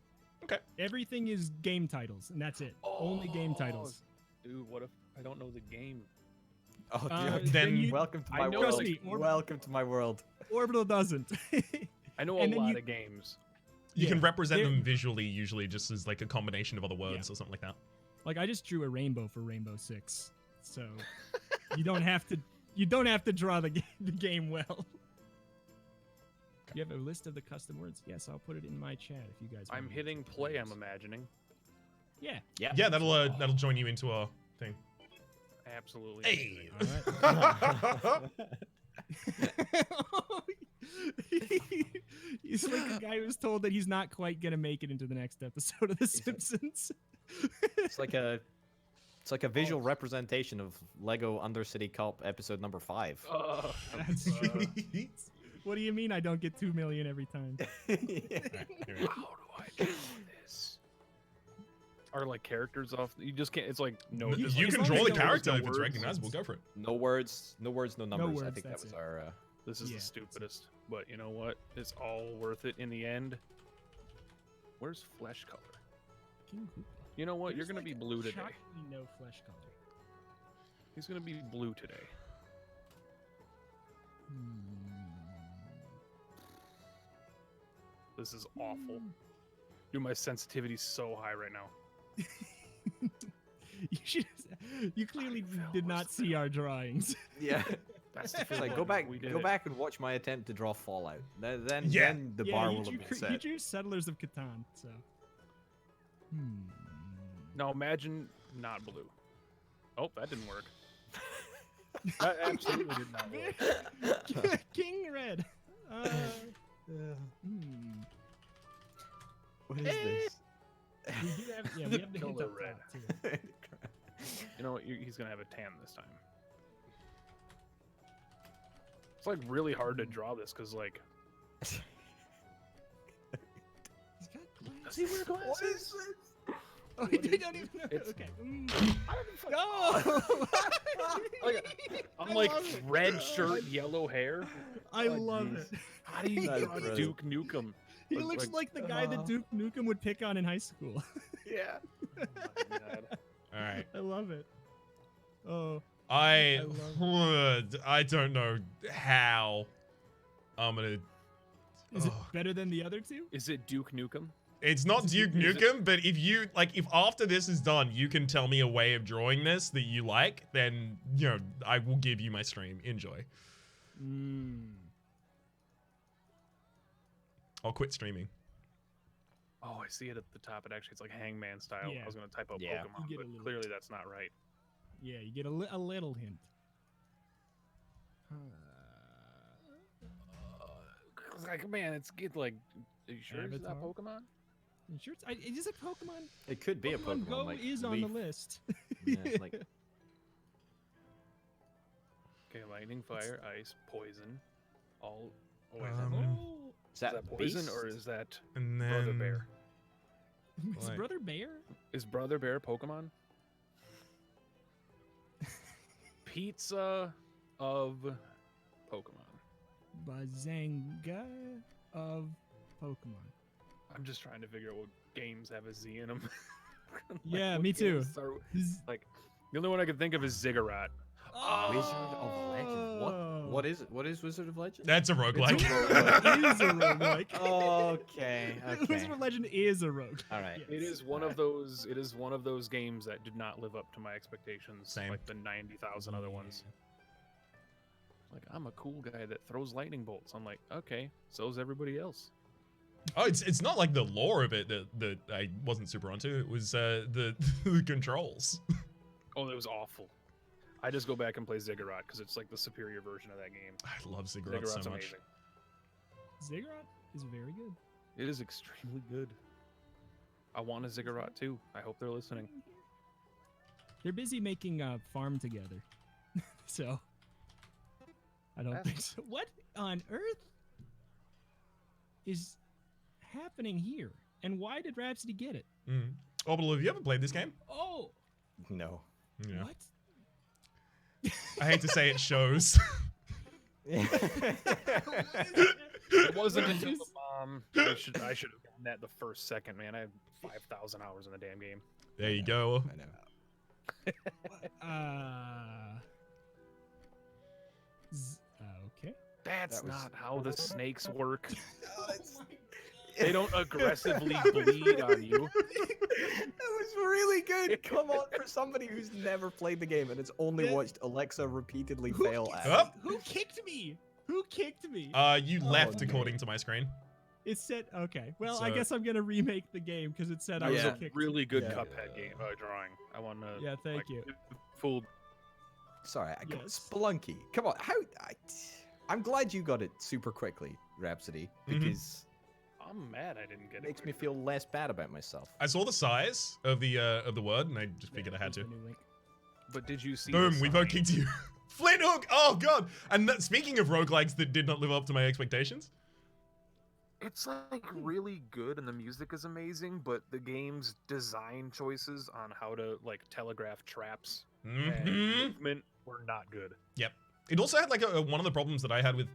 Everything is game titles, and that's it. Only game titles. Dude, what if I don't know the game? Oh, Then then you- welcome to I my know, world. Trust me, Welcome to my world. Orbital doesn't. I know And a then lot you- of games. You can Yeah, represent they're- them visually, usually just as like a combination of other words or something like that. Like I just drew a rainbow for Rainbow Six, so you don't have to draw the game well. You have a list of the custom words? Yes, I'll put it in my chat if you guys. I'm want to hitting look at play, those. I'm imagining. Yeah. Yeah, that'll join you into our thing. Absolutely. Hey. All He's like a guy who's told that he's not quite gonna make it into the next episode of The Simpsons. It's like a visual representation of Lego Undercity Cop episode number 5. That's true. What do you mean I don't get 2 million every time? How do I do this? Are like characters off? You just can't. It's like no. You just, you like, can as draw long the as no character words, if it's no recognizable. words. Go for it. No words, no numbers. I words, think that that's was it. our. This is Yeah. the stupidest, but you know what? It's all worth it in the end. Where's flesh color? King Koopa. You know what? You're There's, gonna like, be blue today. shockingly no flesh color. He's gonna be blue today. This is awful. Dude, my sensitivity's so high right now. You should. You clearly did not see our drawings. Yeah. That's the It's like go back and watch my attempt to draw Fallout. Then Yeah. the Yeah, bar you will drew, have been you set. drew Settlers of Catan, so. Now imagine not blue. Oh, that didn't work. That absolutely did not work. King Red. What is this? We do have, yeah, we have the hint Color up red. top, too. You know what? He's gonna have a tan this time. It's like really hard to draw this because like. He's got glasses. Does he wear glasses? Oh, you don't even know. It's- Okay. No! No! I'm like red shirt, yellow hair. I Oh, love jeez. it. How do you That's draw brilliant. Duke Nukem? He Like- looks like the guy that Duke Nukem would pick on in high school. Yeah. Oh my God. All right. I love it. Oh. I I don't know how I'm gonna. Is it Oh. better than the other two? Is it Duke Nukem? It's not Duke Is it- Nukem, but if after this is done, you can tell me a way of drawing this that you like, then I will give you my stream. Enjoy. I'll quit streaming. Oh, I see it at the top. It's like Hangman style. Yeah. I was gonna type out Yeah. Pokemon, You get a but little- clearly that's not right. Yeah, you get a little hint. It's like, man, it's like. Are you sure it's not Avatar? Pokemon? You sure is it Pokemon? It could be a Pokemon. Go like is on Leaf. the list. Yeah, it's like Okay, lightning, fire, ice, poison. All. Oh, wait, is that, is that poison Beast? or is that And then Brother Bear? Is Like- Brother Bear? Is Brother Bear Pokemon? Pizza of Pokemon. Bazanga of Pokemon. I'm just trying to figure out what games have a Z in them. Yeah, me too. Like, the only one I can think of is Ziggurat. Wizard of Legend. What is it? What is Wizard of Legend? That's a roguelike. It is a roguelike. Okay. Wizard of Legend is a rogue. All right. Yes. It is one of those. It is one of those games that did not live up to my expectations. Same. Like the 90,000 other ones. Like, I'm a cool guy that throws lightning bolts. I'm like, okay, so's everybody else. Oh, it's not like the lore of it that I wasn't super onto. It was the controls. Oh, it was awful. I just go back and play Ziggurat because it's like the superior version of that game. I love Ziggurat so Ziggurat's much. amazing. Ziggurat is very good. It is extremely good. I want a Ziggurat too. I hope they're listening. They're busy making a farm together, so I don't think so. What on earth is happening here? And why did Rhapsody get it? Orbital, have you ever played this game? Oh, No. Yeah. what? I hate to say it shows. It wasn't until the mom. I should have gotten that the first second, man. I had 5,000 hours in the damn game. There you go. I know. Okay. That's That was- not how the snakes work. That They don't aggressively bleed on you. was really good. Come on, for somebody who's never played the game and has only watched Alexa repeatedly fail at it. Oh. Who kicked me? Who kicked me? You left okay. according to my screen. It said okay. Well, I So- guess I'm gonna remake the game because it said That I was was a kicked. really good Yeah. Cuphead game drawing. I want to. Yeah, thank you. Fooled. Sorry, I got Yes. Spelunky. Come on, I'm glad you got it super quickly, Rhapsody, because I'm mad I didn't get it it. makes me feel less bad about myself. I saw the size of the word, and I just figured I had There's to. the new link. But did you see? Boom, the we sign? both kicked you. Flint Hook! Oh, God! And speaking of roguelikes that did not live up to my expectations. It's like really good and the music is amazing, but the game's design choices on how to like telegraph traps and movement were not good. Yep. It also had like one of the problems that I had with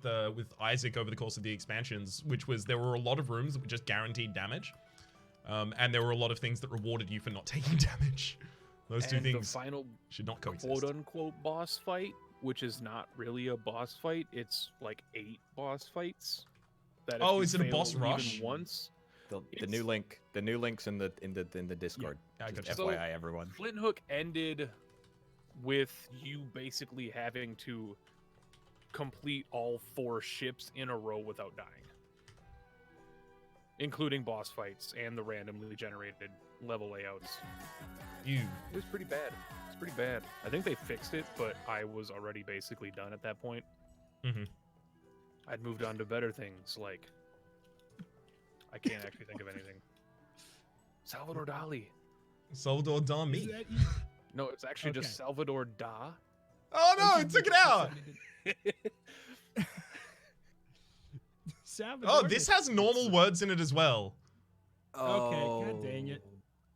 Isaac over the course of the expansions, which was there were a lot of rooms that were just guaranteed damage, and there were a lot of things that rewarded you for not taking damage. Those two And things the final should not coexist. quote-unquote boss fight, which is not really a boss fight, it's like 8 boss fights. That if Oh, you is it a fail boss even rush? Once. The It's- new link's in the Discord. I Just gotcha. So- FYI, everyone. Flint Hook ended with you basically having to complete all 4 ships in a row without dying, including boss fights and the randomly generated level layouts. You. It was pretty bad. It's pretty bad. I think they fixed it, but I was already basically done at that point. Mhm. I'd moved on to better things, like I can't actually think of anything. Salvador Dali. Salvador Is Dami. that you? No, it's actually just Okay. Salvador Da. Oh no, it took it out. Salvador Oh, this did- has normal words in it as well. Okay, god dang it.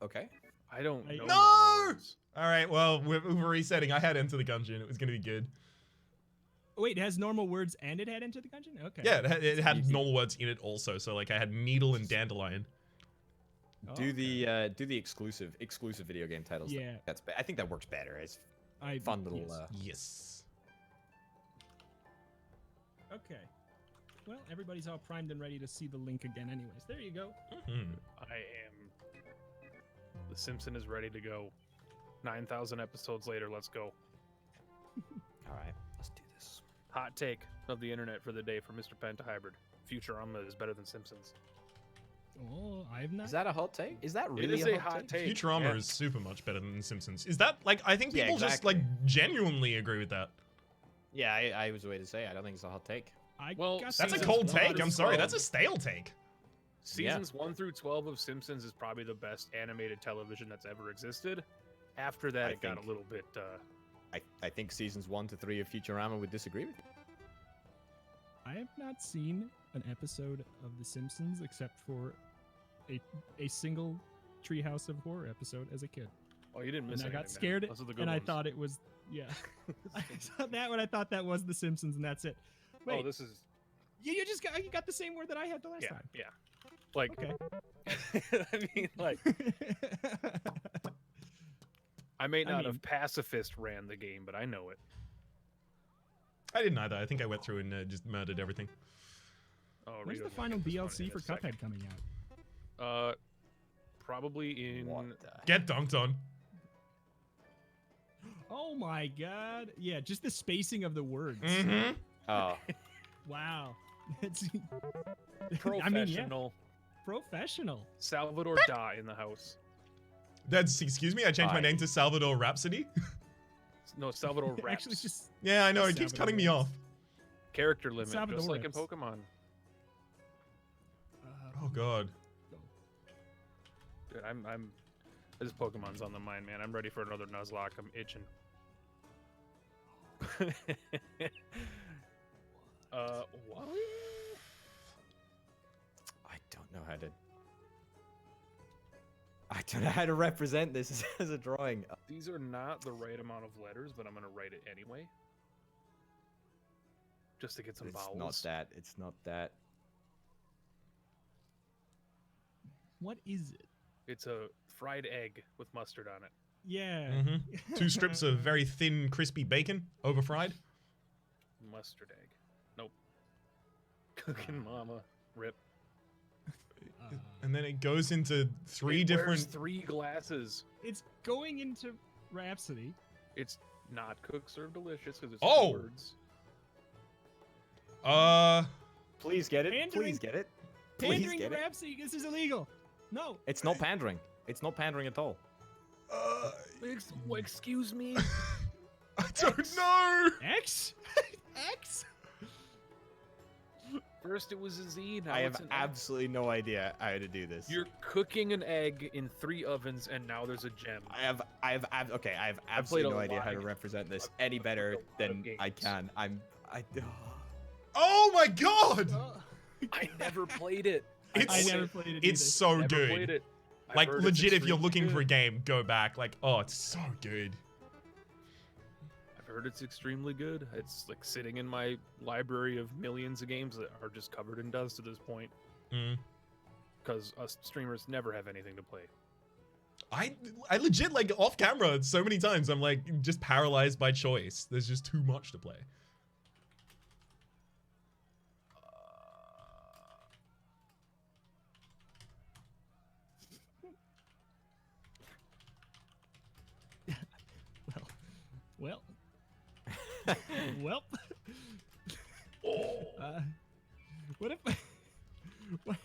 Okay. I don't I- know. No! normal words. All right, well, we're resetting. I had Enter the Gungeon. It was gonna be good. Wait, it has normal words and it had Enter the Gungeon? Okay. Yeah, it had Easy. normal words in it also. So like I had needle and dandelion. Oh, Do okay. the exclusive video game titles. Yeah. I think that works better. It's I fun little. yes. Yes. Okay. Well, everybody's all primed and ready to see the link again anyways. There you go. Mhm. I am. The Simpson is ready to go. 9,000 episodes later, let's go. All right, let's do this. Hot take of the internet for the day from Mr. Pentahybrid. Futurama is better than Simpsons. Oh, I've not. Is that a hot take? Is that really It is a hot take. Futurama yeah. is super much better than The Simpsons. Is that like I think Yeah, people just like exactly. genuinely agree with that. Yeah, I was waiting to say. I don't think it's a hot take. I Well, got That's a Seasons cold 1 take. through I'm sorry. 12. That's a stale take. Seasons 1 through 12 of Simpsons is probably the best animated television that's ever existed. After that, I it got a think- little bit. I think seasons 1 to 3 of Futurama would disagree with you. I have not seen an episode of The Simpsons except for a single Treehouse of Horror episode as a kid. Oh, you didn't miss And I anything. got scared Those are the good and I ones. thought it was yeah. I saw that when I thought that was The Simpsons and that's it. Wait, Oh, this is. you just got the same word that I had the last Yeah, time. yeah. Like, Okay. I mean, like, I may not have pacifist ran the game, but I know it. I didn't either. I think I went through and just murdered everything. Oh, When's Rito's the gonna final get this one DLC in for a second. Cuphead coming out? Probably in. What the Get dunked on. Oh my god. Yeah, just the spacing of the words. Mm-hmm. Oh, Wow. It's Professional. I mean, yeah, professional. Salvador Da in the house. That's, excuse me, I changed my Hi. name to Salvador Rhapsody. No, Salvador Rhaps. Actually, it's just Yeah, I know, it keeps Salvador cutting me Rhaps. off. Character limit, Salvador just like in Rhaps. Pokemon. Oh god. Dude, this Pokemon's on the mind, man. I'm ready for another Nuzlocke. I'm itching. What? I don't know how to. I don't know how to represent this as a drawing. These are not the right amount of letters, but I'm gonna write it anyway. Just to get some It's vowels. not that. It's not that. what is it? It's a fried egg with mustard on it. Yeah. Mm-hmm. 2 strips of very thin, crispy bacon, over fried. Mustard egg. Nope. Cooking mama. Rip. And then it goes into 3 It wears different... 3 glasses. It's going into Rhapsody. It's not cook, serve, delicious because it's Oh! 2 words. Please get it. Pandering- Please get it. Please Pandering to get it. Rhapsody, this is illegal. No. It's not pandering. It's not pandering at all. Excuse me. I don't know! X? X? First it was a Z. Now I it's have an X. absolutely no idea how to do this. You're cooking an egg in 3 ovens, and now there's a gem. I have okay. I have played absolutely a no idea how lot to of- represent this I've any played a better lot than of I games. can. Oh my god! I never played it. It's- I never played it It's either. so Never good. played it. I've Like, heard it's legit, if you're extremely looking for a good. game, go back. Like, oh, it's so good. I've heard it's extremely good. It's like sitting in my library of millions of games that are just covered in dust to this point. Mm. Because us streamers never have anything to play. I legit, like, off camera so many times, I'm like, just paralyzed by choice. There's just too much to play. Well. Well. What if... what?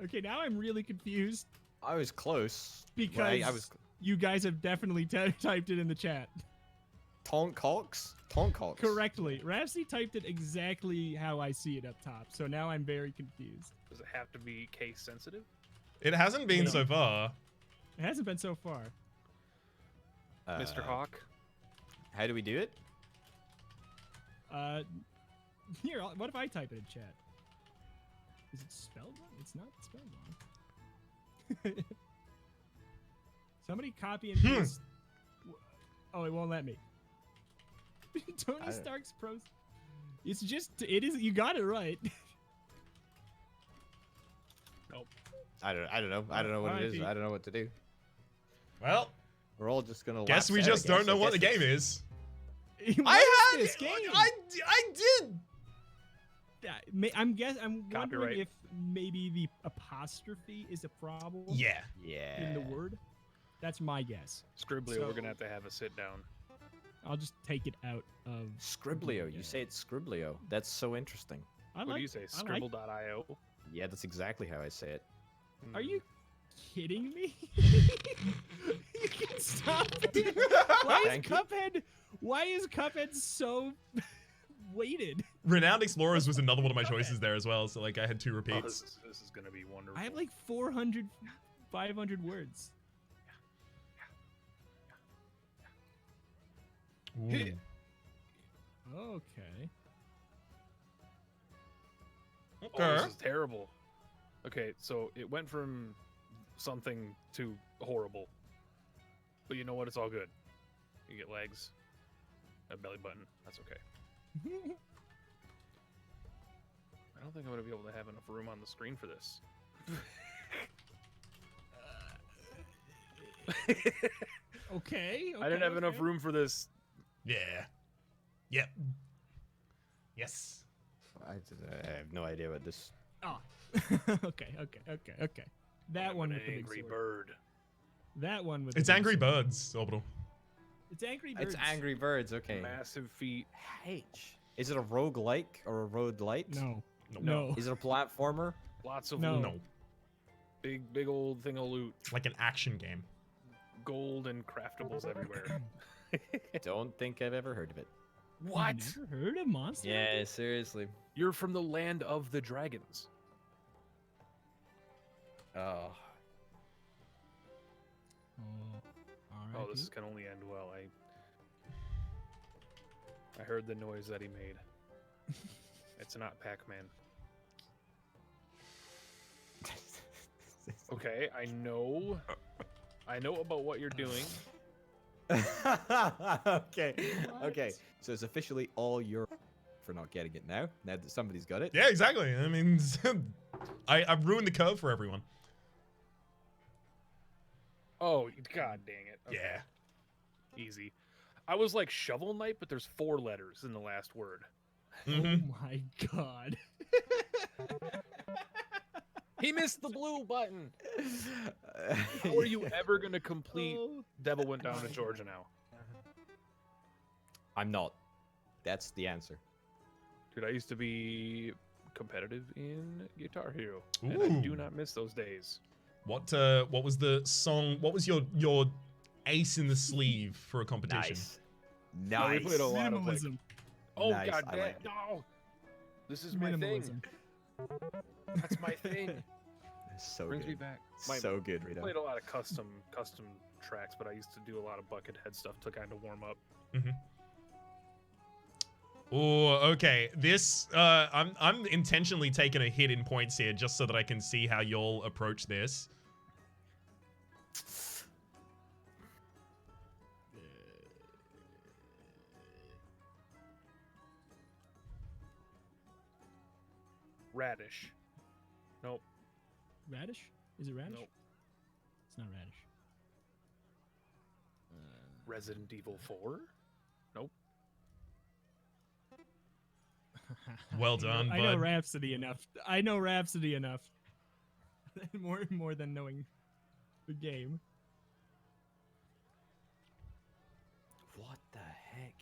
Okay, now I'm really confused I was close. because I was you guys have definitely typed it in the chat Tonk Cox. correctly. Rhapsody typed it exactly how I see it up top, so now I'm very confused. Does it have to be case sensitive? It hasn't been No. so far. It hasn't been so far. Mr. Hawk? How do we do it? Here, what if I type it in chat? Is it spelled wrong? It's not spelled wrong. Somebody copy and paste. Oh, it won't let me. Tony Stark's pros. It's just, it is, you got it right. Nope. I don't know. I don't know what it is. RIP. I don't know what to do. Well, We're all just gonna. guess lapse we out, just I don't know what the guess game it's- is. What I is had this game? I did. I'm wondering Copyright. if maybe the apostrophe is a problem Yeah. Yeah. in the word. That's my guess. Scribbly, So- we're gonna have a sit down. I'll just take it out of Scriblio. Yeah. You say it's Scriblio. That's so interesting. I What do you say? I like- Scribble.io? Yeah, that's exactly how I say it. Are you kidding me? You can stop it. Thank you. Why is Cuphead so weighted? Renowned Explorers was another one of my choices there as well. So like I had 2 Oh, repeats. this is gonna be wonderful. I have like 400, 500 words. Ooh. Okay. Oh, Okay. this is terrible. Okay, so it went from something to horrible. But you know what? It's all good. You get legs, a belly button. That's okay. I don't think I'm gonna be able to have enough room on the screen for this. Okay. I didn't have enough room for this. Yeah. Yep. Yes. I have no idea what this. Oh. Okay. That I'm one an with the big angry sword. bird. That one with. It's the big Angry sword. Birds, Orbital. It's Angry Birds. It's Angry Birds. Okay. Massive feet. H. Is it a roguelike or a roguelite? No. No. No. Is it a platformer? Lots of No. loot. No. Big old thing of loot. Like an action game. Gold and craftables everywhere. Don't think I've ever heard of it. What? You've never heard of Monster? Yeah, seriously. You're from the land of the dragons. Oh. Oh, this can only end well. I heard the noise that he made. It's not Pac-Man. Okay, I know about what you're doing. Okay. What? Okay. So it's officially all your for not getting it now. Now that somebody's got it. Yeah, exactly. I mean, I've ruined the curve for everyone. Oh, god dang it. Okay, Yeah. easy. I was like Shovel Knight, but there's 4 letters in the last word. Mhm. Oh my god. He missed the blue button. How are you ever gonna complete Oh. Devil Went Down to Georgia now? I'm not. That's the answer. Dude, I used to be competitive in Guitar Hero, and I do Ooh. not miss those days. What was the song? What was your ace in the sleeve for a competition? Nice. No, we Nice. played a lot of like, Minimalism. oh Nice, god I damn, like it. no! This is my thing. Minimalism. That's my thing. So Brings me good. back. So good, I Rito. played a lot of custom tracks, but I used to do a lot of Buckethead stuff to kind of warm up. Oh, okay. This I'm intentionally taking a hit in points here just so that I can see how you'll approach this. Radish. Nope. Radish? Is it radish? Nope. It's not radish. Resident Evil 4? Nope. Well done, I know bud. Rhapsody enough. I know Rhapsody enough. more than knowing the game. What the heck?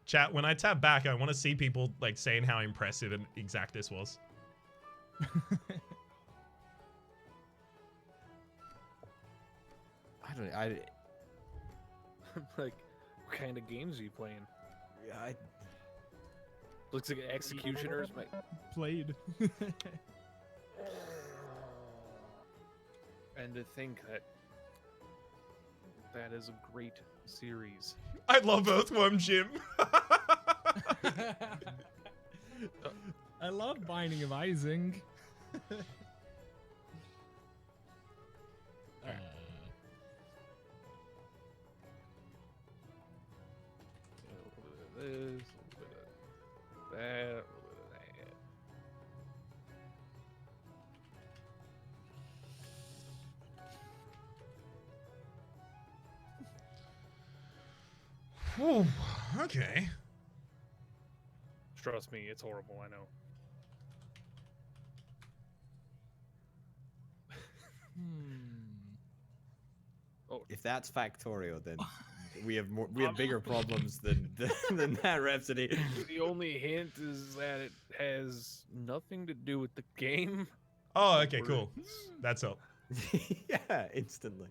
Chat, when I tap back, I want to see people like saying how impressive and exact this was. I Like, what kind of games are you playing? I Looks like Executioners. Played. And to think that that is a great series. I love Earthworm Jim. I love Binding of Isaac. A little bit of this, a little bit of that, a little bit of that. Whew, okay. Trust me, it's horrible, I know. if that's Factorio, then we have bigger problems than that, Rhapsody. The only hint is that it has nothing to do with the game. Oh, okay, cool. That's all. Yeah, instantly.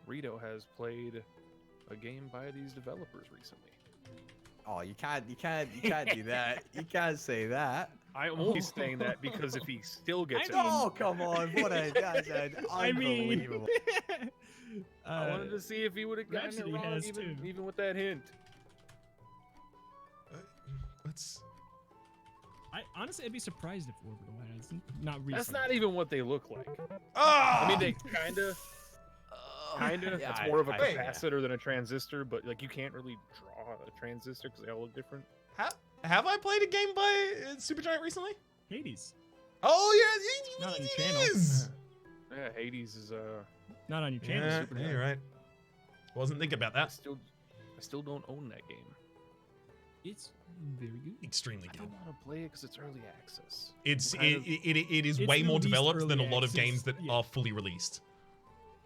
Reto has played a game by these developers recently. Oh, you can't do that. You can't say that. I'm only saying that because if he still gets it, Oh, come on! That's unbelievable. I wanted to see if he would have gotten Rhapsody it wrong, has too. even with that hint. Let's. Honestly, I'd be surprised if Orbital has. Not recently. That's not even what they look like. Ah! I mean, they kinda. Yeah, It's more of a Wait. capacitor than a transistor, but like you can't really draw a transistor because they all look different. Have I played a game by Supergiant recently? Hades. Oh yeah, Not on your it channel. is. Yeah, Hades is Not on your channel. Yeah, Super yeah, you're right. Wasn't thinking about I that. still don't own that game. It's very good. Extremely I good. don't want to play it because it's early access. It's kind of- it is It's way the more least developed than a early lot of access, games that yeah. are fully released.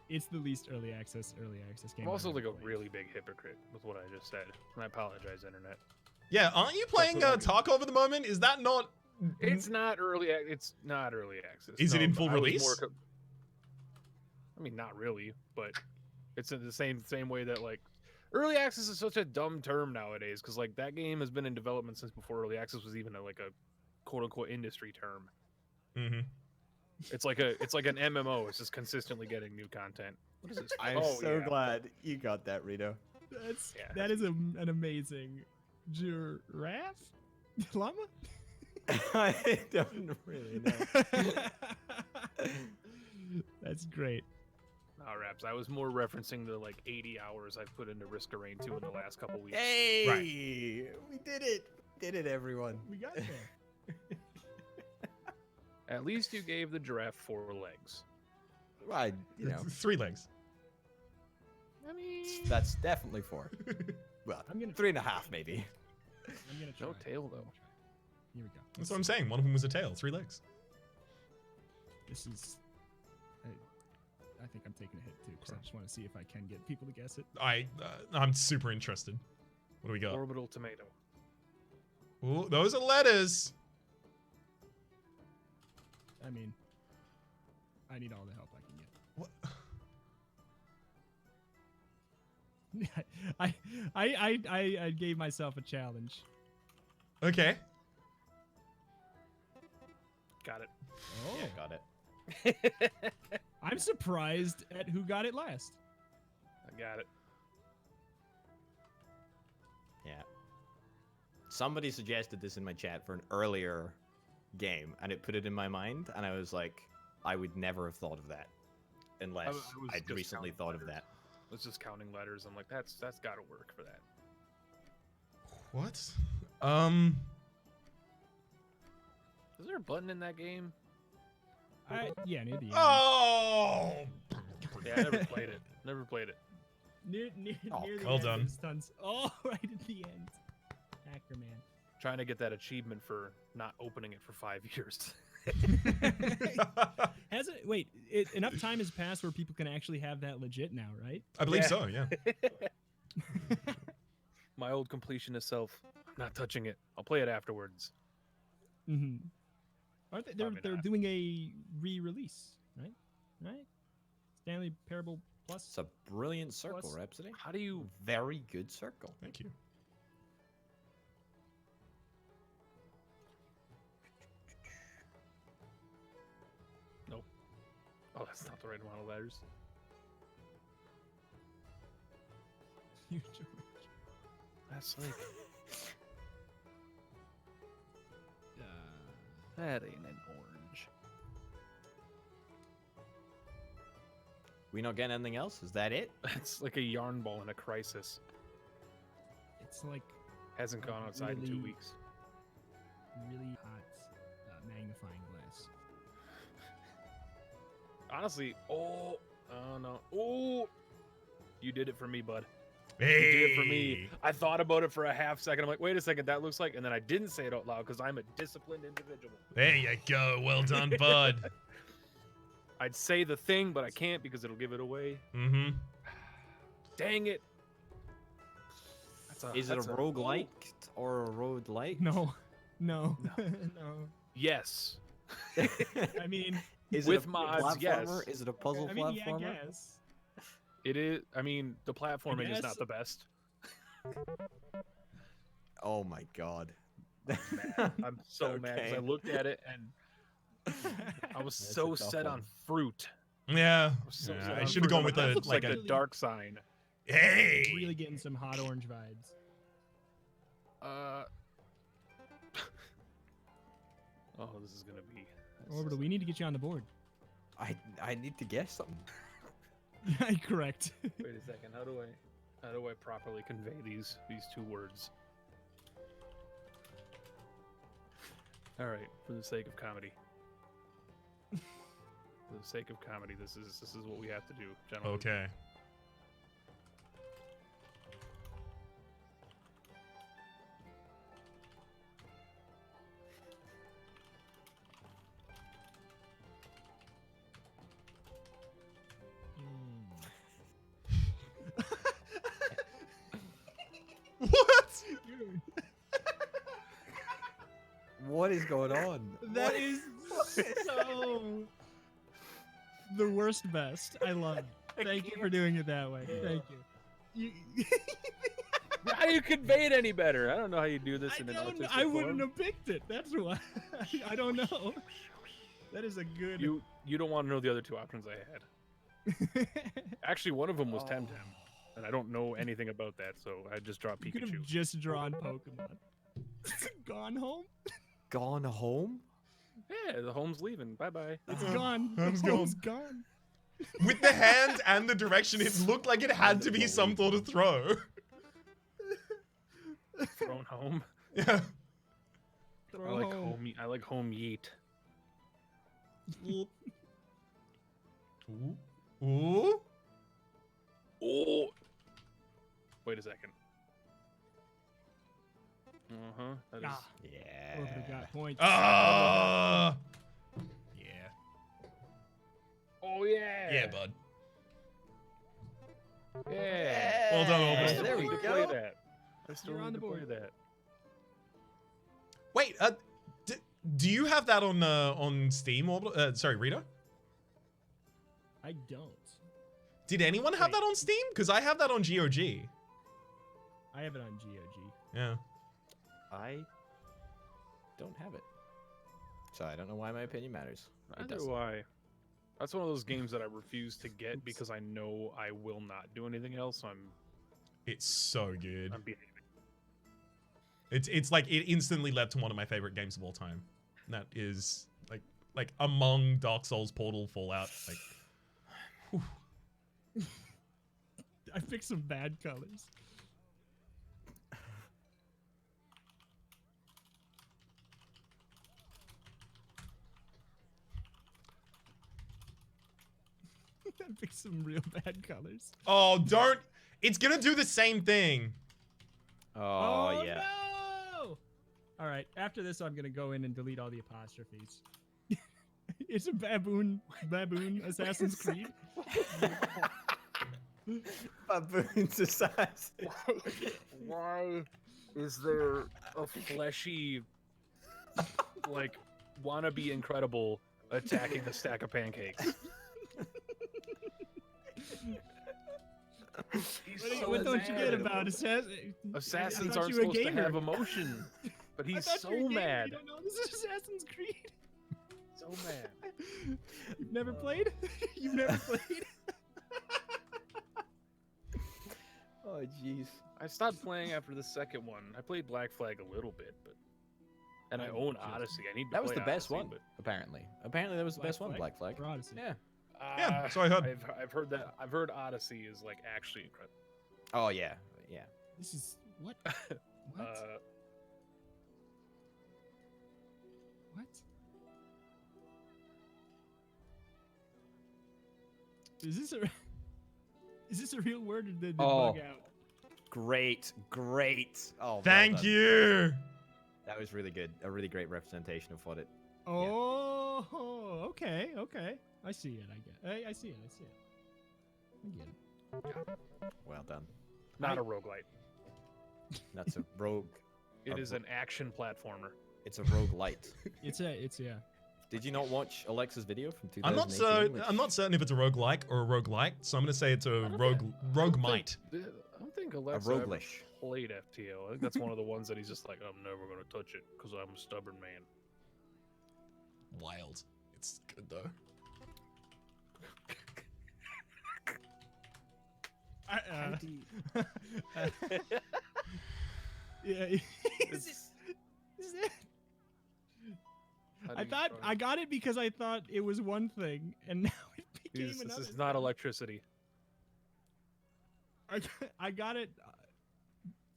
It's the least early access game. I'm also I've like ever a played. really big hypocrite with what I just said. And I apologize, internet. Yeah, aren't you playing what I do. Tarkov at the moment? Is that not? It's not early. It's not early access. Is it in but full I was release? I mean, not really, but it's in the same way that like early access is such a dumb term nowadays because like that game has been in development since before early access was even like a quote unquote industry term. Mm-hmm. It's like an MMO. It's just consistently getting new content. What is this? I'm Oh, so yeah. glad you got that, Reto. Yeah. That is an amazing giraffe llama. I don't really know. That's great. No, Raps. I was more referencing the like 80 hours I've put into Risk of Rain 2 in the last couple weeks. Hey, Right. we did it. Did it, everyone. We got there. At least you gave the giraffe 4 legs. I, you know, 3 legs. I mean, that's definitely 4. Well, I'm gonna 3.5 maybe. I'm gonna try. no tail though. Here we go. That's what I'm saying. One of them was a tail, 3 legs. This is. I think I'm taking a hit too, because I just want to see if I can get people to guess it. I'm super interested. What do we got? Orbital tomato. Ooh, those are letters. I mean, I need all the help I can get. What? I gave myself a challenge. Okay. Got it. Oh, Yeah, got it. I'm surprised at who got it last. I got it. Yeah. Somebody suggested this in my chat for an earlier game, and it put it in my mind, and I was like, I would never have thought of that unless I was I'd just recently counting thought of letters. that. I was just counting letters. I'm like, that's got to work for that. What? Is there a button in that game? Yeah, near the end. Oh! Yeah, I never played it. Never played it. Near Oh, the well end, done. there's tons. Oh, right at the end. Hacker man. Trying to get that achievement for not opening it for 5 years. Has it? Wait, enough time has passed where people can actually have that legit now, right? I believe Yeah. so, yeah. My old completionist self, not touching it. I'll play it afterwards. Mm-hmm. Aren't they? Probably They're not. doing a re-release, right? Right? Stanley Parable Plus. It's a brilliant circle, Plus- Rhapsody. How do you? Very good circle. Thank you. Oh, that's not the right amount of letters. That's like that ain't an orange. We not getting anything else? Is that it? That's like a yarn ball in a crisis. It's like Hasn't gone outside in 2 Really? weeks. really hot magnifying glass. Honestly, oh no, oh, you did it for me, bud. Hey! You did it for me. I thought about it for a half second. I'm like, wait a second, that looks like, and then I didn't say it out loud because I'm a disciplined individual. There you go. Well done, bud. I'd say the thing, but I can't because it'll give it away. Mm-hmm. Dang it. Is it a roguelike or a roguelike? No, no, No. no. Yes. I mean, Is With it a mods, platformer? yes. Is it a puzzle I mean, yeah, I platformer? guess. It is. I mean, the platforming is guess. not the best. Oh my god. I'm so mad because I Okay. looked at it and I was That's so a tough set one. on fruit. Yeah. I was so Yeah, set I on should have fruit. gone I'm with that the looks like like a the dark sign. hey. Really getting some hot orange vibes. Oh, this is gonna be. Orbital, we need to get you on the board. I need to guess something. Correct. Wait a second. How do I properly convey these two words? All right, for the sake of comedy. For the sake of comedy, this is what we have to do, gentlemen. Okay. What? What is going on? That is so the worst best. I love it. Thank you for doing it that way. Thank you. How do you convey it any better? I don't know how you do this in an artistic I wouldn't form. have picked it. That's why. I don't know. That is a good. You don't want to know the other two options I had. Actually, one of them was Temtem, and I don't know anything about that, so I just dropped You could have Pikachu. just drawn Pokemon. Gone home? Gone home? Yeah, the home's leaving. Bye bye. It's gone. Home's The home's gone. With the hand and the direction, it looked like it had to be some sort of throw. Thrown home. Yeah. Throw I like home. home. I like home yeet. Ooh. Ooh. Oh. Wait a second. That is. Ah, Yeah. Orbital got points. Ah. Yeah. Oh yeah. Yeah, bud. Yeah. Well done, Yeah, Orbital. there we need to go. play that. I still You're need on the to play board. that. Wait, do you have that on Steam, Orbital? Sorry, Rita? I don't. Did anyone have Wait. that on Steam? Because I have that on GOG. I have it on GOG. Yeah. I don't have it. So I don't know why my opinion matters. It Neither doesn't. do I. That's one of those games that I refuse to get because I know I will not do anything else. So It's so good. I'm behaving. It's like it instantly led to one of my favorite games of all time. And that is like among Dark Souls, Portal, Fallout. Like, whew. I picked some bad colors. I picked some real bad colors. Oh, don't! It's gonna do the same thing. Oh, yeah. No! All right. After this, I'm gonna go in and delete all the apostrophes. It's a baboon Assassin's Creed. Baboon's assassin. Why is there a fleshy, like, wannabe incredible attacking a stack of pancakes? What don't you get about Assassin? Assassins I thought aren't you were a supposed to gamer. have emotion, but I he's thought you were a so gamer. mad. You don't know this is Assassin's Creed. So mad. You've never played? You've never played? Oh, jeez. I stopped playing after the second one. I played Black Flag a little bit, and I own Odyssey. I need to That was play the best Odyssey, one, but apparently. Apparently that was the Black best one, Flag? Black Flag. For Odyssey. Yeah. Yeah, so I heard. I've heard that. I've heard Odyssey is like actually incredible. Oh, yeah. Yeah. This is what? What? What? Is this a real word or did it Oh. bug out? Great. Great. Oh, well Thank done. you. That was really good. A really great representation of what it... Oh, okay, okay. I see it. I see it. I see it. I get it. Well done. Not a roguelite. That's a rogue... It is an action platformer. It's a roguelite. It's yeah. Did you not watch Alexa's video from 2018? I'm not certain if it's a roguelike or a roguelike, so I'm gonna say it's a roguemite. I don't think A Alexa ever roguelish. played FTL. I think that's one of the ones that he's just like, I'm never gonna touch it because I'm a stubborn man. Wild. It's good though. Yeah. Is it? I thought I got it because I thought it was one thing, and now it became This another. is not thing. electricity. I got it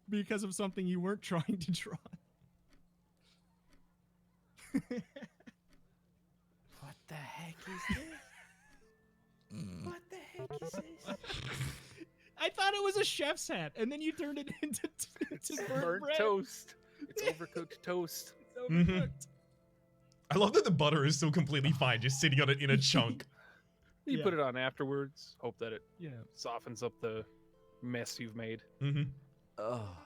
because of something you weren't trying to draw. What the heck is this? What the heck is this? I thought it was a chef's hat, and then you turned it into burnt bread. toast. It's overcooked toast. It's overcooked. I love that the butter is still completely fine, just sitting on it in a chunk. You Yeah. put it on afterwards. Hope that it Yeah. softens up the mess you've made. Mm-hmm. Oh.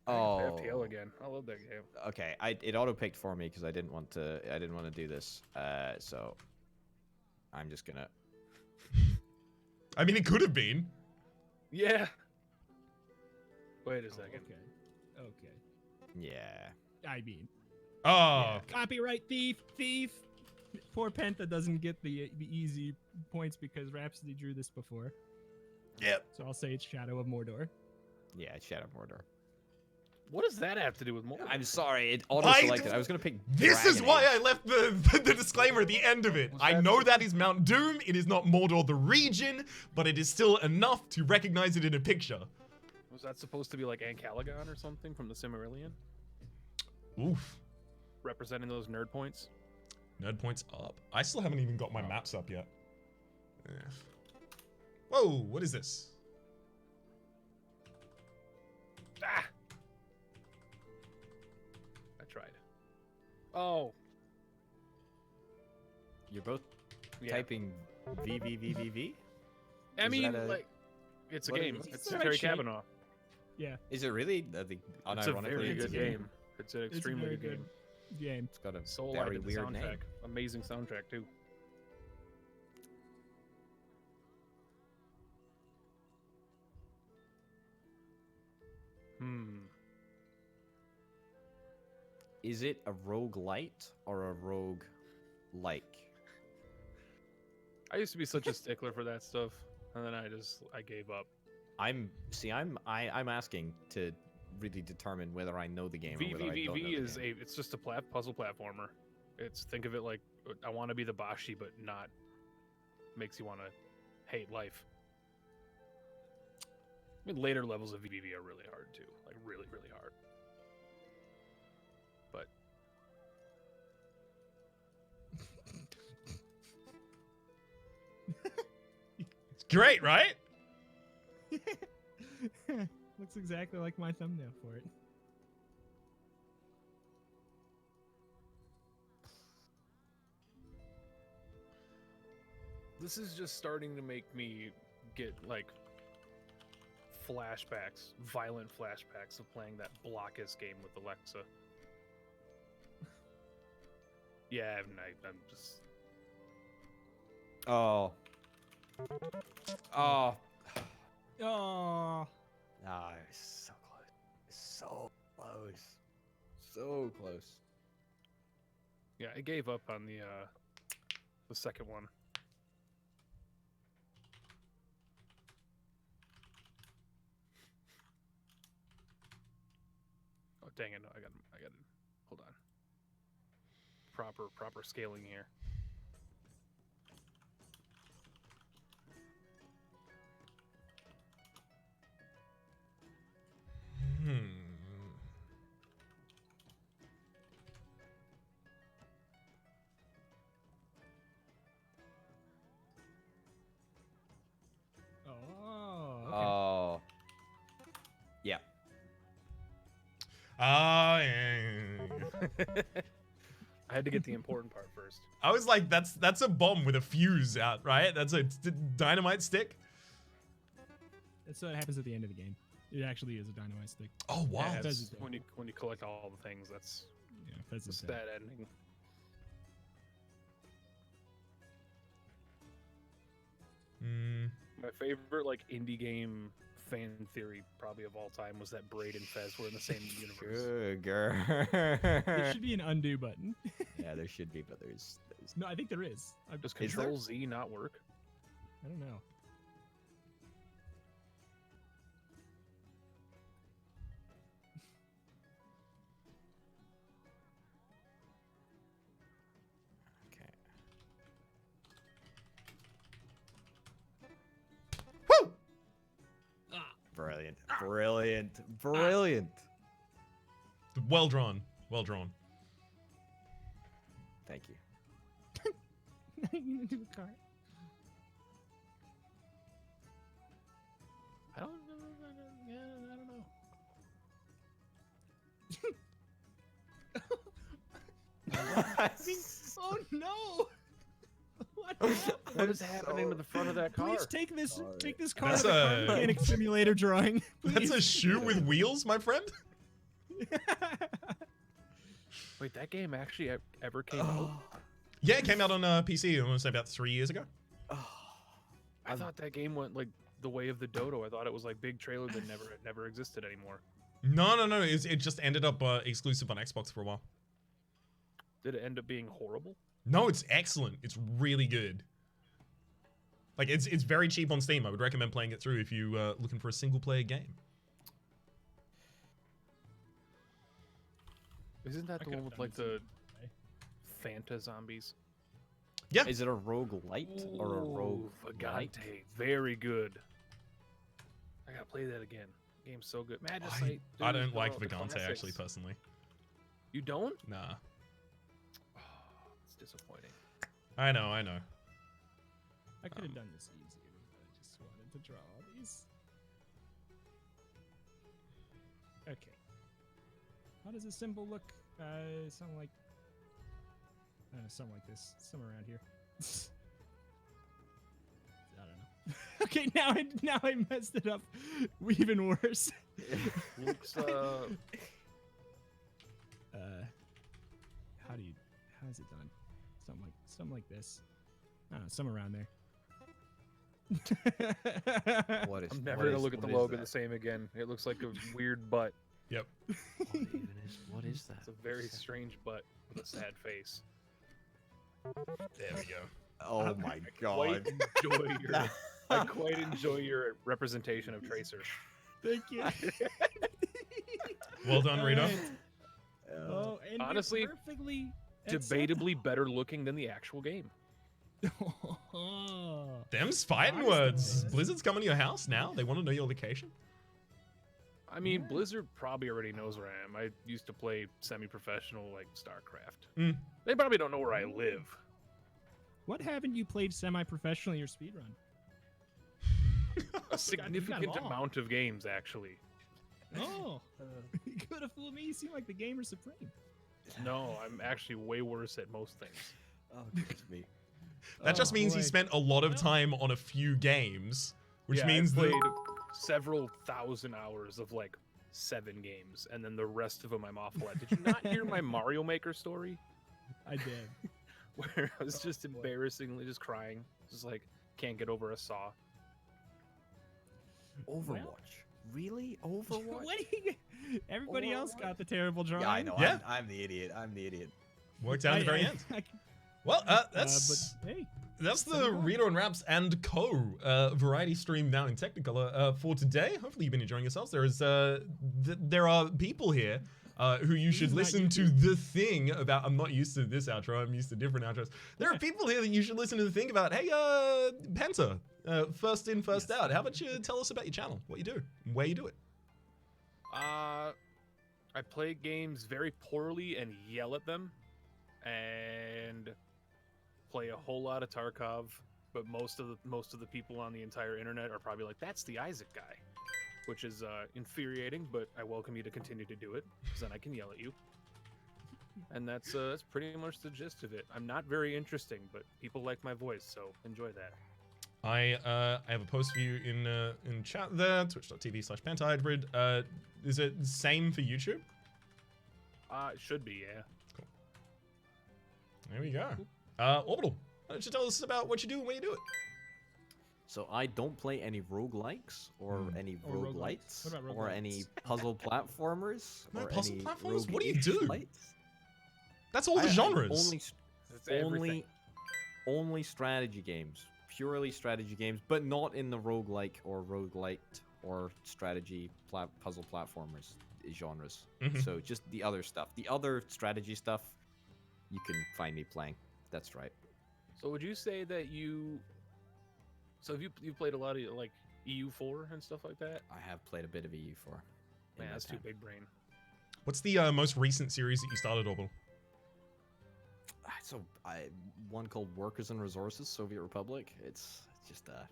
FTL again. I love that game. Okay, it auto picked for me because I didn't want to do this. So I'm just gonna. I mean, it could have been. Yeah. Wait a second. Okay. Yeah. I mean, Oh, copyright thief. Poor Penta doesn't get the easy points because Rhapsody drew this before. yep. So I'll say it's Shadow of Mordor. Yeah, it's Shadow of Mordor. What does that have to do with more? I'm sorry, it auto-selected. I was gonna pick. This is Dragon why Age. I left the disclaimer at the end of it. Was I that know the- that is Mount Doom. It is not Mordor the region, but it is still enough to recognize it in a picture. Was that supposed to be like Ancalagon or something from the Silmarillion? Oof. Representing those nerd points? Nerd points up. I still haven't even got my maps up yet. Yeah. Whoa, what is this? Ah! I tried. Oh. You're both Yeah. typing VVVVV. I Is mean, that a- like, it's a what game. is it? It's It's the Terry right shape. Kavanaugh. Yeah. Is it really? I think It's a unironically, very it's good game. It's an It's a extremely very good game. game. It's got a Soul very did the weird soundtrack. name. Amazing soundtrack too. Is it a roguelite or a rogue-like? I used to be such a stickler for that stuff, and then I gave up. I'm asking to really determine whether I know the game or whether I don't know VVVV the is game. it's just a puzzle platformer. Think of it like I want to be the Bashi, but not makes you want to hate life. I mean, later levels of VVV are really hard too, like really hard. But It's great, right? Looks exactly like my thumbnail for it. this is just starting to make me get like flashbacks, violent flashbacks of playing that Blockus game with Alexa. Yeah, I'm just. Oh. Oh. Oh, Ah, it's so close. So close. So close. Yeah, I gave up on the second one. Oh dang it! No, I got hold on. Proper scaling here. oh, okay. Oh. Yeah. Ah, yeah. I had to get the important part first. I was like, that's a bomb with a fuse out, right? That's a dynamite stick. That's what happens at the end of the game. It actually is a dynamite stick. Oh wow. Yeah, Fez it's is when you collect all the things, that's Yeah, Fez it's is a dead. sad ending. My favorite like indie game fan theory probably of all time was that Braid and Fez were in the same universe. Sugar. There should be an undo button. Yeah, there should be, but there's No, I think there is. Does Is there? Control Z not work? I don't know. Brilliant. Brilliant. Brilliant. Well drawn. Well drawn. Thank you. You gonna do a card? I don't know. Yeah, I don't know. Oh no! What? What is happening to the front of that car? Please take this car That's to the car a- mechanic simulator drawing. That's a please. shoe with wheels, my friend. Wait, that game actually ever came out? Yeah, it came out on PC. I want to say about 3 years ago. I thought that game went like the way of the dodo. I thought it was like big trailer that never existed anymore. No. It just ended up exclusive on Xbox for a while. Did it end up being horrible? No, it's excellent. It's really good. Like it's very cheap on Steam. I would recommend playing it through if you looking for a single player game. Isn't that I the could've one with done like this the Fanta zombies? Yeah. Is it a roguelite or a rogue? Vagante. Very good. I gotta play that again. Game's so good. Madness I Night, don't dude, like the Vagante classics. actually personally. You don't? Nah. Oh, it's disappointing. I know. I could have done this easier, but I just wanted to draw all these. Okay. How does a symbol look? Something like this. Somewhere around here. I don't know. Okay, now I messed it up even worse. Looks How is it done? Something like this. I don't know, somewhere around there. What is? I'm what never gonna is- look at the what is logo that? the same again. It looks like a weird butt. Yep. What is that? It's a very strange butt with a sad face. There we go. Oh my Quite god. enjoy your, I quite enjoy your representation of Tracer. Thank you. Well done, Rito. Alright. Oh, and you're Honestly, perfectly Debatably better looking than the actual game. Them's fighting Nice, words. boys. Blizzard's coming to your house now. They want to know your location. I mean, Yeah. Blizzard probably already knows where I am. I used to play semi-professional like StarCraft. Mm. They probably don't know where I live. What haven't you played semi-professionally or speedrun? A significant all. amount of games, actually. Oh, you could have fooled me. You seem like the gamer supreme. No, I'm actually way worse at most things. Oh, goodness me. That just Oh, means he boy. spent a lot of Well- time on a few games, which Yeah, means I that played several thousand hours of like 7 games, and then the rest of them I'm awful at. Did you not hear my Mario Maker story? I did. Where I was just boy. embarrassingly just crying, just like can't get over a saw. Overwatch. Really? Overwatch? What do you? Everybody else got the terrible drawing. Yeah, I know. Yeah. I'm the idiot. I'm the idiot. worked out at the very end. Well, that's but hey, that's the send it on. Reto and Rhaps and Co. Variety stream down in Technicolor for today. Hopefully you've been enjoying yourselves. There is there are people here who you should is not listen to the thing about. I'm not used to this outro. I'm used to different outros. There are people here that you should listen to the thing about. Hey, Penta, first in, first out. How about you tell us about your channel, what you do, and where you do it? I play games very poorly and yell at them, and play a whole lot of Tarkov. But most of the people on the entire internet are probably like, "That's the Isaac guy," which is infuriating. But I welcome you to continue to do it, because then I can yell at you. And that's pretty much the gist of it. I'm not very interesting, but people like my voice, so enjoy that. I have a post for you in chat there, twitch.tv/pentahybrid. Is it the same for YouTube? It should be, yeah. There we go. Orbital, why don't you tell us about what you do and where you do it? So I don't play any roguelikes or any Or roguelites. roguelites What about or roguelites? any puzzle platformers No or puzzle any platformers? What do you do? roguelites. That's all the genres. That's everything. Only strategy games, purely strategy games, but not in the roguelike or roguelite or strategy puzzle platformers genres. Mhm. So just the other stuff, the other strategy stuff, you can find me playing. That's right. So would you say that you? So have you played a lot of like EU4 and stuff like that. I have played a bit of EU4. Man, that's too big brain. What's the most recent series that you started, Orbital? So, one called Workers and Resources, Soviet Republic. It's just a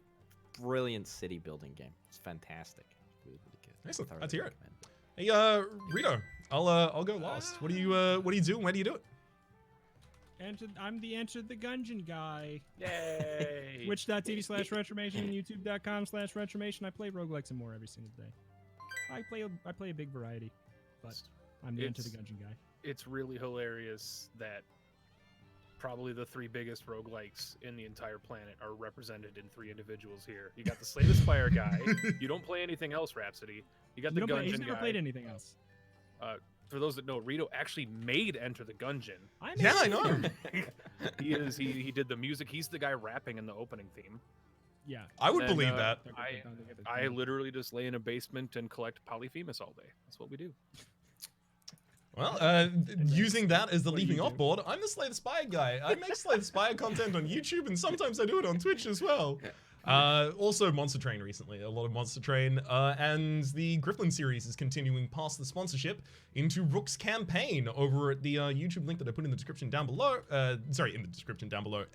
brilliant city building game. It's fantastic. Really, really good. Excellent. Thoroughly Let's hear it. recommend Hey, Reto, I'll go last. What do you do? And where do you do it? I'm the Enter the Gungeon guy. Yay! Twitch.tv/Retromation and YouTube.com/Retromation. I play roguelikes and more every single day. I play a big variety, but I'm the Enter the Gungeon guy. It's really hilarious that probably the 3 biggest roguelikes in the entire planet are represented in 3 individuals here. You got the Slay the Spire guy. You don't play anything else, Rhapsody. You got the Gungeon He's guy. never played anything else. For those that know, Reto actually made Enter the Gungeon. I know. He did the music. He's the guy rapping in the opening theme. Yeah. I would And, believe that. I literally just lay in a basement and collect Polyphemus all day. That's what we do. Well, using that as the what do you leaping off do? board, I'm the Slay the Spire guy. I make Slay the Spire content on YouTube, and sometimes I do it on Twitch as well. Also, Monster Train recently, a lot of Monster Train, and the Grifflin series is continuing past the sponsorship into Rook's campaign over at the YouTube link that I put in the description down below. Sorry, in the description down below,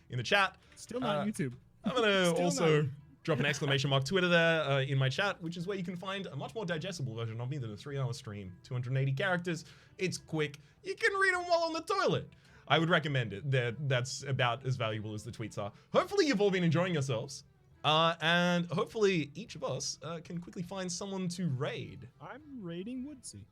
in the chat. Still not YouTube. I'm gonna Still also not. drop an exclamation mark Twitter there in my chat, which is where you can find a much more digestible version of me than a 3-hour stream. 280 characters. It's quick. You can read them while on the toilet. I would recommend it. That's about as valuable as the tweets are. Hopefully you've all been enjoying yourselves. And hopefully each of us can quickly find someone to raid. I'm raiding Woodsy.